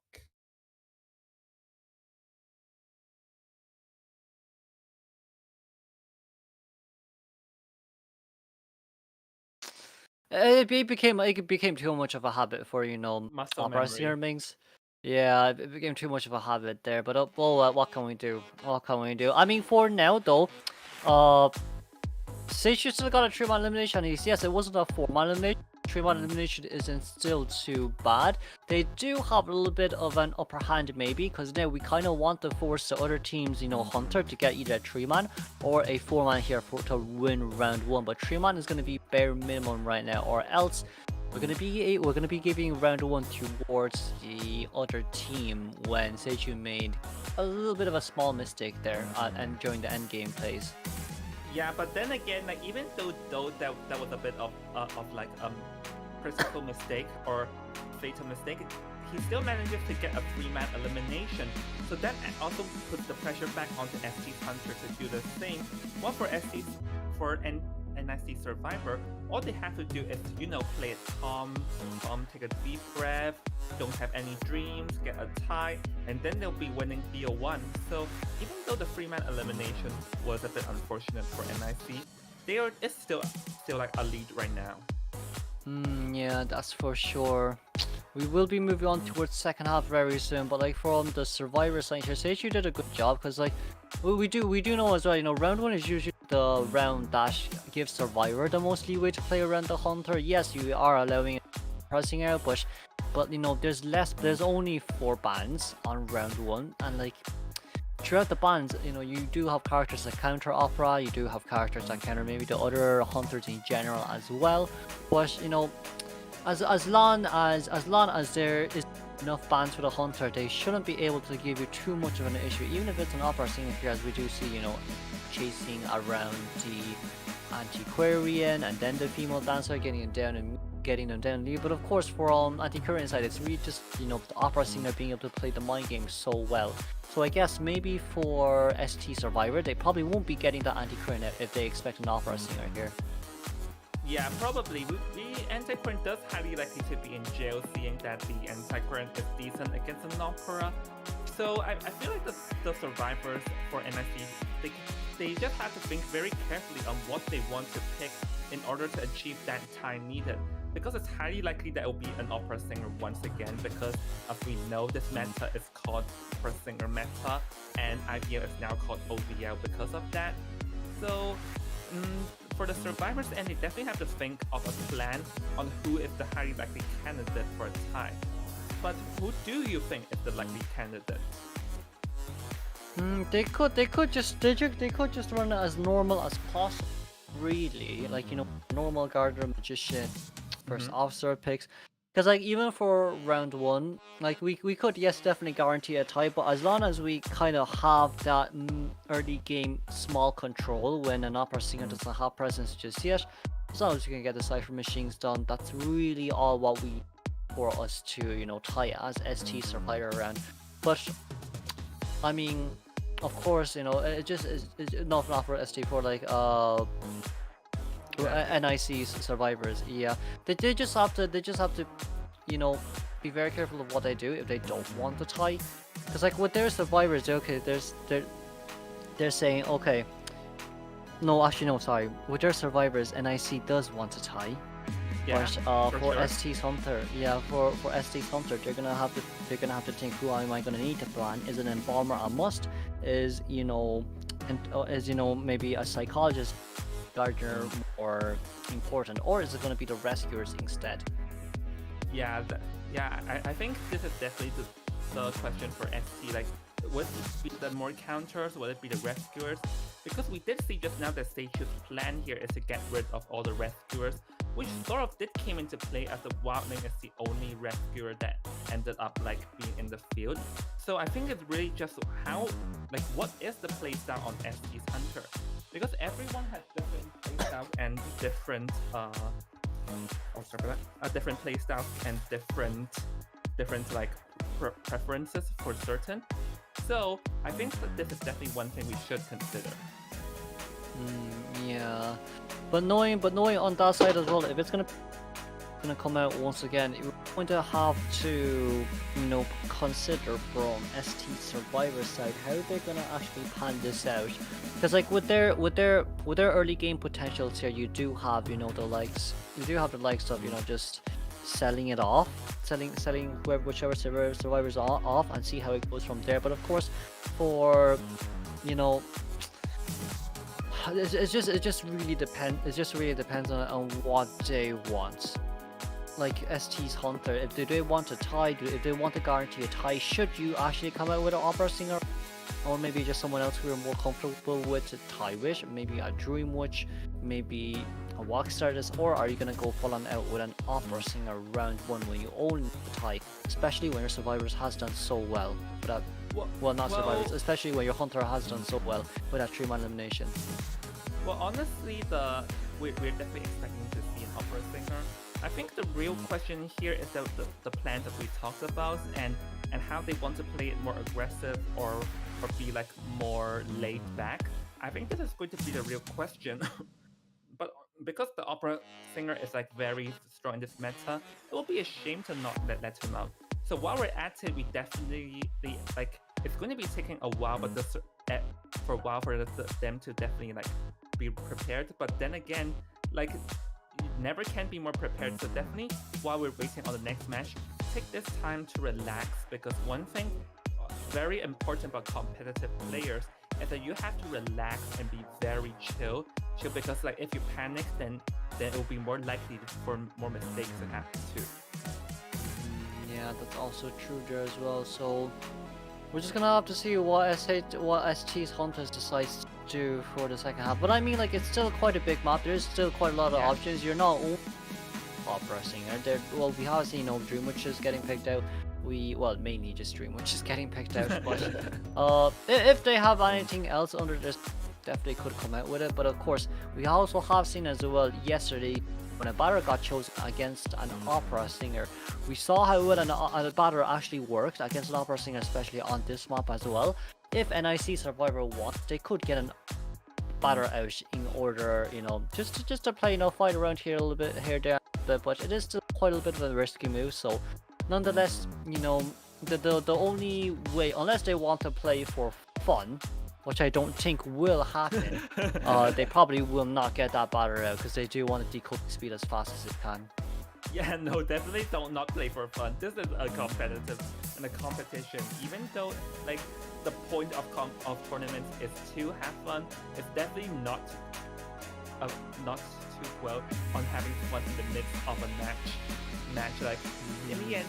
It became too much of a habit for Muscle opera singer Mings. Yeah, it became too much of a habit there. But what can we do? I mean, for now though, Seichu still got a 3-man elimination. Yes, it wasn't a 4-man elimination. 3-man elimination isn't still too bad. They do have a little bit of an upper hand maybe, because now we kind of want to force the other teams, you know, Hunter to get either a 3-man or a 4-man here to win round 1. But 3-man is going to be bare minimum right now, or else we're gonna be giving round 1 towards the other team when Seiju made a little bit of a small mistake there and during the end game plays. Yeah, but then again, like even though that was a bit of like critical mistake or fatal mistake, he still manages to get a 3-man elimination. So that also puts the pressure back onto ST's Hunter to do the same. Well, for NIC Survivor, all they have to do is, you know, play it calm, take a deep breath, don't have any dreams, get a tie, and then they'll be winning BO1. So even though the 3-man elimination was a bit unfortunate for NIC, it's still like a lead right now. Yeah, that's for sure. We will be moving on towards second half very soon, but like from the Survivor side here, Seiju did a good job, because like we do know as well, you know, round 1 is usually the round that gives Survivor the most leeway to play around the Hunter. Yes, you are allowing pressing out, but you know, there's only 4 bans on round 1, and like throughout the bans, you know, you do have characters that counter Opera, you do have characters that counter maybe the other Hunters in general as well, but you know, as long as there is enough bans for the Hunter, they shouldn't be able to give you too much of an issue, even if it's an Opera scene here, as we do see, you know, chasing around the antiquarian and then the female dancer, getting them down lead. But of course, for antiquarian side, it's really just, you know, the Opera singer being able to play the mind game so well. So I guess maybe for ST Survivor, they probably won't be getting the antiquarian if they expect an Opera singer here. Yeah, probably. The Antiquarian does highly likely to be in jail, seeing that the Antiquarian is decent against an Opera. So I feel like the Survivors for NIC, they just have to think very carefully on what they want to pick in order to achieve that tie needed. Because it's highly likely that it will be an Opera singer once again, because as we know, this meta is called Opera singer meta, and IVA is now called OVL because of that. So for the Survivors, and they definitely have to think of a plan on who is the highly likely candidate for a tie. But who do you think is the likely candidate? They could just run it as normal as possible, really. Like, you know, normal Gardener, Magician, first officer picks. Because like even for round 1, like we could, yes, definitely guarantee a tie, but as long as we kind of have that early game small control when an Opera singer doesn't have presence just yet, as long as we can get the Cypher machines done, that's really all what we for us to, you know, tie as ST Survivor around. But I mean, of course, you know, it just is not for ST, for like NIC Survivors. Yeah, they just have to, you know, be very careful of what they do if they don't want to tie. Because like with their Survivors, okay, they're saying, okay, no, actually no, sorry, with their Survivors, NIC does want to tie. Yeah, but for sure. ST's Hunter, yeah, for ST's Hunter, they're gonna have to think, who am I gonna need to plan? Is an Embalmer a must? Is, you know, maybe a Psychologist Gardener more important, or is it gonna be the Rescuers instead? Yeah, I think this is definitely the question for ST. Like, would it be the more counters? Would it be the Rescuers? Because we did see just now that Seiju's plan here is to get rid of all the Rescuers, which sort of did came into play as the Wildling is the only Rescuer that ended up like being in the field. So I think it's really just how, like, what is the playstyle on ST's Hunter? Because everyone has different playstyles and different different playstyles and different like preferences for certain. So I think that this is definitely one thing we should consider. Yeah, but knowing on that side as well, if it's gonna come out once again, we're going to have to, you know, consider from ST Survivor side how they're gonna actually pan this out. Because like with their early game potentials here, you do have, you know, the likes of, you know, just selling whichever survivors off and see how it goes from there. But of course, for, you know, it just really depends on what they want. like ST's Hunter, if they want a tie, if they want to guarantee a tie, should you actually come out with an opera singer? Or maybe just someone else who you're more comfortable with to tie with, maybe a Dreamwitch, maybe a Walkstardust, or are you gonna go full on out with an opera singer round 1 when you own the tie, especially when your Survivors has done so well with that, well not Survivors, especially when your Hunter has done so well with that 3-man elimination? Well, honestly, we're definitely expecting to see an opera singer. I think the real question here is the plan that we talked about and how they want to play it more aggressive or be like more laid back. I think this is going to be the real question. But because the opera singer is like very strong in this meta, it will be a shame to not let him out. So while we're at it, we definitely like it's going to be taking a while, but for a while for them to definitely like be prepared. But then again, like you never can be more prepared. So definitely, while we're waiting on the next match, take this time to relax, because one thing very important about competitive players is that you have to relax and be very chill, because like if you panic, then it will be more likely for more mistakes to happen too. Yeah, that's also true there as well. So we're just gonna have to see what ST's Hunters decides to do for the second half. But I mean, like, it's still quite a big map. There's still quite a lot of options. You're not only opera singer. Well, we have seen Dreamwitch is getting picked out. Well, mainly just Dreamwitch is getting picked out. But if they have anything else under this, definitely could come out with it. But of course, we also have seen as well yesterday when a batter got chosen against an opera singer. We saw how well a batter actually worked against an opera singer, especially on this map as well. If NIC Survivor wants, they could get an batter out in order, you know, just to play, you know, fight around here a little bit, here, there, but it is still quite a little bit of a risky move. So nonetheless, you know, the only way, unless they want to play for fun, which I don't think will happen, they probably will not get that batter out, because they do want to decode the speed as fast as it can. Yeah, no, definitely don't not play for fun. This is a competitive and a competition. Even though like the point of tournaments is to have fun, it's definitely not too well on having fun in the midst of a match. Like in the end,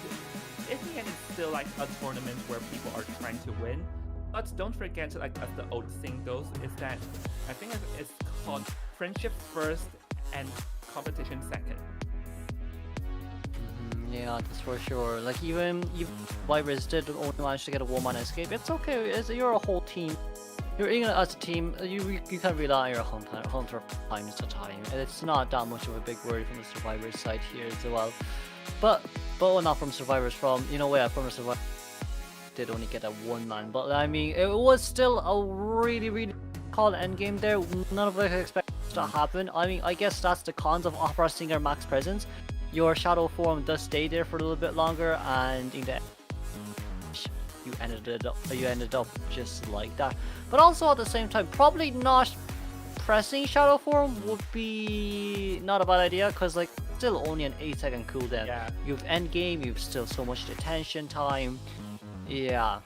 it's still like a tournament where people are trying to win. But don't forget, like as the old saying goes, is that I think it's called friendship first and competition second. Yeah, that's for sure. Like even Virus did only manage to get a 1-man escape. It's okay. You're a whole team. You're even as a team. You can rely on your hunter times to time. And it's not that much of a big worry from the Survivors side here as well. But well, not from Survivors. From from the Survivors did only get a 1-man. But I mean, it was still a really called endgame there. None of us expected to happen. I mean, I guess that's the cons of opera singer max presence. Your shadow form does stay there for a little bit longer, and in the you ended up just like that. But also at the same time, probably not pressing shadow form would be not a bad idea, because like still only an 8-second cooldown. Yeah. You've end game, you've still so much detention time. Yeah.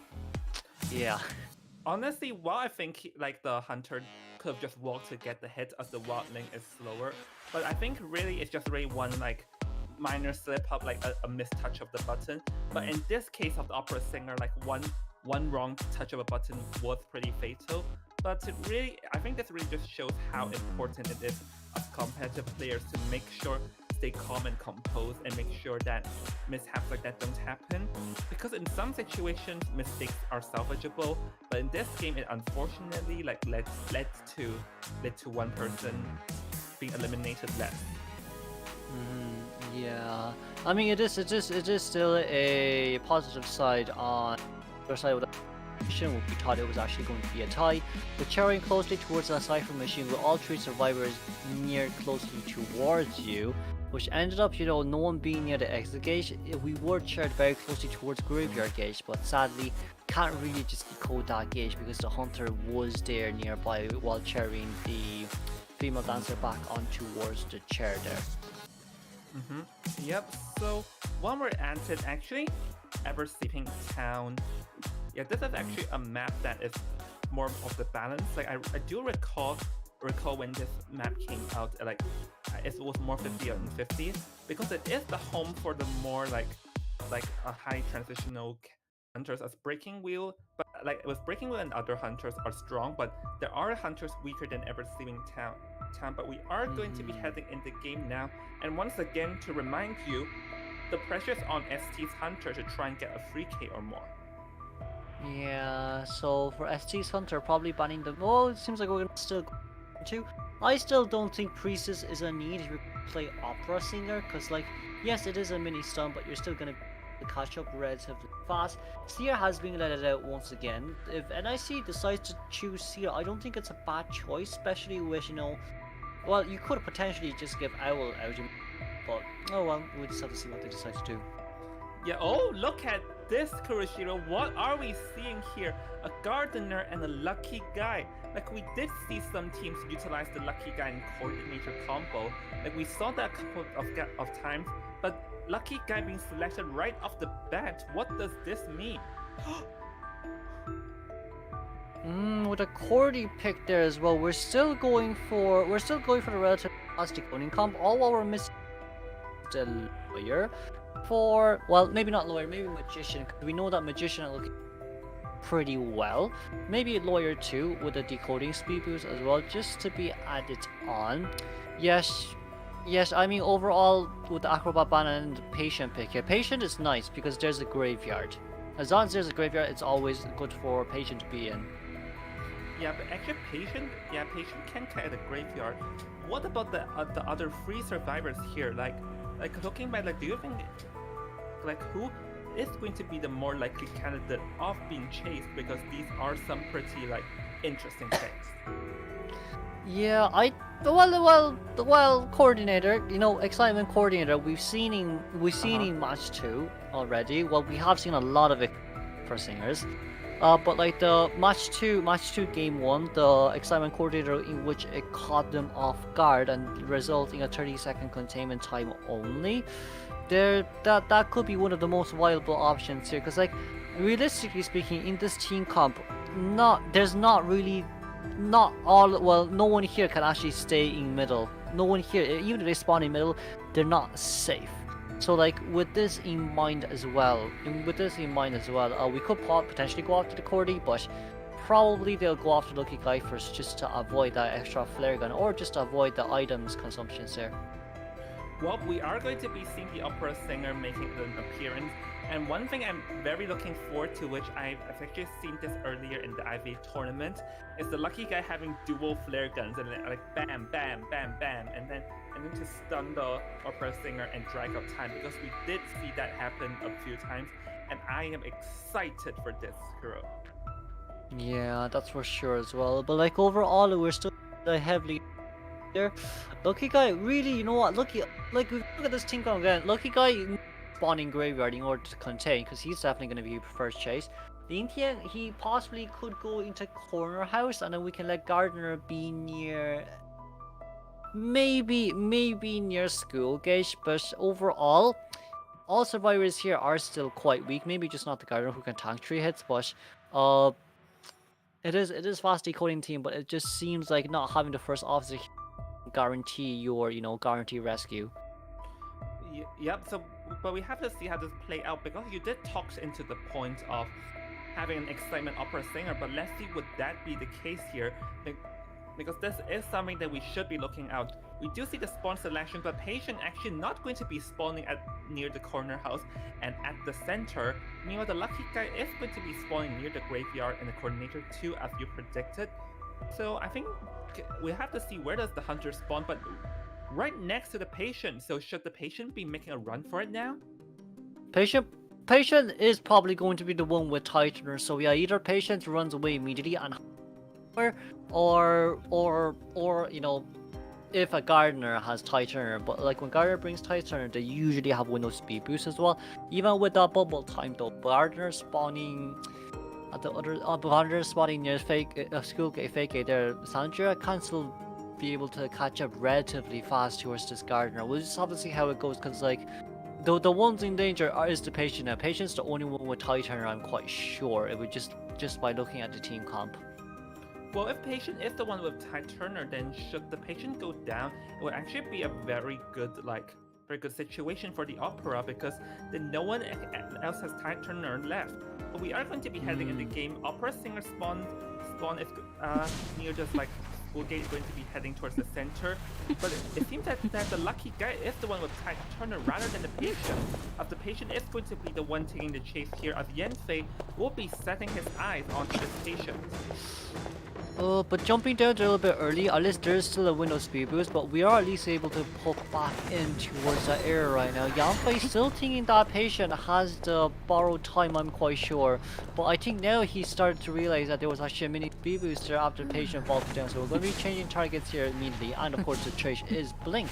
Honestly, while I think like the hunter could have just walked to get the hit as the wild link is slower, but I think really it's just really one like minor slip up, like a mistouch of the button. But in this case of the opera singer, like one wrong touch of a button was pretty fatal. But really, I think this really just shows how important it is as competitive players to make sure stay calm and composed and make sure that mishaps like that don't happen. Because in some situations, mistakes are salvageable, but in this game, it unfortunately like led to one person being eliminated less. Yeah, I mean it is still a positive side on the side of the machine. We thought it was actually going to be a tie, but cheering closely towards the cipher machine with all 3 survivors near closely towards you, which ended up, you know, no one being near the exit gate. We were cheered very closely towards graveyard gate, but sadly can't really just decode that gate because the hunter was there nearby while cheering the female dancer back on towards the chair there. Yep, so while we're at it, actually, Ever Sleeping Town, yeah, this is actually a map that is more of the balance. Like I do recall recall when this map came out, like it was more 50 and 50 because it is the home for the more like a high transitional hunters as Breaking Wheel, but like with Breaking Wheel and other hunters are strong, but there are hunters weaker than ever Sleeping Town. But we are going to be heading in the game now, and once again to remind you, the pressure is on ST's hunter to try and get a 3k or more. Yeah, so for ST's hunter, probably banning the. Well, it seems like we're gonna still go to. I still don't think Priestess is a need if you play Opera Singer, because like, yes, it is a mini stun, but you're still gonna catch up relatively fast. Seer has been let out once again. If NIC decides to choose Seer, I don't think it's a bad choice, especially with, you know, well, you could potentially just give Owl out, but oh well, we'll just have to see what they decide to do. Yeah, oh, look at this, Kuroshiro. What are we seeing here? A Gardener and a Lucky Guy. Like, we did see some teams utilize the Lucky Guy and Coordinator combo. Like, we saw that a couple of times, but Lucky Guy being selected right off the bat, what does this mean? With a Cordy pick there as well, we're still going for the relative fast decoding comp, all while we're missing the lawyer for, well, maybe not lawyer, maybe magician, because we know that magician are looking pretty well. Maybe lawyer too with a decoding speed boost as well, just to be added on. Yes, I mean overall with the acrobat ban and the patient pick here, patient is nice because there's a graveyard. As long as there's a graveyard, it's always good for patient to be in. Yeah, but actually patient can carry the graveyard. What about the other 3 survivors here? Like looking back, like, do you think like who is going to be the more likely candidate of being chased? Because these are some pretty like interesting things. Yeah, well, coordinator, you know, excitement coordinator. We've seen in match 2 already. Well, we have seen a lot of it for singers. But like the match 2 game 1, the excitement coordinator in which it caught them off guard and resulting in a 30-second containment time only. That could be one of the most viable options here, because like realistically speaking, in this team comp, no one here can actually stay in middle. No one here, even if they spawn in middle, they're not safe. So like with this in mind as well, we could potentially go after the Cordy, but probably they'll go after the Lucky Guy first just to avoid that extra flare gun or just to avoid the items consumptions there. Well, we are going to be seeing the Opera Singer making an appearance, and one thing I'm very looking forward to, which I've actually seen this earlier in the IVA tournament, is the Lucky Guy having dual flare guns and then like bam, bam, bam, bam, and then to stun the Opera Singer and drag out time, because we did see that happen a few times, and I am excited for this hero. Yeah, that's for sure as well. But like overall, we're still heavily there. Lucky Guy, really, you know what? Look at this team comp again. Lucky Guy spawning graveyard in order to contain, because he's definitely going to be first chase. The Indian, he possibly could go into corner house, and then we can let Gardener be near, maybe near school gauge. But overall, all survivors here are still quite weak. Maybe just not the Gardener who can tank 3 hits, but it is fast decoding team. But it just seems like not having the first officer guarantee your, guarantee rescue. Yep, so, but we have to see how this play out, because you did talk into the point of having an excitement Opera Singer, but let's see would that be the case here, because this is something that we should be looking out. We do see the spawn selection, but Patient actually not going to be spawning near the corner house and at the center. Meanwhile, the Lucky Guy is going to be spawning near the graveyard and the Coordinator too, as you predicted. So I think we have to see where does the Hunter spawn, but right next to the Patient. So should the Patient be making a run for it now? Patient is probably going to be the one with Titaner. So yeah, either Patient runs away immediately and or if a Gardener has Titaner. But like when Gardener brings Titaner, they usually have window speed boost as well. Even with that bubble time though, Gardener spawning at the other Gardener spawning near school gate fake gate there, Sandra can still be able to catch up relatively fast towards this Gardener. We'll just have to see how it goes, because like the ones in danger is the Patient. Now Patient's the only one with Titaner, I'm quite sure. It would just by looking at the team comp. Well, if patient is the one with Ty Turner, then should the patient go down, it would actually be a very good situation for the Opera, because then no one else has Ty Turner left. But we are going to be heading in the game. Opera Singer spawn is near just like Schoolgate is going to be heading towards the center. But it seems that the lucky guy is the one with Ty Turner rather than the patient. As the patient is going to be the one taking the chase here, as Yanfei will be setting his eyes onto the patient. But jumping down there a little bit early, at least there's still a window speed boost, but we are at least able to pull back in towards that area right now. Yanfei still thinking that patient has the borrowed time, I'm quite sure. But I think now he started to realize that there was actually a mini speed booster after the patient vaulted down, so we're going to be changing targets here immediately, and of course the trace is Blink.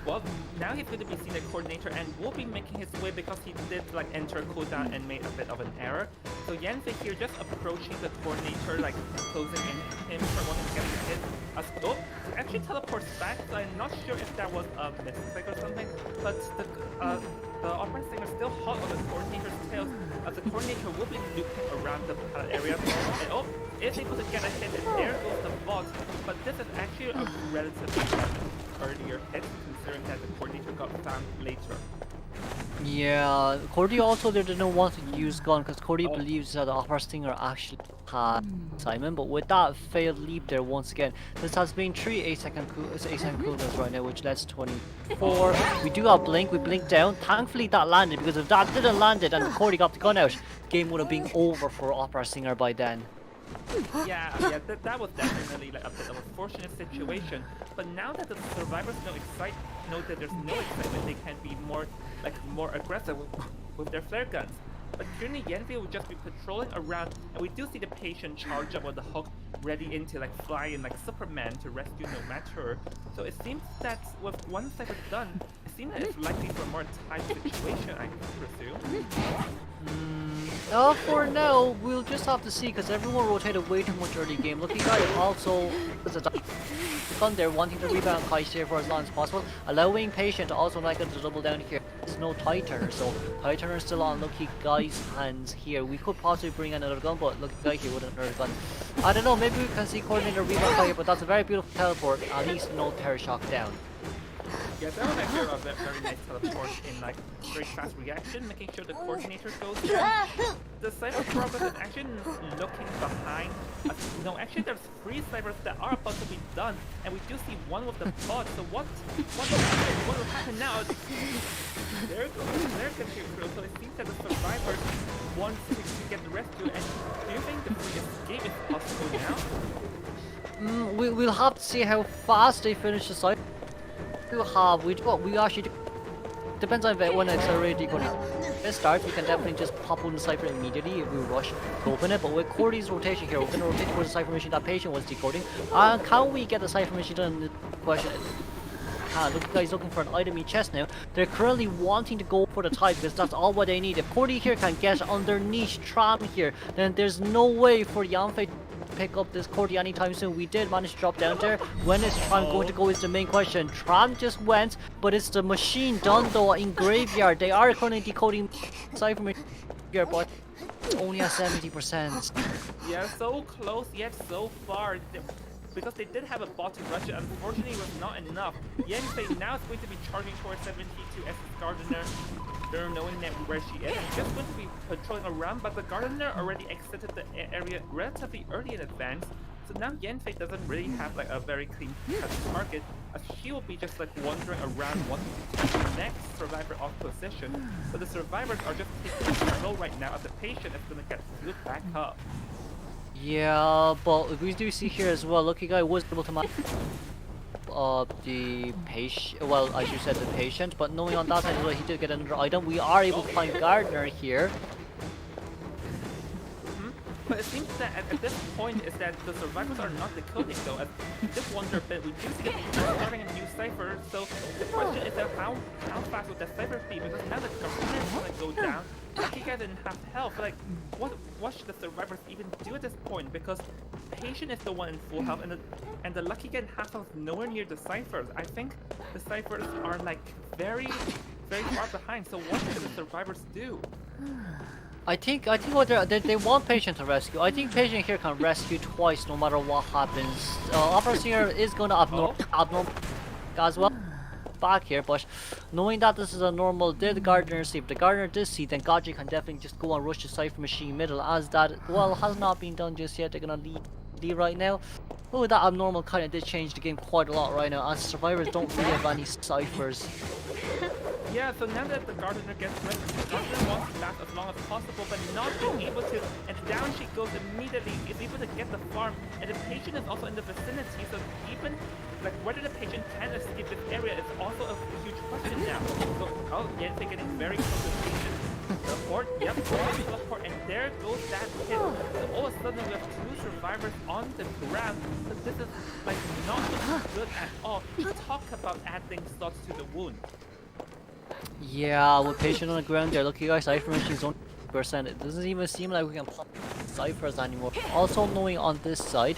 Well, now he's going to be seeing the coordinator and will be making his way because he did like enter cooldown and made a bit of an error. So Yanfei here just approaching the coordinator, like closing in him for one to get a hit. He actually teleports back, so I'm not sure if that was a mistake or something, but the Opera Singer still hot on the coordinator's tails, as the coordinator will be looping around the pallet area, and is able to get a hit, and there goes the bot. But this is actually a relatively earlier hit, considering that the coordinator got found later. Yeah, Cordy also didn't want to use gun because Cordy believes that the Opera Stinger actually had Simon, but with that failed leap there once again, this has been 3 8-second cooldowns right now, which lets 24. We do have Blink, we blink down. Thankfully that landed, because if that didn't land it and Cordy got the gun out, game would have been over for Opera Stinger by then. Yeah, that was definitely like a bit of a fortunate situation. But now that the survivors know that there's no excitement, they can be more aggressive with their flare guns. But currently Yanfei will just be patrolling around, and we do see the patient charge up with the hook, ready into like fly in like Superman to rescue no matter. So it seems that with one cypher done, it seems that it's likely for a more tight situation, I presume. For now, we'll just have to see, because everyone rotated way too much early game. Lucky guy also was a gun there, wanting to rebound Kai here for as long as possible, allowing Patient to also like to double down here. There's no Ty Turner, so Ty Turner is still on Lucky Guy's hands here. We could possibly bring another gun, but Lucky Guy here with another gun. I don't know, maybe we can see Coordinator rebound Kai here, but that's a very beautiful teleport. At least no Terror Shock down. Yeah, that was actually a very nice teleport in like very fast reaction, making sure the coordinator goes down. The cypher progress is actually looking behind. No, actually there's 3 cyphers that are about to be done, and we do see one with the bot. So what will happen now? There can be through. So it seems that the survivors want to get rescued. And do you think the free escape is possible now? We'll have to see how fast they finish the cypher. We actually do. Depends on when accelerated decoding starts. We can definitely just pop on the cipher immediately if we rush to open it. But with Cordy's rotation here, we're going to rotate towards the cipher machine that Patient was decoding. Can we get the cipher machine done? The question is, look, guys, looking for an item in chest now. They're currently wanting to go for the tide because that's all what they need. If Cordy here can get underneath Tram here, then there's no way for Yanfei pick up this Cordy anytime soon. We did manage to drop down there. When is Tram going to go is the main question. Tram just went, but it's the machine done though in Graveyard. They are currently decoding Cypher machine here, but it's only at 70%. Yeah, so close yet so far. Because they did have a bot to rush it, unfortunately it was not enough. Yanfei now is going to be charging towards 72 as the Gardener, knowing that where she is, and just going to be patrolling around, but the Gardener already exited the area relatively early in advance. So now Yanfei doesn't really have like a very clean cut target, as she will be just like wandering around wanting to take the next survivor off position. So the survivors are just taking control right now, as the Patient is going to get flew back up. Yeah, but we do see here as well, Lucky Guy was able to manage the patient, well, as you said, the Patient, but knowing on that side as well, he did get another item. We are able to find Gardener here. But it seems that at this point is that the survivors are not decoding though. As this wonder bit, we do see them starting a new cipher. So the question is that how fast would that cipher be? Because now the Gardener is gonna go down. Lucky Guy didn't have health. Like, what should the survivors even do at this point? Because Patient is the one in full health, and the Lucky Guy half health nowhere near the ciphers. I think the ciphers are like very, very far behind. So what should the survivors do? I think what they want Patient to rescue. I think Patient here can rescue twice no matter what happens. Opera Singer is going to abnormal as well back here, but knowing that this is a normal, did Gardener see? If the Gardener did see, then Gaji can definitely just go and rush the Cypher Machine middle, as that, well, has not been done just yet. They're gonna lead right now. Oh, that abnormal kind of did change the game quite a lot right now, as survivors don't really have any ciphers. Yeah, so now that the Gardener gets ready, the Gardener wants to last as long as possible, but not being able to, and down she goes immediately, is able to get the farm, and the Patient is also in the vicinity, so even, like, whether the Patient can escape this area is also a huge question now. So, oh, yeah, they're getting very close to the Patient. Teleport, yep, teleport, and there goes that hit. So all of a sudden we have 2 survivors on the ground, but this is, like, not looking good at all. Talk about adding slots to the wound. Yeah, with Patient on the ground there, look, you guys, Cypher Machine's only 50%. It doesn't even seem like we can pop ciphers anymore. Also knowing on this side,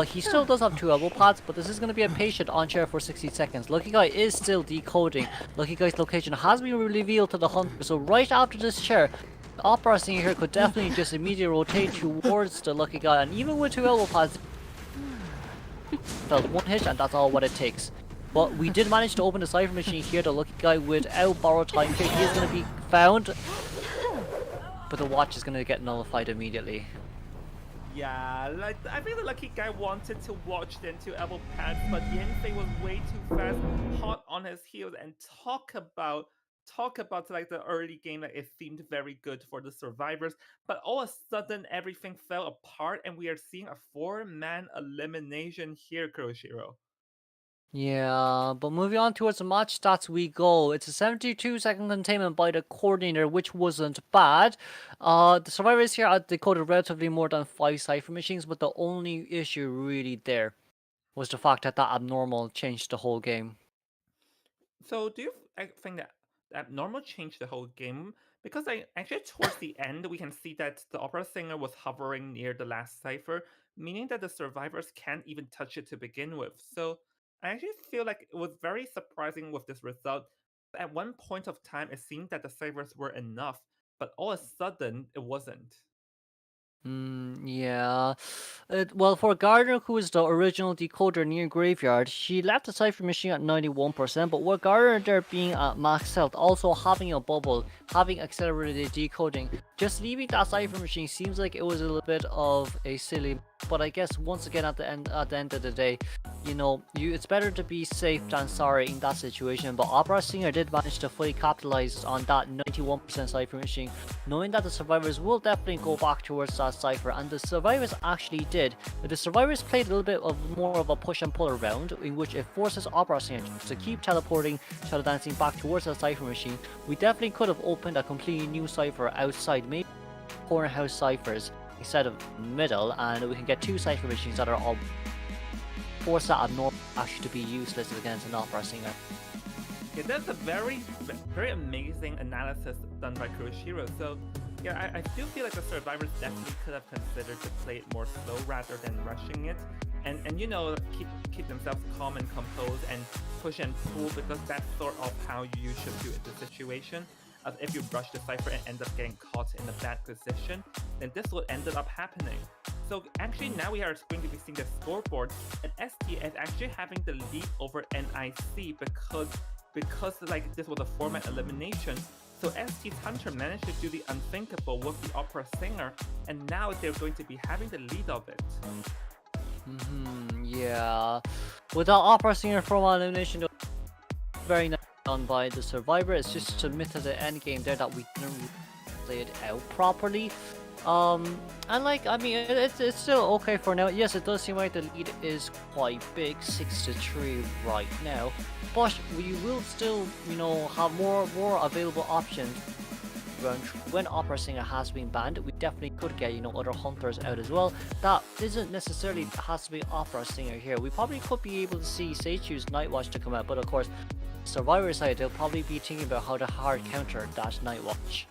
he still does have 2 elbow pads, but this is going to be a Patient on chair for 60 seconds. Lucky Guy is still decoding. Lucky Guy's location has been revealed to the hunter, so right after this chair, the Opera Singer here could definitely just immediately rotate towards the Lucky Guy, and even with 2 elbow pads, felt 1 hit, and that's all what it takes. But we did manage to open the Cypher Machine here. The Lucky Guy without borrowed time here. He is going to be found. But the watch is going to get nullified immediately. Yeah, like, I think the Lucky Guy wanted to watch the 2 elbow pads, but Yanfei was way too fast, hot on his heels, and talk about like the early game, like, it seemed very good for the survivors, but all of a sudden everything fell apart, and we are seeing a 4-man elimination here, Kuroshiro. Yeah, but moving on towards the match stats we go. It's a 72-second containment by the coordinator, which wasn't bad. The survivors here had decoded relatively more than 5 Cypher Machines, but the only issue really there was the fact that that abnormal changed the whole game. So do you think that abnormal changed the whole game? Because actually towards the end, we can see that the Opera Singer was hovering near the last cipher, meaning that the survivors can't even touch it to begin with. So I actually feel like it was very surprising with this result. At one point of time, it seemed that the ciphers were enough, but all of a sudden, it wasn't. Yeah. Well, for Gardner, who is the original decoder near Graveyard, she left the Cypher Machine at 91%, but with Gardner there being at max health, also having a bubble, having accelerated decoding, just leaving that Cypher Machine seems like it was a little bit of a silly, but I guess once again at the end of the day, you know, it's better to be safe than sorry in that situation. But Opera Singer did manage to fully capitalize on that 91% Cypher Machine, knowing that the survivors will definitely go back towards that Cypher, and the survivors actually did. The survivors played a little bit of more of a push and pull around, in which it forces Opera Singer to keep teleporting, shadow dancing back towards the Cypher Machine. We definitely could have opened a completely new Cypher outside, maybe corner house ciphers instead of middle, and we can get 2 Cypher Machines that are all force that abnormal actually to be useless against an Opera Singer. Yeah, that's a very, very amazing analysis done by Kuroshiro. So, yeah, I still feel like the survivors definitely could have considered to play it more slow rather than rushing it, and you know, keep themselves calm and composed and push and pull, because that's sort of how you should do it in the situation. As if you rush the cipher and end up getting caught in a bad position, then this would ended up happening. So actually now we are going to be seeing the scoreboard, and ST is actually having the lead over NIC because like this was a 4-man elimination. So ST's Hunter managed to do the unthinkable with the Opera Singer, and now they're going to be having the lead of it. Yeah. Without Opera Singer from elimination, very nice done by the survivor. It's just submitted the end game there that we didn't really play it out properly. And like, I mean, it's still okay for now. Yes, it does seem like the lead is quite big, 6-3 right now, but we will still, you know, have more available options. When Opera Singer has been banned, we definitely could get, you know, other hunters out as well. That isn't necessarily has to be Opera Singer here. We probably could be able to see Seichu's Nightwatch to come out, but of course, Survivor side, they'll probably be thinking about how to hard counter that Nightwatch.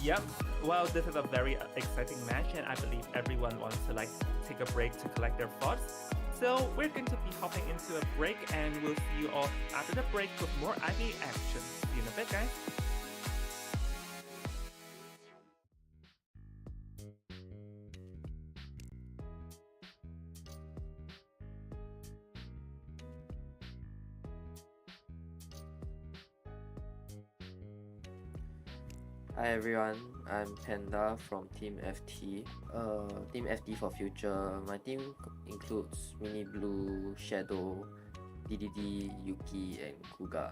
Yep. Well, this is a very exciting match, and I believe everyone wants to like take a break to collect their thoughts. So we're going to be hopping into a break, and we'll see you all after the break with more IVA action. See you in a bit, guys. Hi everyone, I'm Panda from Team FT. Team FT for future. My team includes Mini Blue, Shadow, DDD, Yuki, and Kuga.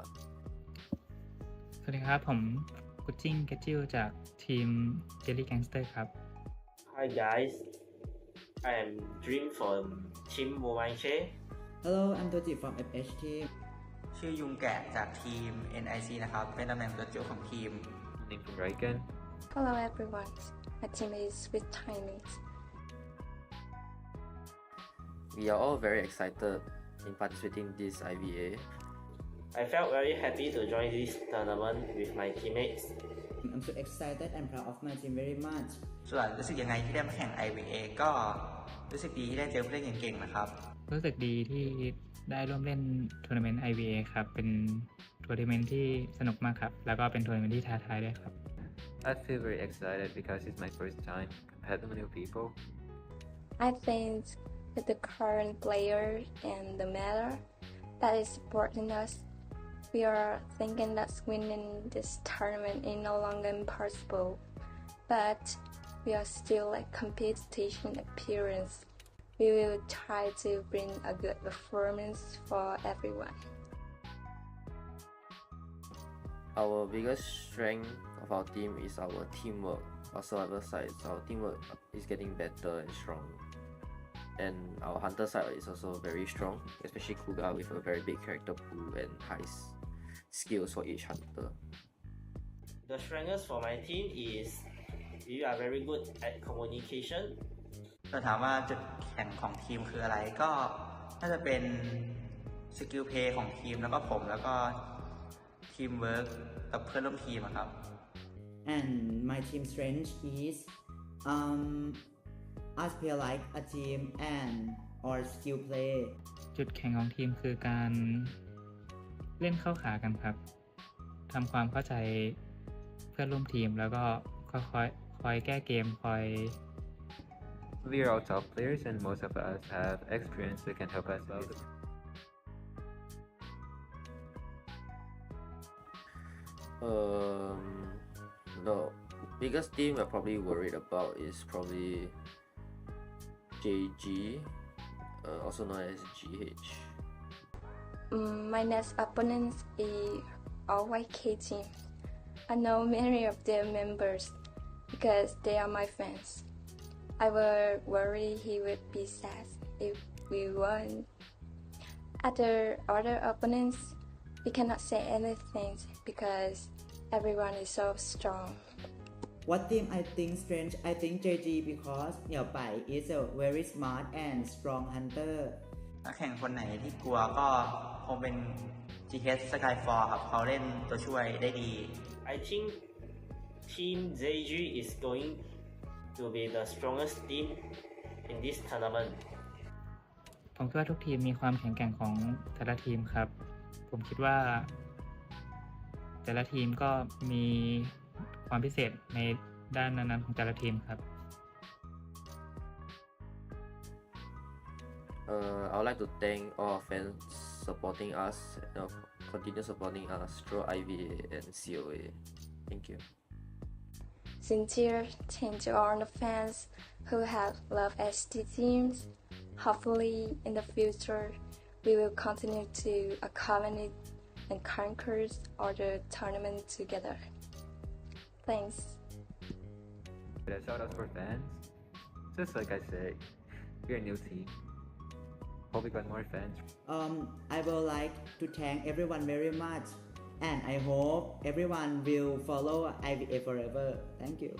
สวัสดีครับผมกุชจิ้งเกจิลจากทีม Jelly Gangster ครับ Hi guys, I am Dream from Team Womanche. Hello, I'm Doji from FH team. ชื่อยุงแกะจากทีม NIC นะครับ เป็นตำแหน่งตัวจุของทีม Name from Raiken. Hello everyone, my team is with Chinese. We are all very excited in participating in this IVA. I felt very happy to join this tournament with my teammates. I'm so excited and proud of my team very much. ส่วนรู้สึกยังไงที่ได้มาแข่ง IVA ก็รู้สึกดีที่ได้เจอผู้เล่นเก่งๆนะครับ รู้สึกดีที่ได้ร่วมเล่นทัวร์นาเมนต์ IVA ครับ เป็นทัวร์นาเมนต์ที่สนุกมากครับ แล้วก็เป็นทัวร์นาเมนต์ที่ท้าทายด้วยครับ I feel very excited because it's my first time compared to new people. I think with the current player and the meta that is supporting us, we are thinking that winning this tournament is no longer impossible, but we are still like competition appearance. We will try to bring a good performance for everyone. Our biggest strength of our team is our teamwork. Our survivor side, our teamwork is getting better and strong. And our hunter side is also very strong, especially Kuga with a very big character pool and high skills for each hunter. The strengths for my team is we are very good at communication. เราถามว่าจุดแข็งของทีมคืออะไรก็น่าจะเป็นสกิลเพย์ของทีมแล้วก็ผมแล้วก็ทีมเวิร์กกับเพื่อนร่วมทีมอะครับ And my team strength is us play like a team and or skill play. จุดแข็งของทีมคือการเล่นเข้าขากันครับ ทำความเข้าใจเพื่อนร่วมทีมแล้วก็คอยแก้เกมคอย We are all top players and most of us have experience that can help us out. The biggest team we're probably worried about is probably JG, also known as GH. My next opponents is IVA team. I know many of their members because they are my fans. I was worried he would be sad if we won. Other opponents, we cannot say anything because everyone is so strong. What team I think strength? I think JG because Yao Pai is a very smart and strong hunter. นักแข่งคนไหนที่กลัวก็คงเป็น GH Skyfall ครับเขาเล่นตัวช่วยได้ดี I think Team ZG is going to be the strongest team in this tournament. ผมคิดว่าทุกทีมมีความแข็งแกร่งของแต่ละทีมครับ ผมคิดว่าแต่ละทีมก็มีความพิเศษในด้านนั้นๆของแต่ละทีมครับ I would like to thank all our fans supporting us, continue supporting us through IVA and COA. Thank you. Sincere thank to all the fans who have loved ST teams. Hopefully, in the future, we will continue to accommodate and conquer all the tournaments together. Thanks. But a shout out for fans. Just like I said, we're a new team. Hope we got more fans. I would like to thank everyone very much, and I hope everyone will follow IVA forever. Thank you.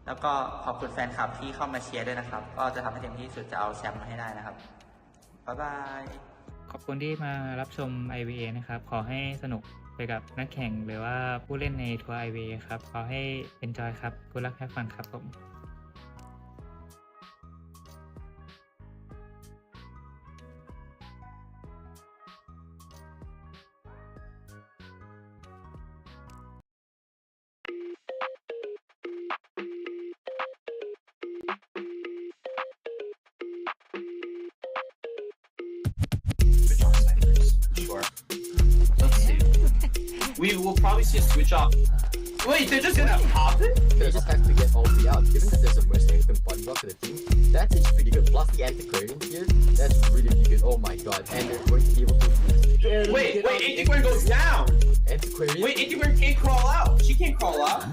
แล้วก็ขอบคุณแฟนคลับที่เข้ามาเชียร์ด้วยนะครับ ก็จะทำให้เต็มที่สุดจะเอาแชมป์มาให้ได้นะครับ บ๊ายบาย ขอบคุณที่มารับชม IVA นะครับ ขอให้สนุกไปกับนักแข่งหรือว่าผู้เล่นในทัวร์ IVA ครับ ขอให้ enjoy ครับ Good luck have fun ครับผม Sure. Let's see. We will probably see a switch up Wait, they're just gonna pop it? They just have to get all three out. Given that there's a mercenary who can body block to the team, that's actually pretty good. Plus the antiquarian here, that's really, really good. Oh my god. And they're going to be able to Wait, Antiquarian goes down! Antiquarian? Wait, Antiquarian can't crawl out! She can't crawl out!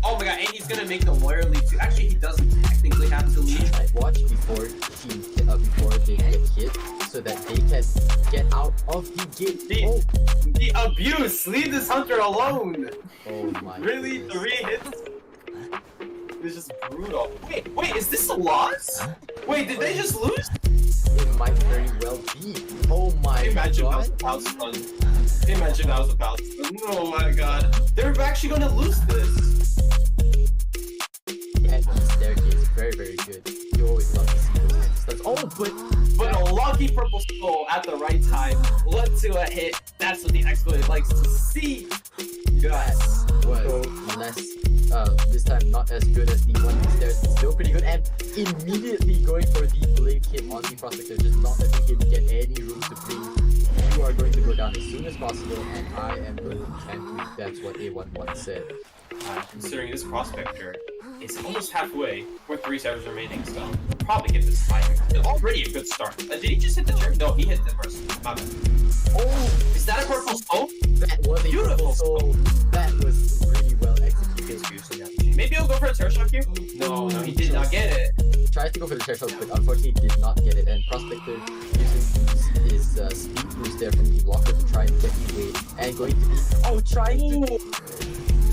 Oh my god, and he's gonna make the warrior lead too. Actually, he doesn't technically have to lead. Watch before they get hit, so that they can get out of the gate. The abuse! Leave this hunter alone! Oh my Really? 3 hits? It's just brutal. Wait, is this a loss? Wait, did they just lose? It might very well be. Oh my Imagine god. that was a pound stun. Imagine that was a pound stun. Oh my god. They're actually gonna lose this. And the staircase, very, very good. You always love to see those anti-stuns. Oh, but a lucky purple skull at the right time led to a hit. That's what the exploit likes to see. Yes. Was less, this time not as good as the one upstairs, but still pretty good. And immediately going for the blink hit on the prospector, just not letting him get any room to breathe. You are going to go down as soon as possible, and I am going to cancel. That's what A11 said. Considering this prospector is almost halfway, with 3 servers remaining, so we'll probably get this fight. Already a good start. Did he just hit the chair? No, he hit the person. My bad. Oh! Is that a purple soul? That was a beautiful soul. That was really well executed. Maybe he'll go for a terror shock here? No, he did not get it. Tried to go for the terror shock, but unfortunately did not get it. And prospector using his speed boost there from the blocker to try and get away. And going to be trying to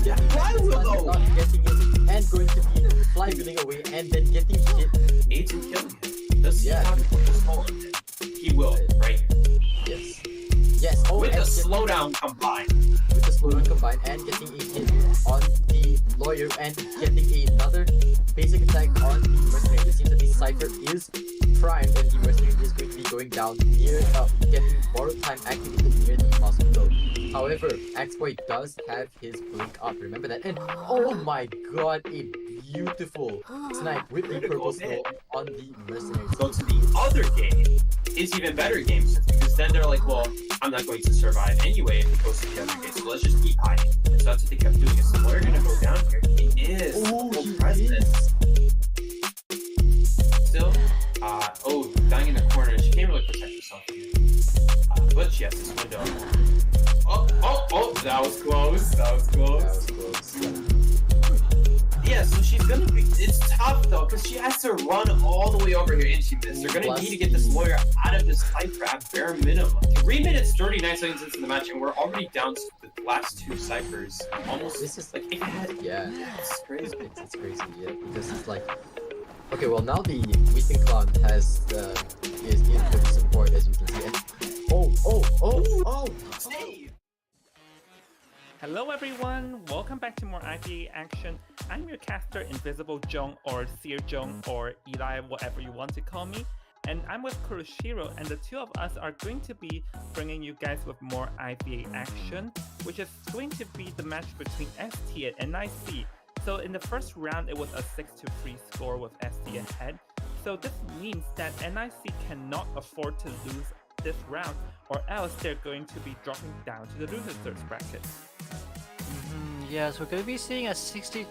not getting it, and going to be flywheeling away and then getting hit. Aids him killing him. Does he have a purple soul in him? He will, right? Yes. Yes. Oh, with the slowdown combined. With the slowdown combined and getting a hit on the lawyer and getting another basic attack on the mercenary. It seems that the Cypher is primed and the mercenary is going to be going down near, getting borrowed time activated near the hospital. However, Axboy does have his blink up. Remember that. And oh my god, a beautiful snipe with the purple snow on the mercenary. So to the other game is even better games because then they're like, well, I'm not going to survive anyway if it goes to the other game, so let's just keep hiding. And so that's what they kept doing. So we're gonna go down here. It is full presence. Still, dying in the corner. She can't really protect herself here. But she has this window. That was close. Yeah, so she's gonna be. It's tough though, because she has to run all the way over here, and she missed. They're gonna need to get this lawyer out of this Cypher at bare minimum. 3 minutes 39 seconds into the match, and we're already down to the last 2 Cyphers. Almost. This is like it's crazy. It's crazy, because it's like. Okay, well now the Weeping Clown is in for the support, as you can see. And save! Hello everyone, welcome back to more IVA action. I'm your caster Invisible Jong or Seer Jong or Eli, whatever you want to call me. And I'm with Kuroshiro, and the two of us are going to be bringing you guys with more IVA action, which is going to be the match between ST and NIC. So in the first round, it was a 6-3 score with ST ahead. So this means that NIC cannot afford to lose this round, or else they're going to be dropping down to the losers bracket. Yes, we're going to be seeing a 6-3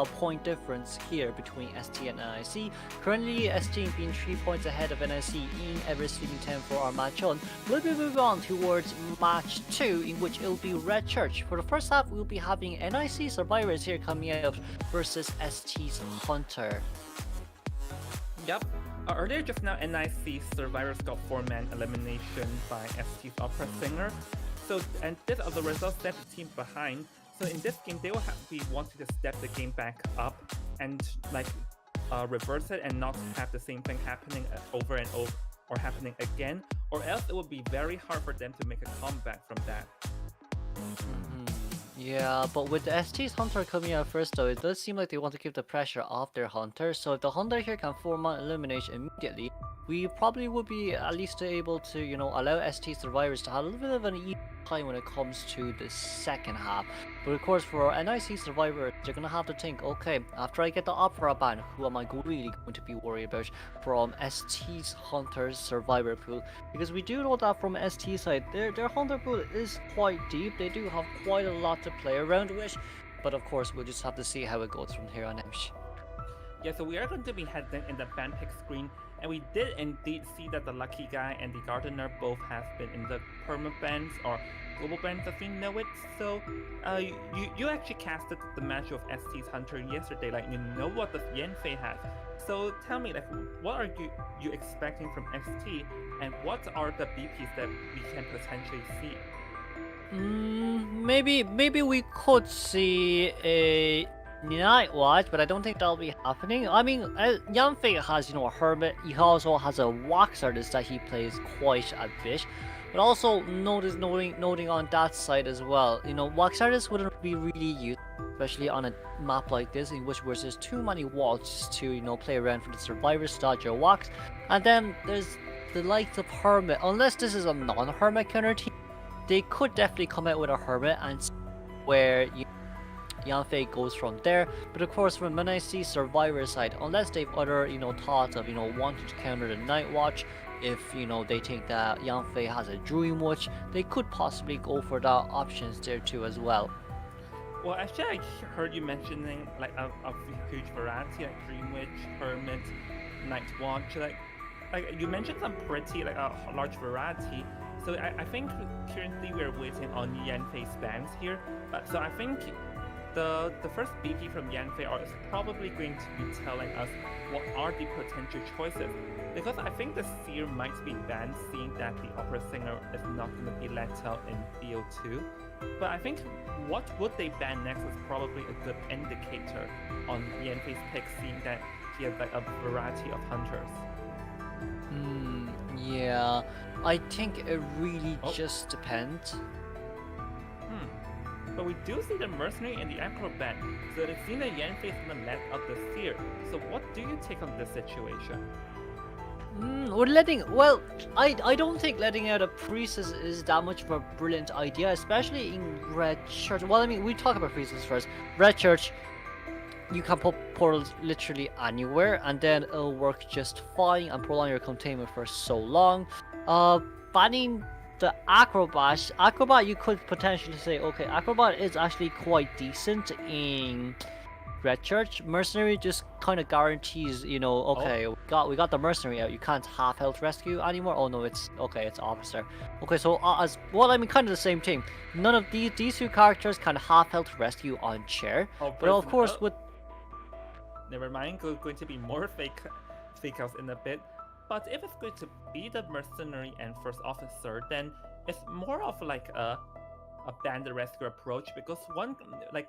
point difference here between ST and NIC. Currently, ST being 3 points ahead of NIC in every sleeping 10 for our match on. We'll be moving on towards match 2, in which it'll be Red Church. For the first half, we'll be having NIC Survivors here coming out versus ST's Hunter. Yep. Earlier just now, NIC Survivors got 4-man elimination by ST's Opera Singer. So, and this are the results that the team behind. So in this game, they will be wanting to step the game back up and reverse it and not have the same thing happening over and over or happening again, or else it will be very hard for them to make a comeback from that. Yeah, but with the ST's Hunter coming out first though, it does seem like they want to keep the pressure off their Hunter. So if the Hunter here can 4-man elimination immediately, we probably would be at least able to, allow ST Survivors to have a little bit of an time when it comes to the second half. But of course, for NIC survivors, they're gonna have to think, okay, after I get the opera ban, who am I really going to be worried about from ST's Hunter's survivor pool? Because we do know that from ST side, their Hunter pool is quite deep. They do have quite a lot to play around with. But of course, we'll just have to see how it goes from here on out. Yeah, so we are going to be heading in the ban pick screen, and we did indeed see that the Lucky Guy and the Gardener both have been in the perma bans or global bans as we know it. So you actually casted the match of ST's Hunter yesterday, like you know what the Yanfei has. So tell me, like, what are you expecting from ST, and what are the BPs that we can potentially see? Maybe we could see a Night Watch, but I don't think that'll be happening. I mean, Yanfei has, a Hermit. He also has a Wax Artist that he plays quite a bit. But also noting on that side as well, Wax Artist wouldn't be really used, especially on a map like this, in which there's too many walls to play around for the survivors to dodge your Wax. And then there's the likes of Hermit. Unless this is a non-Hermit counter team, they could definitely come out with a Hermit and see where Yanfei goes from there. But of course, from NIC survivor side, unless they've other thoughts of wanting to counter the Night Watch, if they think that Yanfei has a Dream Watch, they could possibly go for that options there too as well. Well, actually, I heard you mentioning like a huge variety, like Dream Witch, Hermit, Night Watch. Like you mentioned some pretty a large variety. So I think currently we're waiting on Yanfei's bans here. So I think the first BP from Yanfei is probably going to be telling us what are the potential choices. Because I think the Seer might be banned, seeing that the opera singer is not going to be let out in BO2. But I think what would they ban next is probably a good indicator on Yanfei's pick, seeing that he has a variety of hunters. Yeah, I think it really just depends. But we do see the Mercenary and the Acrobat, so it seems that Yanfei is gonna let out the Seer. So what do you take on this situation? I don't think letting out a Priestess is that much of a brilliant idea, especially in Red Church. Well, I mean, we talk about Priestess first. Red Church, you can put portals literally anywhere, and then it'll work just fine and prolong your containment for so long. Banning the Acrobat, you could potentially say, okay, Acrobat is actually quite decent in Red Church. Mercenary just kind of guarantees, okay, we got the Mercenary out. You can't half health rescue anymore. Oh no, it's Officer. Okay, so kind of the same thing. None of these two characters can half health rescue on chair. But of course, with never mind, going to be more fake outs in a bit. But if it's going to be the Mercenary and First Officer, then it's more of like a ban the rescue approach, because one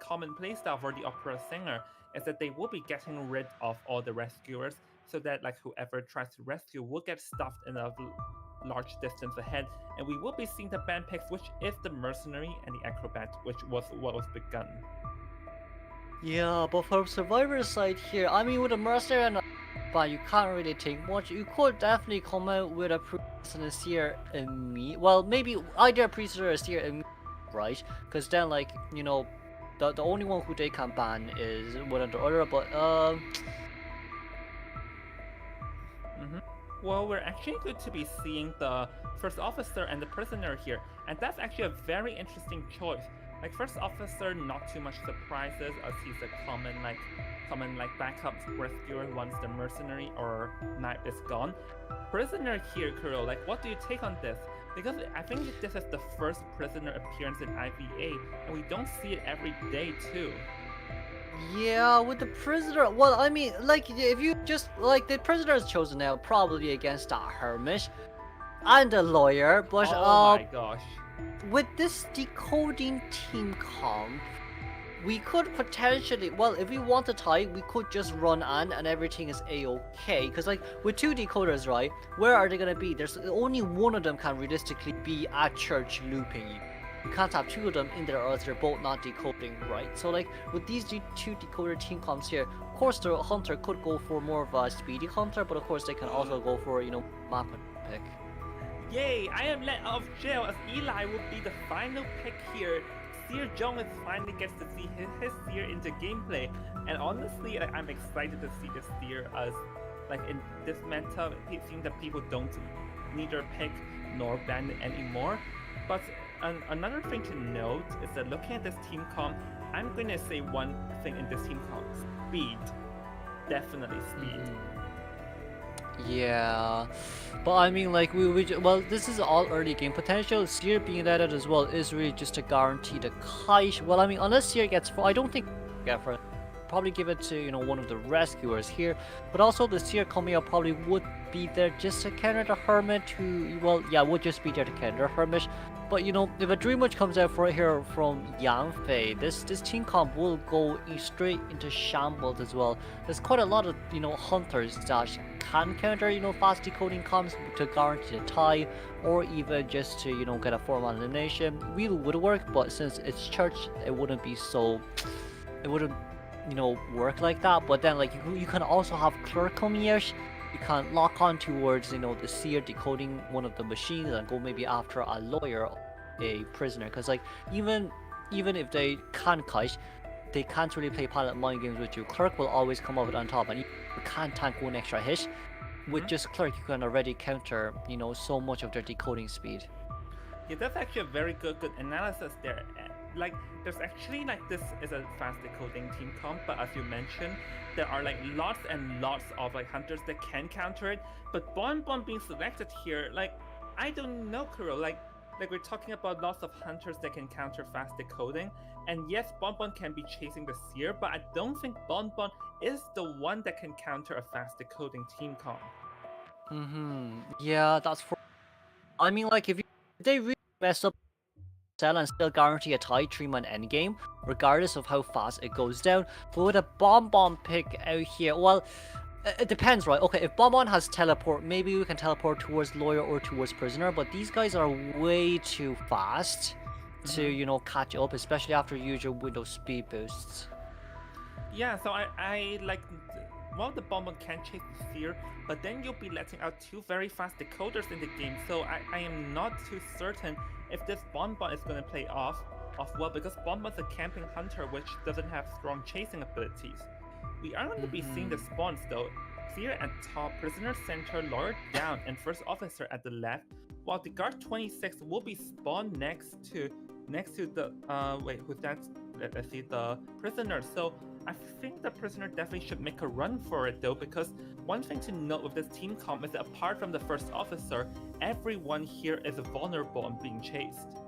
common playstyle for the opera singer is that they will be getting rid of all the rescuers, so that whoever tries to rescue will get stuffed in a large distance ahead, and we will be seeing the ban picks, which is the Mercenary and the Acrobat, which was what was begun. Yeah, but for Survivor's side here, I mean, with a Mercenary and but you can't really think much. You could definitely come out with a Priest and a Seer immediately. Well, maybe either a Priest or a Seer immediately, right? Because then, the only one who they can ban is one or the other. But Well, we're actually going to be seeing the First Officer and the Prisoner here, and that's actually a very interesting choice. First Officer, not too much surprises, as he's a common backup rescuer once the Mercenary or Knight is gone. Prisoner here, Kuro, what do you take on this? Because I think this is the first Prisoner appearance in IVA, and we don't see it every day too. Yeah, with the Prisoner, well, I mean, if you just, the Prisoner is chosen now, probably against a Hermit and a Lawyer, but oh my gosh. With this decoding team comp, we could potentially, if we want to tie, we could just run on and everything is a-okay. Because with two decoders, right, where are they going to be? There's only one of them can realistically be at church looping you. You can't have two of them in there or else they're both not decoding, right? So with these two decoder team comps here, of course the Hunter could go for more of a speedy Hunter, but of course they can also go for, map pick. Yay! I am let out of jail as Eli will be the final pick here. Seer Jones finally gets to see his Seer in the gameplay, and honestly, I'm excited to see this Seer as in this meta. It seems that people don't neither pick nor ban it anymore. But another thing to note is that looking at this team comp, I'm gonna say one thing in this team comp: speed. Definitely speed. Yeah, but I mean, like well, this is all early game potential. Seer being added as well is really just to guarantee the kite. Well, I mean, unless Seer gets for, I don't think get for. Probably give it to one of the rescuers here, but also the Seer coming up probably would be there just to counter the Hermit, who would just be there to counter the Hermit. But if a Dream Witch comes out here from Yanfei, this team comp will go straight into shambles as well. There's quite a lot of hunters that can counter fast decoding comps to guarantee a tie, or even just to get a 4-man elimination. Really would work, but since it's church, it wouldn't be so. It wouldn't work like that. But then you can also have Clerk coming out. You can lock on towards the Seer decoding one of the machines and go maybe after a lawyer, a prisoner, because even if they can kite, they can't really play pilot mind games with you. Clerk will always come up on top, and you can't tank one extra hit. With just Clerk, you can already counter so much of their decoding speed. Yeah, that's actually a very good analysis there. There's actually this is a fast decoding team comp, but as you mentioned, there are lots and lots of hunters that can counter it. But Bon being selected here, I don't know, Kuro. We're talking about lots of hunters that can counter fast decoding, and yes, Bon can be chasing the Seer, but I don't think Bon is the one that can counter a fast decoding team comp. Yeah, that's for. I mean, if they really mess up and still guarantee a tie 3-man endgame, regardless of how fast it goes down. But with a Bon pick out here, well, it depends, right? Okay, if Bon has teleport, maybe we can teleport towards lawyer or towards prisoner, but these guys are way too fast to catch up, especially after usual window speed boosts. Yeah, so I the Bon can chase the Seer, but then you'll be letting out 2 very fast decoders in the game, so I am not too certain if this Bon is going to play off well, because Bon is a camping hunter which doesn't have strong chasing abilities. We are going to be seeing the spawns though. Seer at top, prisoner center, lawyer down, and first officer at the left, while the guard 26 will be spawned next to the who's that? Let's see, the prisoner. So I think the prisoner definitely should make a run for it though, because one thing to note with this team comp is that apart from the first officer, everyone here is vulnerable and being chased.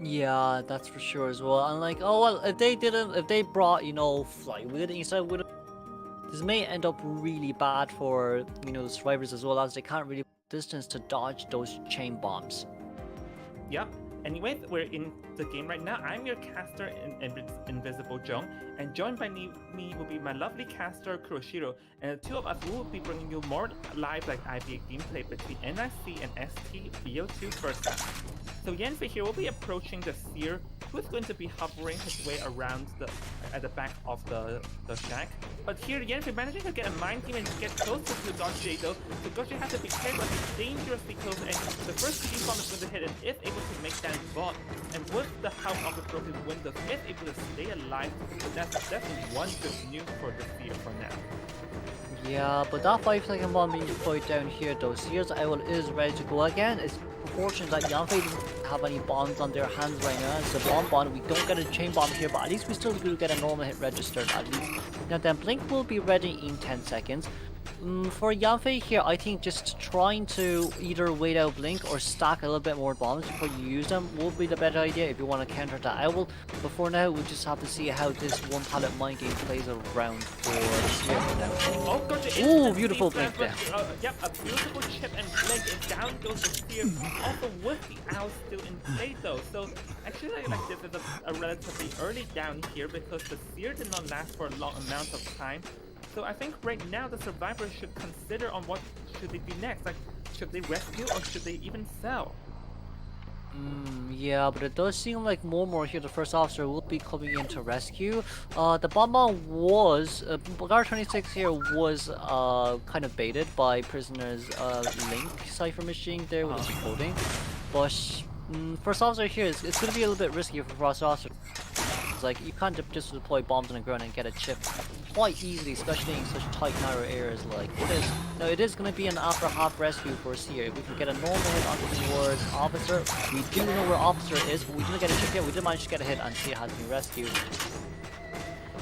Yeah, that's for sure as well. And if they brought Flywheel instead, this may end up really bad for the survivors as well, as they can't really distance to dodge those chain bombs. Yep. Anyways, we're in the game right now. I'm your caster in Invisible Jong, and joined by me will be my lovely caster Kuroshiro, and the two of us will be bringing you more live IVA gameplay between NIC and ST BO2 first half. So Yanfei here will be approaching the Seer, who is going to be hovering his way around at the back of the shack. But here Yanfei managing to get a mind game and get closer to Gotchi though, so Gotchi has to be careful, he's dangerously close, and the first team bomb is going to hit and is able to make that bot, and with the help of the broken windows is able to stay alive. So that's definitely one good news for the Seer for now. Yeah, but that 5-second bomb being deployed down here though, Seer's owl is ready to go again. It's unfortunate that Yanfei doesn't have any bombs on their hands right now. It's a bomb, we don't get a chain bomb here, but at least we still do get a normal hit registered at least. Now then, Blink will be ready in 10 seconds. For Yanfei here, I think just trying to either wait out Blink or stack a little bit more bombs before you use them will be the better idea if you want to counter that owl. But for now, we just have to see how this one pallet mind game plays around for Seer now. Oh, gotcha. Ooh, beautiful Blink there. Yep, a beautiful chip and Blink, and down goes the Seer, also with the owl still in play though. So actually this is a relatively early down here, because the Seer did not last for a long amount of time. So I think right now the survivors should consider on what should they do next. Should they rescue or should they even sell? Yeah, but it does seem like more here. The first officer will be coming in to rescue. The bonbon was Guard 26 here was kind of baited by prisoners Link cipher machine there with the decoding, but first officer here it's gonna be a little bit risky for first officer. Like you can't just deploy bombs on the ground and get a chip quite easily, especially in such tight narrow areas like this. Now it is going to be an after half rescue for us here. If we can get a normal hit on towards officer, we do know where officer is, but we didn't get a chip yet. We did manage to get a hit and see it has been rescued.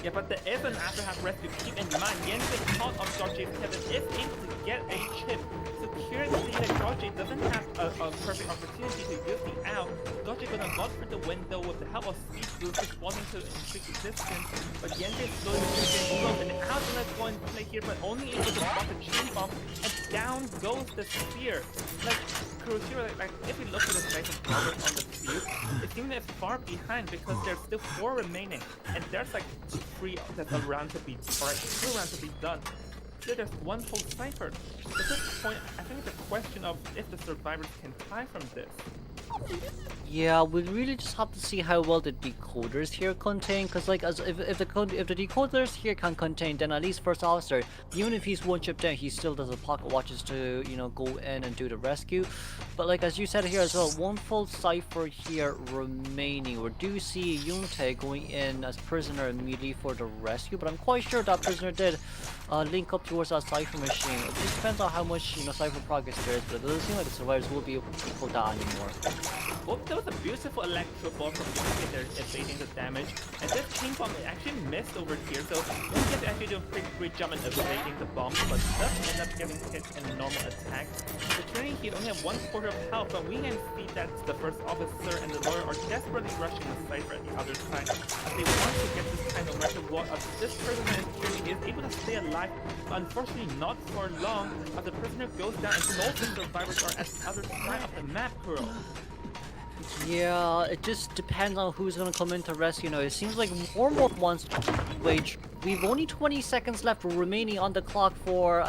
Yeah, but there is an after half rescue. Keep in mind, Yen's caught on George Kevin is able to get a chip. So currently, like, George doesn't have a perfect opportunity to use the out. George gonna run for the window with the help of speed boost, just wanting to increase the distance. But Yen is slowly getting close, and out gonna go and play here, but only able to spot the chain bomb, and down goes the sphere. Like, Kuroshiro, like if we look at the size of progress on the field, it seems that it's far behind because there's still 4 remaining, and there's like 3 that's a round to be, or like 2 rounds to be done. So there's 1 whole cipher. At this point, I think it's a question of if the survivors can tie from this. Yeah, we really just have to see how well the decoders here contain, because like if the decoders here can contain, then at least first officer, even if he's 1 chip down, he still does the pocket watches to, you know, go in and do the rescue. But like as you said here as well, 1 full cipher here remaining. We do see Yunte going in as prisoner immediately for the rescue, but I'm quite sure that prisoner did link up towards that cipher machine. It just depends on how much, you know, cipher progress there is, but it doesn't seem like the survivors will be able to equal that anymore. Oh, there was a beautiful electro ball from Yunke there evading the damage, and this chain bomb actually missed over here, so Yunke actually doing a pretty great job in evading the bomb, but does end up getting hit in a normal attack. The turning he only have 1/4 of health, but we can see that the first officer and the lawyer are desperately rushing the cipher at the other side, as they want to get this kind of weapon. This prisoner is able to stay alive, but unfortunately not for long, as the prisoner goes down and most of the survivors are at the other side of the map, Kuro. Yeah, it just depends on who's gonna come in to rescue now. It seems like more wants to wage. We've only 20 seconds left remaining on the clock for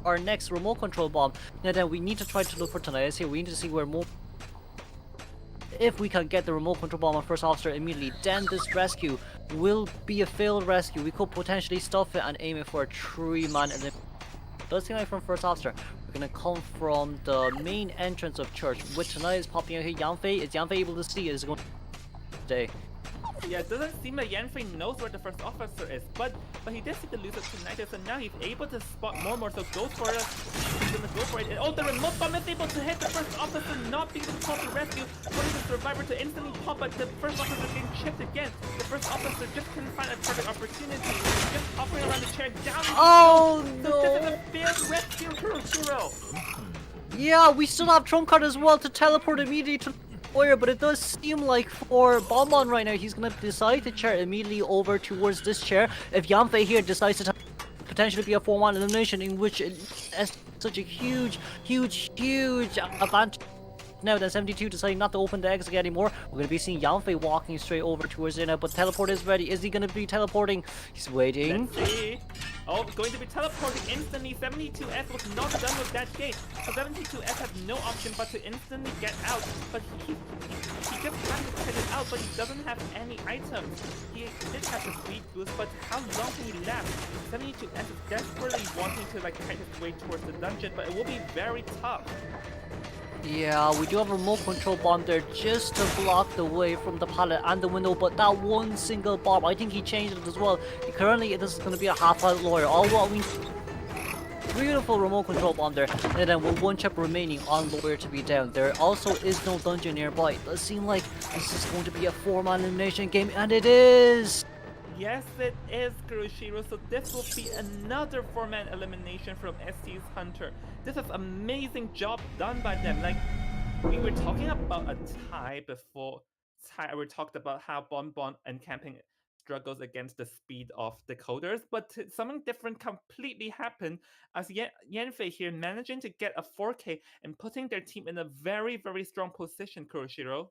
our next remote control bomb. Now then, we need to try to look for tonight. We need to see where more. If we can get the remote control bomb on first officer immediately, then this rescue will be a failed rescue. We could potentially stuff it and aim it for a 3-man, and then does seem like from first officer. Gonna come from the main entrance of church. With tonight is popping out here. Yanfei, is Yanfei able to see? Is it going today? Yeah, it doesn't seem like Yanfei knows where the first officer is, but he did see the loser tonight, so now he's able to spot more, so goes for it. He's gonna go for it. And, oh, the remote bomb is able to hit the first officer, not being able to call the rescue, wanting the survivor to instantly pop, but the first officer getting chipped again. The first officer just couldn't find a perfect opportunity, just hovering around the chair down. Oh no! So this is a failed rescue for Hero. Yeah, we still have trump card as well to teleport immediately to Warrior, but it does seem like for Bonbon right now, he's gonna decide to chair immediately over towards this chair. If Yanfei here decides to potentially be a 4-1 elimination, in which it has such a huge advantage. Now then 72 deciding not to open the exit anymore. We're going to be seeing Yanfei walking straight over towards it now, but teleport is ready. Is he going to be teleporting? He's waiting. Let's see. Oh, going to be teleporting instantly. 72S was not done with that gate. So 72S has no option but to instantly get out. But he just trying to get it out, but he doesn't have any items. He did have the speed boost, but how long can he last? 72S is desperately wanting to like kite his way towards the dungeon, but it will be very tough. Yeah, we do have a remote control bomb there just to block the way from the pallet and the window, but that one single bomb, I think he changed it as well. Currently, this is going to be a half-out lawyer. All what we... Beautiful remote control bomb there. And then with 1 chip remaining on lawyer to be down. There also is no dungeon nearby. It does seem like this is going to be a 4-man elimination game, and it is! Yes, it is, Kuroshiro. So this will be another 4-man elimination from ST's Hunter. This is amazing job done by them. Like, we were talking about a tie before. We talked about how Bonbon and Camping struggles against the speed of decoders, but something different completely happened as Yanfei here managing to get a 4K and putting their team in a very, very strong position, Kuroshiro.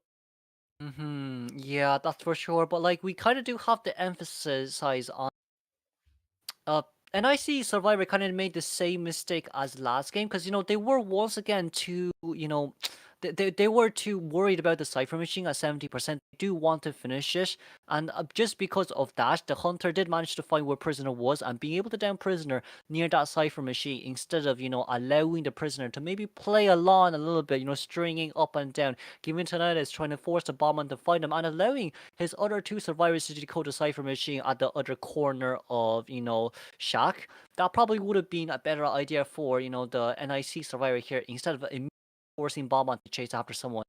Yeah, that's for sure. But like, we kind of do have to emphasize on and I see Survivor kind of made the same mistake as last game, because you know they were once again too, you know, they were too worried about the cipher machine at 70%. They do want to finish it, and just because of that, the hunter did manage to find where prisoner was and being able to down prisoner near that cipher machine instead of allowing the prisoner to maybe play along a little bit, stringing up and down, giving Tonetta trying to force the bomb to find him and allowing his other two survivors to decode the cipher machine at the other corner of Shack. That probably would have been a better idea for the NIC survivor here instead of forcing Bomb to chase after someone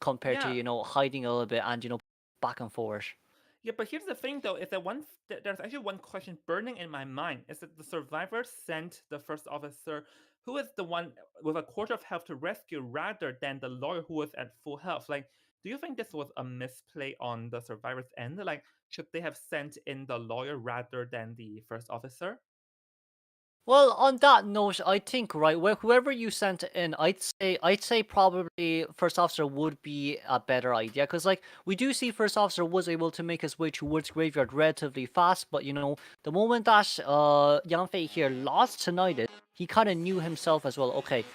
compared Yeah. to hiding a little bit and back and forth. Yeah, but here's the thing though, is that there's actually one question burning in my mind, is that the survivor sent the first officer, who is the one with a quarter of health, to rescue rather than the lawyer who was at full health. Like, do you think this was a misplay on the survivor's end? Like, should they have sent in the lawyer rather than the first officer? Well, on that note, I think whoever you sent in, I'd say probably first officer would be a better idea, because like we do see first officer was able to make his way towards graveyard relatively fast, but the moment that Yang Fei here lost tonight, he kind of knew himself as well. Okay,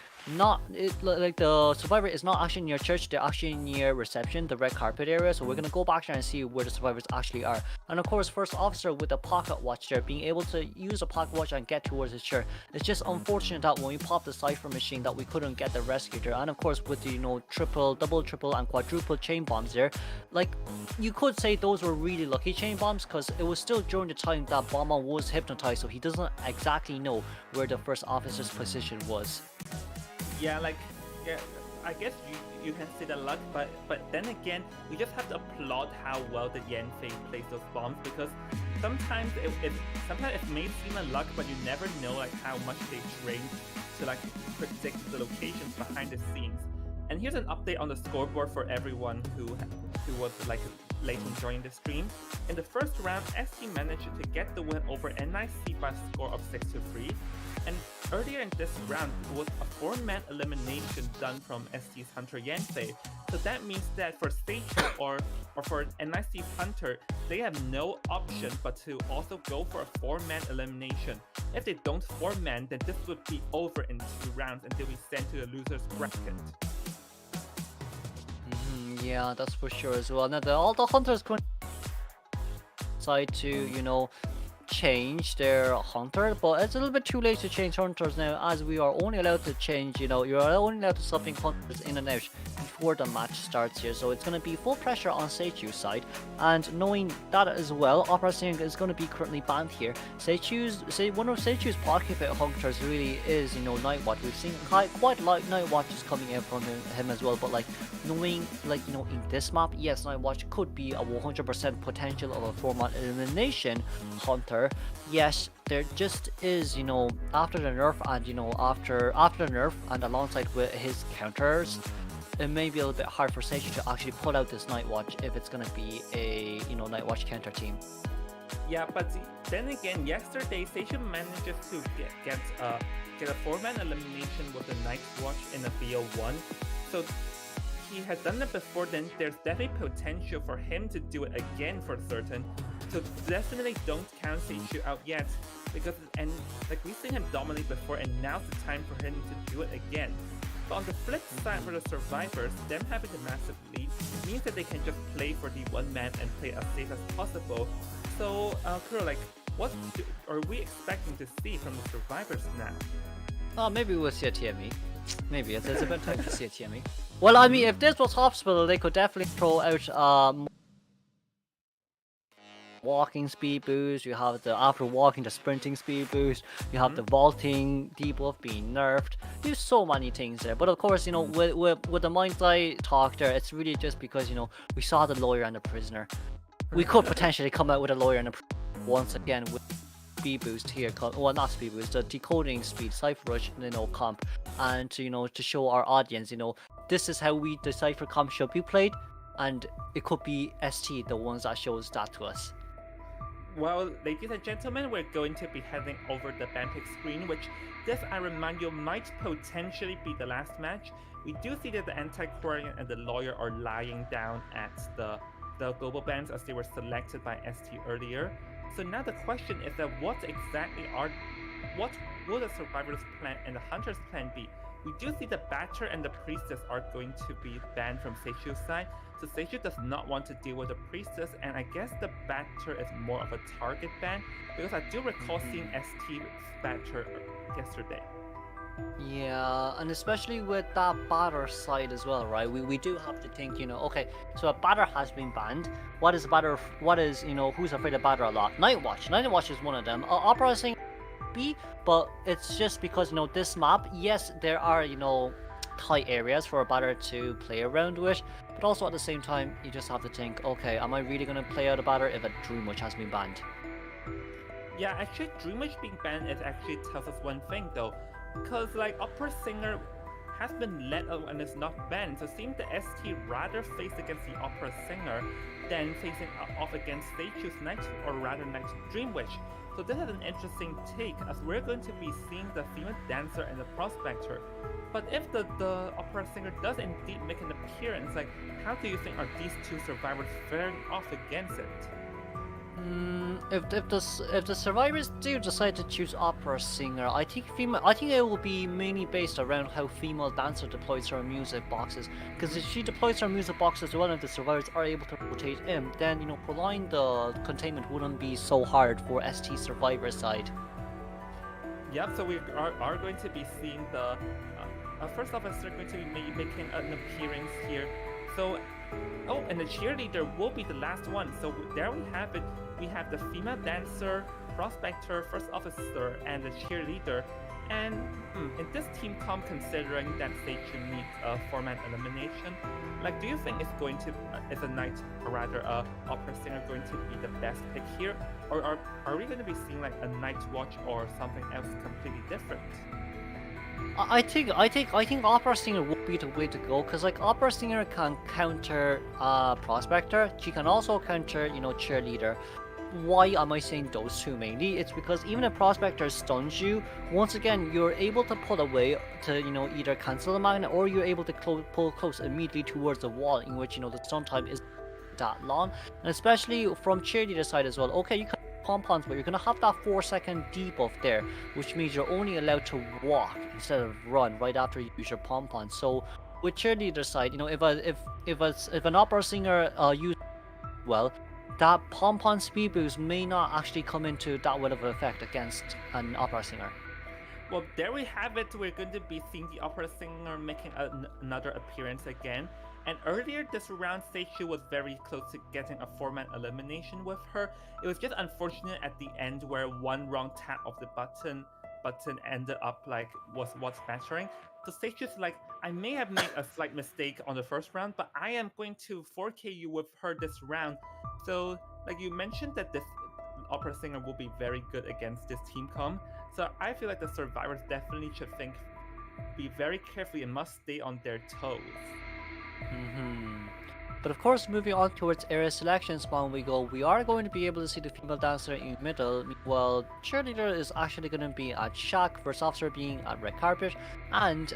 like the survivor is not actually near church, they're actually near reception, the red carpet area, so we're gonna go back there and see where the survivors actually are. And of course, first officer with the pocket watch there, being able to use a pocket watch and get towards his chair. It's just unfortunate that when we popped the cipher machine that we couldn't get the rescue there. And of course, with the double, triple and quadruple chain bombs there, like you could say those were really lucky chain bombs, because it was still during the time that Bomber was hypnotized, so he doesn't exactly know where the first officer's position was. Yeah, I guess you can say the luck, but then again, we just have to applaud how well the Yan Fei plays those bombs, because sometimes it may seem a luck, but you never know like how much they trained to like predict the locations behind the scenes. And here's an update on the scoreboard for everyone who was like late in joining the stream. In the first round, ST managed to get the win over NIC by a score of 6-3. And earlier in this round, it was a 4-man elimination done from ST's Hunter Yan Fei. So that means that for Stage or for NIC's Hunter, they have no option but to also go for a 4-man elimination. If they don't 4-man, then this would be over in 2 rounds and they'll be sent to the loser's bracket. Yeah, that's for sure as well. Now, all the hunters going decide to, change their hunter, but it's a little bit too late to change hunters now, as we are only allowed to change, you're only allowed to swapping hunters in and out before the match starts here. So it's going to be full pressure on Seichu's side, and knowing that as well, Opera Sing is going to be currently banned here. One of Seichu's pocket hunters really is, Night Watch. We've seen quite like Night Watches coming out from him as well, but like knowing, in this map, yes, Night Watch could be a 100% potential of a 4-man elimination hunter. Yes, there just is, after the nerf and after the nerf and alongside with his counters, it may be a little bit hard for Seichu to actually pull out this Night Watch if it's gonna be a Night Watch counter team. Yeah, but then again, yesterday Seichu manages to get a 4-man elimination with the Night Watch in a VO1. So he has done it before, then there's definitely potential for him to do it again for certain. So definitely don't count Seichu out yet, because we've seen him dominate before, and now's the time for him to do it again. But on the flip side, for the survivors, them having the massive lead means that they can just play for the 1-man and play as safe as possible. So, Kuro, what are we expecting to see from the survivors now? Oh, maybe we'll see a TME. Maybe it's a bit time to see a TME. Well, I mean, if this was hospital, they could definitely throw out walking speed boost. You have after walking, the sprinting speed boost. You have the vaulting debuff being nerfed. There's so many things there. But of course, with the mind's eye talk there, it's really just because we saw the lawyer and the prisoner. We could potentially come out with a lawyer and a prisoner once again with speed boost here. Well, not speed boost, the decoding speed, cipher rush, comp, and to show our audience, this is how the cipher comp should be played, and it could be ST the ones that shows that to us. Well, ladies and gentlemen, we're going to be heading over the Banpick screen, which this, I remind you, might potentially be the last match. We do see that the Antiquarian and the Lawyer are lying down at the global bands as they were selected by ST earlier. So now the question is that what will the Survivor's plan and the Hunter's plan be? we do see the Batcher and the Priestess are going to be banned from Seiju's side. So Seiju does not want to deal with the Priestess, and I guess the Batcher is more of a target ban, because I do recall seeing ST Batcher yesterday. Yeah, and especially with that batter side as well, right? We do have to think, okay, so a batter has been banned. What is a batter? What is, who's afraid of batter a lot? Nightwatch. Nightwatch is one of them. Opera Singer, but it's just because, this map, yes, there are, tight areas for a batter to play around with, but also at the same time, you just have to think, okay, am I really going to play out a batter if a Dreamwitch has been banned? Yeah, actually, Dreamwitch being banned actually tells us one thing though, because like Opera Singer has been let out and is not banned, so it seems the ST rather face against the Opera Singer than facing off against Seiju's Knight, or rather Knight Dreamwitch. So this is an interesting take, as we're going to be seeing the female dancer and the prospector. But if the Opera Singer does indeed make an appearance, like how do you think are these two survivors faring off against it? If the survivors do decide to choose Opera Singer, I think it will be mainly based around how female dancer deploys her music boxes. Because if she deploys her music boxes well and the survivors are able to rotate in, then prolonging the containment wouldn't be so hard for ST survivor side. Yep, so we are going to be seeing the first officer going to be making an appearance here. So, oh, and the cheerleader will be the last one. So there we have it. We have the female dancer, prospector, first officer, and the cheerleader. And in this team comp, considering that Seiju needs a 4-man elimination, like, do you think it's going to is a Knight, or rather Opera Singer, going to be the best pick here, or are we going to be seeing like a Nightwatch or something else completely different? I think Opera Singer would be the way to go, because like Opera Singer can counter Prospector. She can also counter Cheerleader. Why am I saying those two mainly? It's because even if Prospector stuns you, once again you're able to pull away to either cancel the magnet, or you're able to pull close immediately towards the wall, in which the stun time is that long. And especially from Cheerleader side as well. Okay, you can pom-poms, but you're gonna have that 4-second debuff there, which means you're only allowed to walk instead of run right after you use your pom-pom. So with Cheerleader side, if an Opera Singer uses well, that pom-pom speed boost may not actually come into that well of an effect against an Opera Singer. Well, there we have it. We're going to be seeing the Opera Singer making another appearance again. And earlier this round, Seiju was very close to getting a 4-man elimination with her. It was just unfortunate at the end where one wrong tap of the button ended up like what's battering. So Seiju's like, I may have made a slight mistake on the first round, but I am going to 4K you with her this round. So like you mentioned that this Opera Singer will be very good against this team comp. So I feel like the survivors definitely should be very carefully and must stay on their toes. But of course, moving on towards area selection spawn we are going to be able to see the female dancer in the middle, while Cheerleader is actually going to be at Shack, First Officer being at Red Carpet, and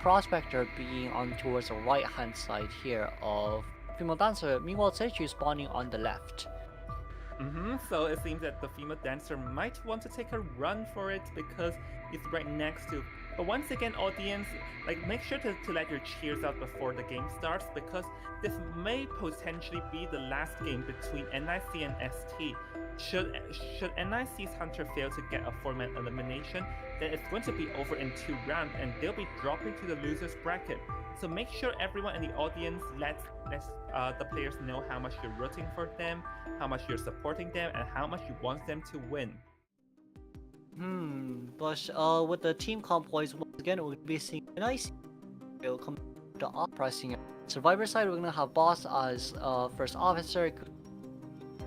Prospector being on towards the right hand side here of female dancer. Meanwhile, Seiju is spawning on the left. So it seems that the female dancer might want to take a run for it because it's right next to. But once again, audience, like, make sure to let your cheers out before the game starts, because this may potentially be the last game between NIC and ST. Should NIC's Hunter fail to get a 4-man elimination, then it's going to be over in 2 rounds and they'll be dropping to the losers bracket. So make sure everyone in the audience lets the players know how much you're rooting for them, how much you're supporting them, and how much you want them to win. But with the team comp boys, once again we'll be seeing a nice will come to Opera Singer. Survivor side, we're gonna have Boss as First Officer,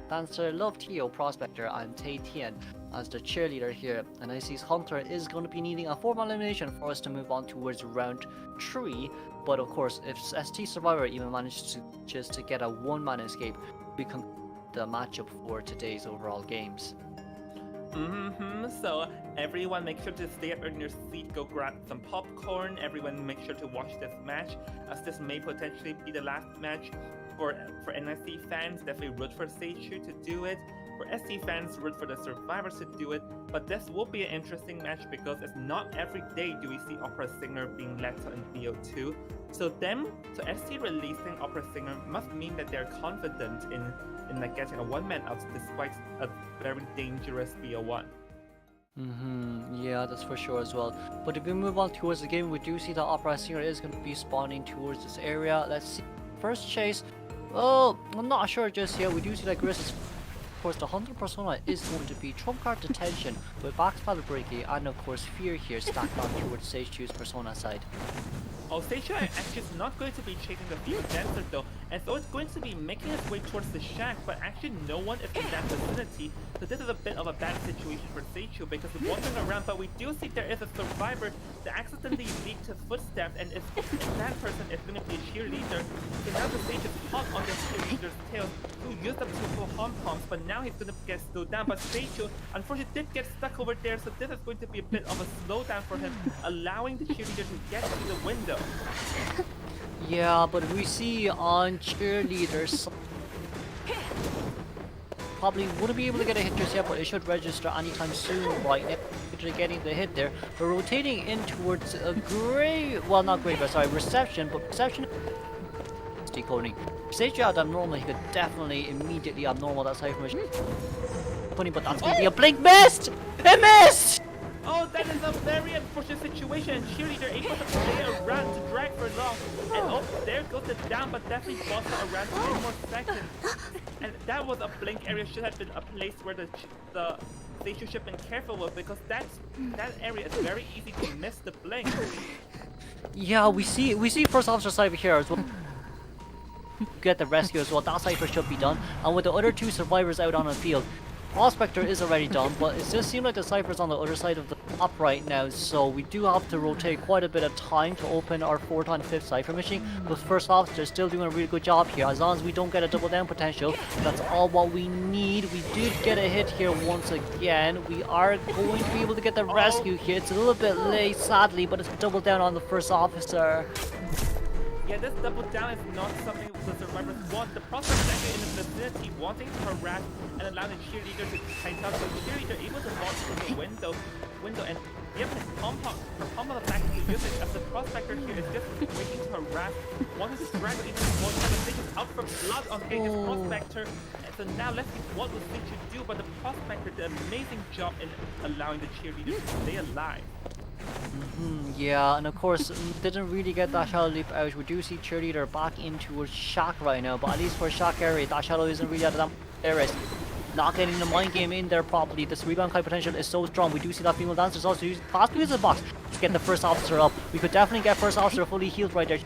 Dancer, Love Tio, Prospector, and Tay Tian as the cheerleader here. And I see Hunter is going to be needing a 4-man elimination for us to move on towards round 3. But of course, if ST Survivor even manages to just to get a 1-man escape, we can the matchup for today's overall games. So everyone make sure to stay up in your seat, go grab some popcorn. Everyone make sure to watch this match, as this may potentially be the last match For NSC fans, definitely root for Seichu to do it. For SC fans, root for the survivors to do it. But this will be an interesting match because it's not every day do we see Opera Singer being let in BO2. So SC releasing Opera Singer must mean that they're confident in like getting a one-man out despite a very dangerous BO1. Yeah, that's for sure as well. But if we move on towards the game, we do see that Opera Singer is going to be spawning towards this area. Let's see. First chase. Oh, I'm not sure just yet. We do see that Gris is. Of course, the Hunter persona is going to be Trump Card Detention with Backspell Breaking and of course Fear here stacked on towards Seichu's persona side. Oh, Seichu actually is not going to be chasing the Fear Dancer though, and so it's going to be making its way towards the shack, but actually no one is in that vicinity. So this is a bit of a bad situation for Seichu because he's wandering around, but we do see there is a survivor that accidentally leaked his footsteps, and if that person is going to be a cheerleader, so now the Seichu is hot on the cheerleader's tail, who used up two full pom-poms, but now he's going to get slowed down. But Seichu unfortunately did get stuck over there, so this is going to be a bit of a slowdown for him, allowing the cheerleader to get to the window. Yeah, but we see on cheerleaders probably wouldn't be able to get a hit just yet, but it should register anytime soon right now. Getting the hit there, but rotating in towards a reception, but reception decoding. Stage out abnormal, he could definitely immediately abnormal that Cypher machine. But that's gonna be a blink missed! It missed! Oh, that is a very unfortunate situation. Cheerleader able to play around to drag for long. And oh, there goes the down, but definitely boss around 10 more seconds. And that was a blink area, should have been a place where the Seichu should have been careful with, because that area is very easy to miss the blink. Yeah, we see first officer Cypher here as well. Get the rescue as well. That Cypher should be done. And with the other two survivors out on the field, Prospector is already done, but it just seems like the Cypher's on the other side of the map right now, so we do have to rotate quite a bit of time to open our 4th and 5th Cypher machine. But first officer still doing a really good job here. As long as we don't get a double down potential, that's all what we need. We did get a hit here once again. We are going to be able to get the rescue here. It's a little bit late, sadly, but it's double down on the first officer. Yeah, this double down is not something the survivors want. The prospect is actually in the vicinity, wanting to harass and allow the cheerleader to tight up. So the cheerleader able to launch through the window, and yep, his pom-pom is actually using as the prospector here is just waiting to harass, wanting to drag even more conversations out for blood on his prospector. And so now let's see what will Seichu do, but the prospector did an amazing job in allowing the cheerleader to stay alive. Yeah, and of course didn't really get that shadow leap out. We do see cheerleader back in towards Shack right now, but at least for Shack area, that shadow isn't really at that area. Not getting the mind game in there properly. This rebound kite potential is so strong. We do see that female dancers also use fast because of the box to get the first officer up. We could definitely get first officer fully healed right there.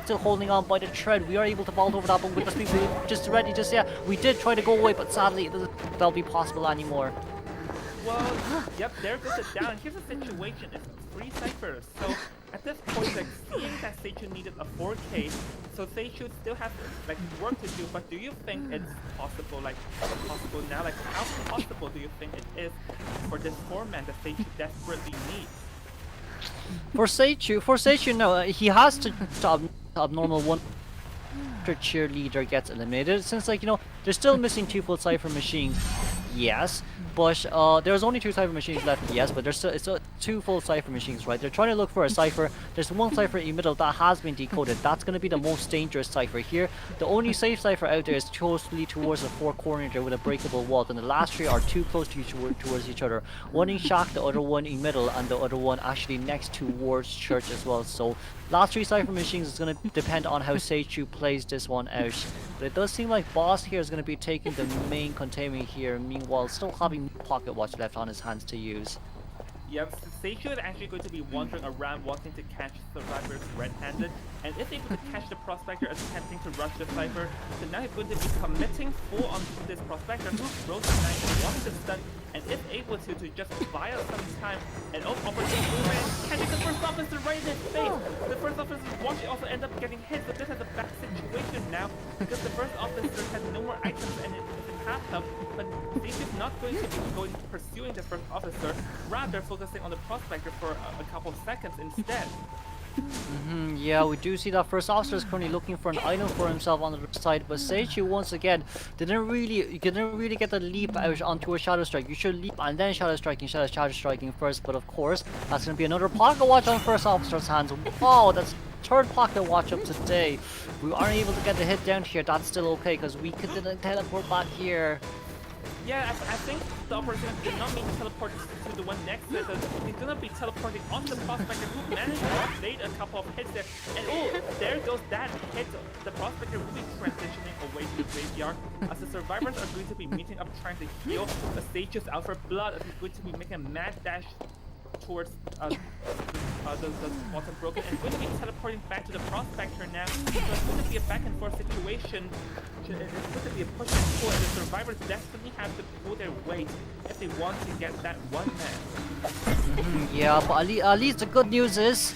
Still holding on by the thread. We are able to vault over that, but with the speed just ready, we did try to go away, but sadly that'll be possible anymore. Well, yep, there goes it down. Here's the situation, it's 3 ciphers. So at this point, like, seeing that Seichu needed a 4K, so Seichu still has like work to do, but do you think it's possible, now? Like, how possible do you think it is for this 4-man that Seichu desperately needs? For Seichu, no, he has to abnormal one after cheerleader gets eliminated, since, like, you know, they're still missing 2 full Cypher machines. Yes, but there's only 2 Cypher machines left. Yes, but there's still 2 full Cypher machines, right? They're trying to look for a Cypher. There's 1 Cypher in the middle that has been decoded. That's going to be the most dangerous Cypher here. The only safe Cypher out there is closely towards the 4 corner there with a breakable wall, and the last 3 are too close to towards each other. One in Shack, the other one in middle, and the other one actually next towards Church as well. So last 3 Cypher machines is going to depend on how Seichu plays this one out. But it does seem like Boss here is going to be taking the main containment here, meanwhile still having Pocket Watch left on his hands to use. Yep, Seichu is actually going to be wandering around wanting to catch survivors red-handed, and is able to catch the prospector attempting to rush the Cypher. So now he's going to be committing full onto this prospector who throws the knife and wants to stun, and is able to just buy out some time. And opportunity movement, catching the first officer right in his face. The first officer's watch also end up getting hit, so this is a bad situation now, because the first officer has no more items and it doesn't have help, but Seichu's not going to be pursuing the first officer, rather focusing on the prospector for a couple of seconds instead. Yeah, we do see that first officer is currently looking for an item for himself on the other side, but Seichu once again didn't really get the leap out onto a Shadow Strike. You should leap and then Shadow Striking instead of Shadow Striking first, but of course that's going to be another pocket watch on first officer's hands. Wow, that's third pocket watch up today. We aren't able to get the hit down here. That's still okay because we could teleport back here. Yeah, I think the operator did not mean to teleport to the one next to it. He's gonna be teleporting onto the prospector who managed to evade a couple of hits there. And oh, there goes that hit. The prospector will be transitioning away to the graveyard as the survivors are going to be meeting up trying to heal. The stage is out for blood as he's going to be making a mad dash towards the bottom broken and going to be teleporting back to the prospector now. So it's going to be a back and forth situation. It's going to be a push and pull, and the survivors definitely have to pull their weight if they want to get that one man. Yeah, but at least the good news is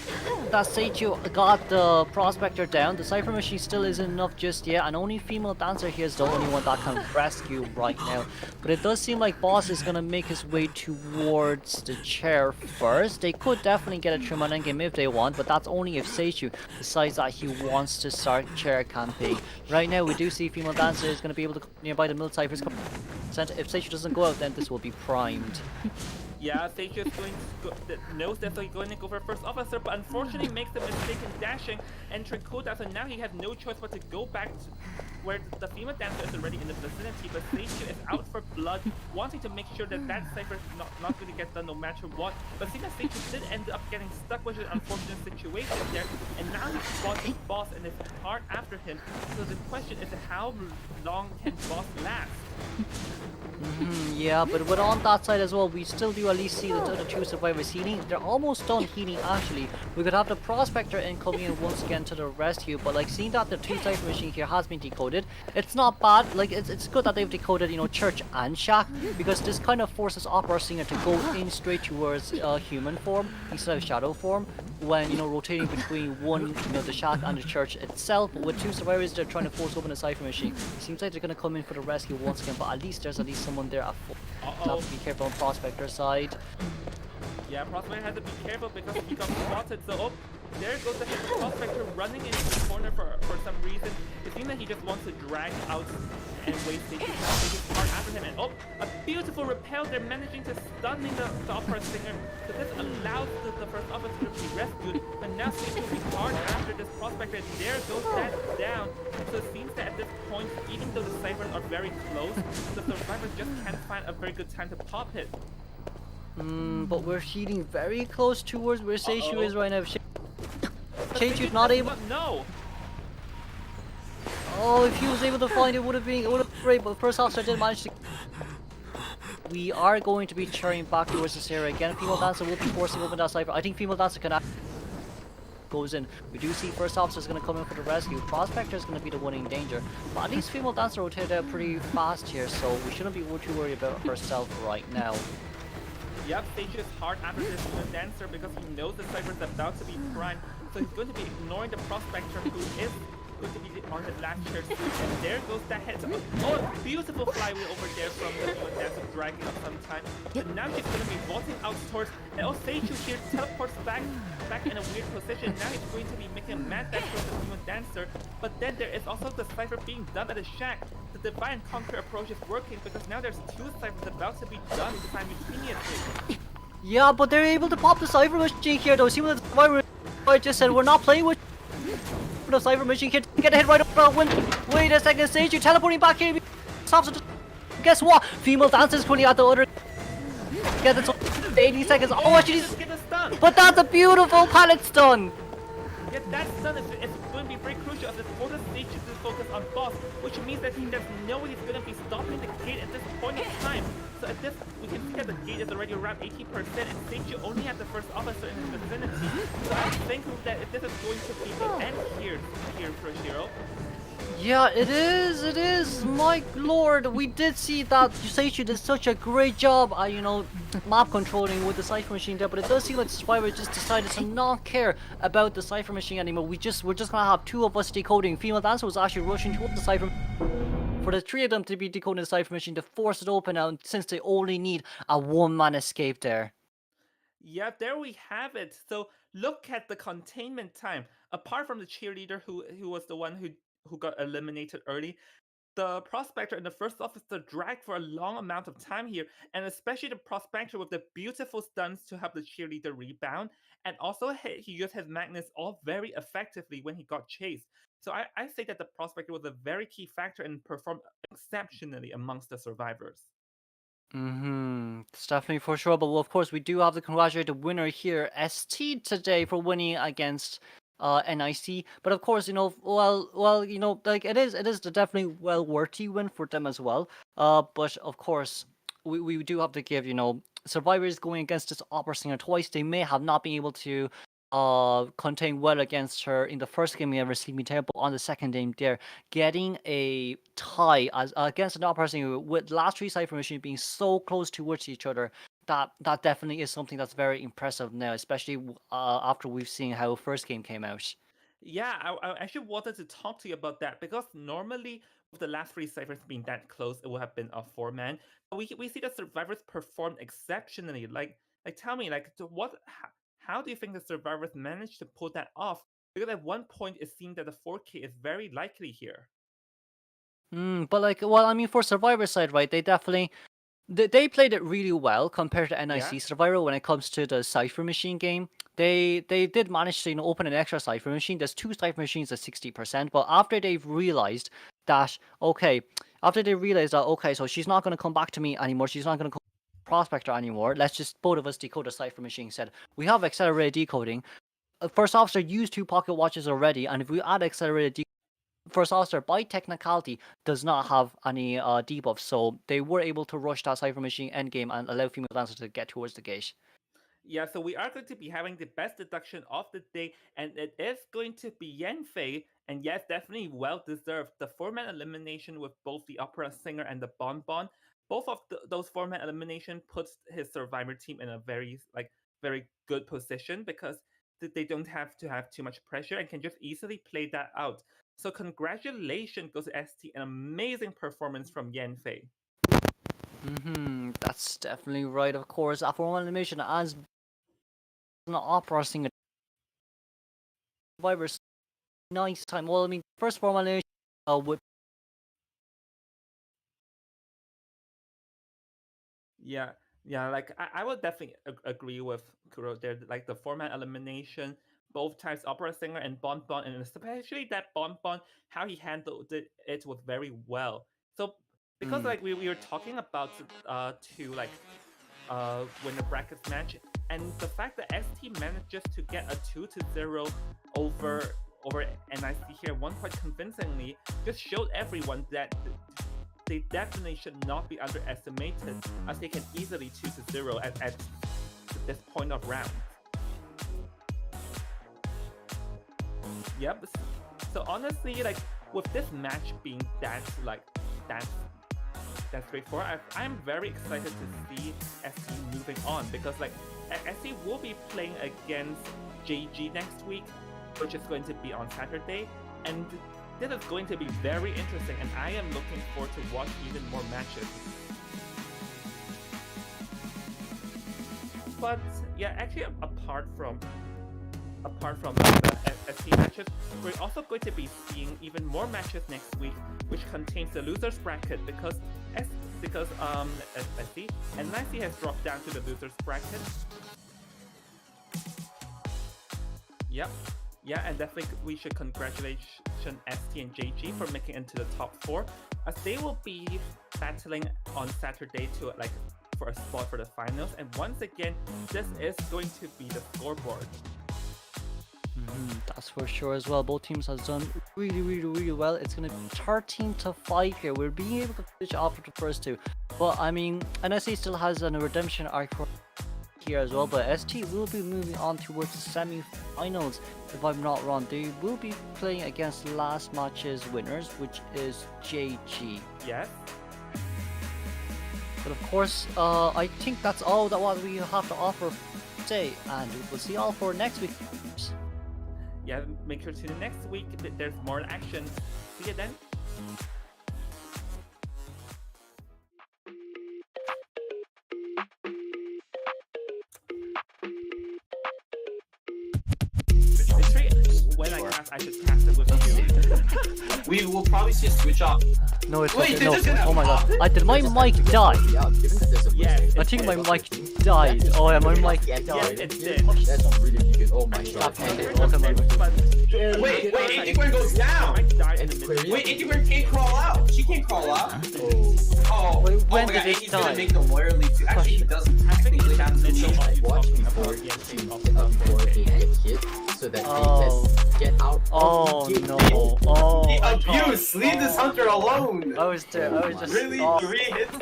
that Seichu got the prospector down. The Cypher Machine still isn't enough just yet, and only female dancer here is the only one that can rescue right now. But it does seem like Boss is gonna make his way towards the chair first. They could definitely get a trim on endgame if they want, but that's only if Seichu decides that he wants to start chair camping. Right now we do see female dancer is gonna be able to come nearby the middle Cyphers. If Seichu doesn't go out, then this will be primed. Yeah, Seichu is going to knows that they're going to go for first officer, but unfortunately makes the mistake in dashing, entering cooldown, so now he has no choice but to go back to where the female dancer is already in the vicinity, but Seichu is out for blood, wanting to make sure that that Cypher is not going to get done no matter what. But seeing that Seichu did end up getting stuck, which is an unfortunate situation there, and now he's spotting Boss and is hard after him. So the question is, how long can Boss last? Yeah, but on that side as well, we still do at least see the other two survivors healing. They're almost done healing actually. We could have the prospector in coming in once again to the rescue, but like seeing that the two Cypher Machine here has been decoded, it's not bad. Like it's good that they've decoded, you know, Church and Shack, because this kind of forces Opera Singer to go in straight towards human form instead of shadow form when, you know, rotating between one, you know, the Shack and the Church itself. But with two survivors, they're trying to force open the Cypher Machine. It seems like they're gonna come in for the rescue once again, but at least there's someone there at full. Have to be careful on Prospector side. Yeah, Prospector has to be careful because he got spotted. So, oh, there goes the Prospector running into the corner for some reason. It seems that he just wants to drag out and waste Seichu's hard after him. And oh, a beautiful repel. They're managing to stunning the Opera Singer. So this allows the first officer to be rescued. But now Seichu will be hard after this Prospector. There goes that down. So it seems that at this point, even though the Cyphers are very close, the survivors just can't find a very good time to pop it. But we're heating very close towards where Seichu is right now. Seichu's not able. No. Oh, if he was able to find it, would have been great. But first officer did manage to. We are going to be turning back towards this area again. Female dancer will be forcing open that Cypher. I think female dancer can. Goes in. We do see first officer is going to come in for the rescue. Prospector is going to be the one in danger. But at least female dancer rotated out pretty fast here, so we shouldn't be too worried about herself right now. Yep, Seichu is hard after this dancer because he knows the Cypher is about to be primed. So he's going to be ignoring the Prospector who is going to be on the last chair seat. And there goes that head. Oh, beautiful flywheel over there from the dancer dragging up some time. But now she's going to be vaulting out towards. And oh, Seichu here teleports back in a weird position. Now he's going to be making a mad dash towards the human dancer. But then there is also the Cypher being done at the Shack. The Divine Conquer approach is working because now there's two Cyphers about to be done simultaneously. Yeah, but they're able to pop the Cypher Machine here though. See what the Survivor I just said, we're not playing with the Cypher Machine here. Get a hit right up when. Wait a second, Seichu teleporting back here. Guess what? Female dancer is currently at the other. Get this 80 seconds. Oh, she's. But that's a beautiful pallet stun. Yeah, that stun is going to be very crucial as it forces Seichu to focus on Boss, which means that there's no way he's going to be stopping the gate at this point in time. So at this, we can see that the gate is already around 80% and Seichu only has the first officer in his vicinity. So I think that this is going to be the end here for Shiro. Yeah, it is, my lord. We did see that Seichu did such a great job at, you know, map controlling with the Cypher Machine there, but it does seem like the Survivor just decided to not care about the Cypher Machine anymore. We're just gonna have two of us decoding. Female dancer was actually rushing towards the Cypher for the three of them to be decoding the Cypher Machine to force it open now, since they only need a one-man escape there. Yeah, there we have it. So look at the containment time. Apart from the cheerleader who was the one who got eliminated early, the prospector and the first officer dragged for a long amount of time here, and especially the prospector with the beautiful stunts to help the cheerleader rebound, and also he used his Magnus all very effectively when he got chased. So I say that the prospector was a very key factor and performed exceptionally amongst the survivors. It's definitely for sure. But well, of course, we do have to congratulate the winner here, ST, today for winning against NIC. But of course, like it is the definitely well worthy win for them as well. But of course, we do have to give survivors going against this opera singer twice. They may have not been able to contain well against her in the first game against Sleeping Temple. On the second game there, getting a tie as against an opera singer with last three Cypher Machine being so close towards each other. That definitely is something that's very impressive now, especially after we've seen how first game came out. Yeah, I actually wanted to talk to you about that because normally with the last three ciphers being that close, it would have been a 4-man. But we see the survivors performed exceptionally. Like tell me, like how do you think the survivors managed to pull that off? Because at one point it seemed that the 4K is very likely here. But like, well, I mean, for Survivor side, right? They definitely they played it really well compared to NIC Yeah. Survivor when it comes to the Cypher Machine game. They did manage to open an extra Cypher Machine. There's two Cypher Machines at 60%, but after they've realized that okay, so she's not gonna come back to me anymore. She's not gonna come Prospector anymore. Let's just both of us decode the Cypher Machine. Said we have accelerated decoding. First officer used 2 pocket watches already, and if we add accelerated decoding, First Officer, by technicality, does not have any debuff, so they were able to rush that Cypher Machine endgame and allow female dancers to get towards the gate. Yeah, so we are going to be having the best deduction of the day, and it is going to be Yanfei. And yes, definitely well deserved. The 4-man elimination with both the opera singer and the bonbon, both of those 4-man elimination puts his survivor team in a very good position because they don't have to have too much pressure and can just easily play that out. So congratulations goes to ST, an amazing performance from Yanfei. That's definitely right, of course. After one elimination, as an opera singer, survivors, nice time. Well, I mean, first formal elimination would. Yeah, yeah, like I would definitely agree with Kuro there. Like the 4-man elimination, both times opera singer and bonbon, and especially that bonbon, how he handled it was very well. So because like we were talking about to like win the brackets match, and the fact that ST manages to get a 2-0 over NIC here one quite convincingly just showed everyone that they definitely should not be underestimated, as they can easily 2-0 at this point of round. Yep. So honestly, like with this match being that straightforward, I'm very excited to see SC moving on because like SC will be playing against JG next week, which is going to be on Saturday, and this is going to be very interesting, and I am looking forward to watch even more matches. But yeah, actually, apart from the ST matches, we're also going to be seeing even more matches next week, which contains the losers bracket because SC and NIC has dropped down to the losers bracket. Yep. Yeah, and definitely we should congratulate ST and JG for making it into the top 4, as they will be battling on Saturday to for a spot for the finals. And once again, this is going to be the scoreboard. That's for sure as well. Both teams have done really well. It's going to be 13-5 here. We're being able to finish off with the first 2. But I mean, NSA still has a redemption arc here as well. But ST will be moving on towards the semi-finals, if I'm not wrong. They will be playing against last match's winners, which is JG. Yes. But of course, I think that's all that what we have to offer today. And we'll see you all for next week. Yeah, make sure to tune in next week. There's more action. See you then. we will probably see a switch up. No, it's Wait, okay. they're No. just gonna Oh my god. pop it? Did my mic die? Yeah, given that there's a Yeah, wizard, I think my mic died. Oh yeah, my mic Yes, died. it did. that's really good. Oh my god. And And it also my Wait, Antiquary goes down! Wait, Antiquary can't crawl out! She can't crawl out! Oh, Wait, oh when my did god, it he's gonna die? make them wear lead too. Actually, he doesn't technically have to lead. I watched before they get hit so that Oh. they can get out Oh of the game. no. Oh. The I thought- abuse! Leave this hunter alone! I was there. I was just. Really? Oh. 3 hits?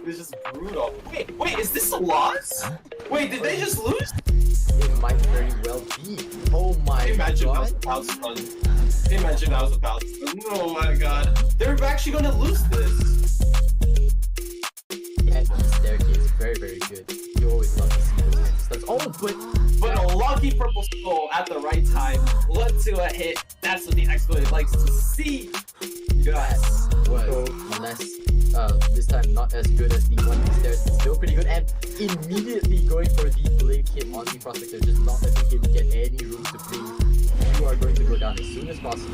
It's just brutal. Wait, is this a loss? Wait, did they just lose? It might very well be. Oh my Imagine that god. was a pound stun. Imagine that was a pound stun. Oh my god. They're actually gonna lose this. And the staircase, very, very good. You always love to see those stuff. Oh, But a lucky purple skull at the right time led to a hit. That's what the exploit likes to see. Yes. was less, this time not as good as the one upstairs, but still pretty good. And immediately going for the blink hit on the prospector, just not letting him get any room to blink. You are going to go down as soon as possible.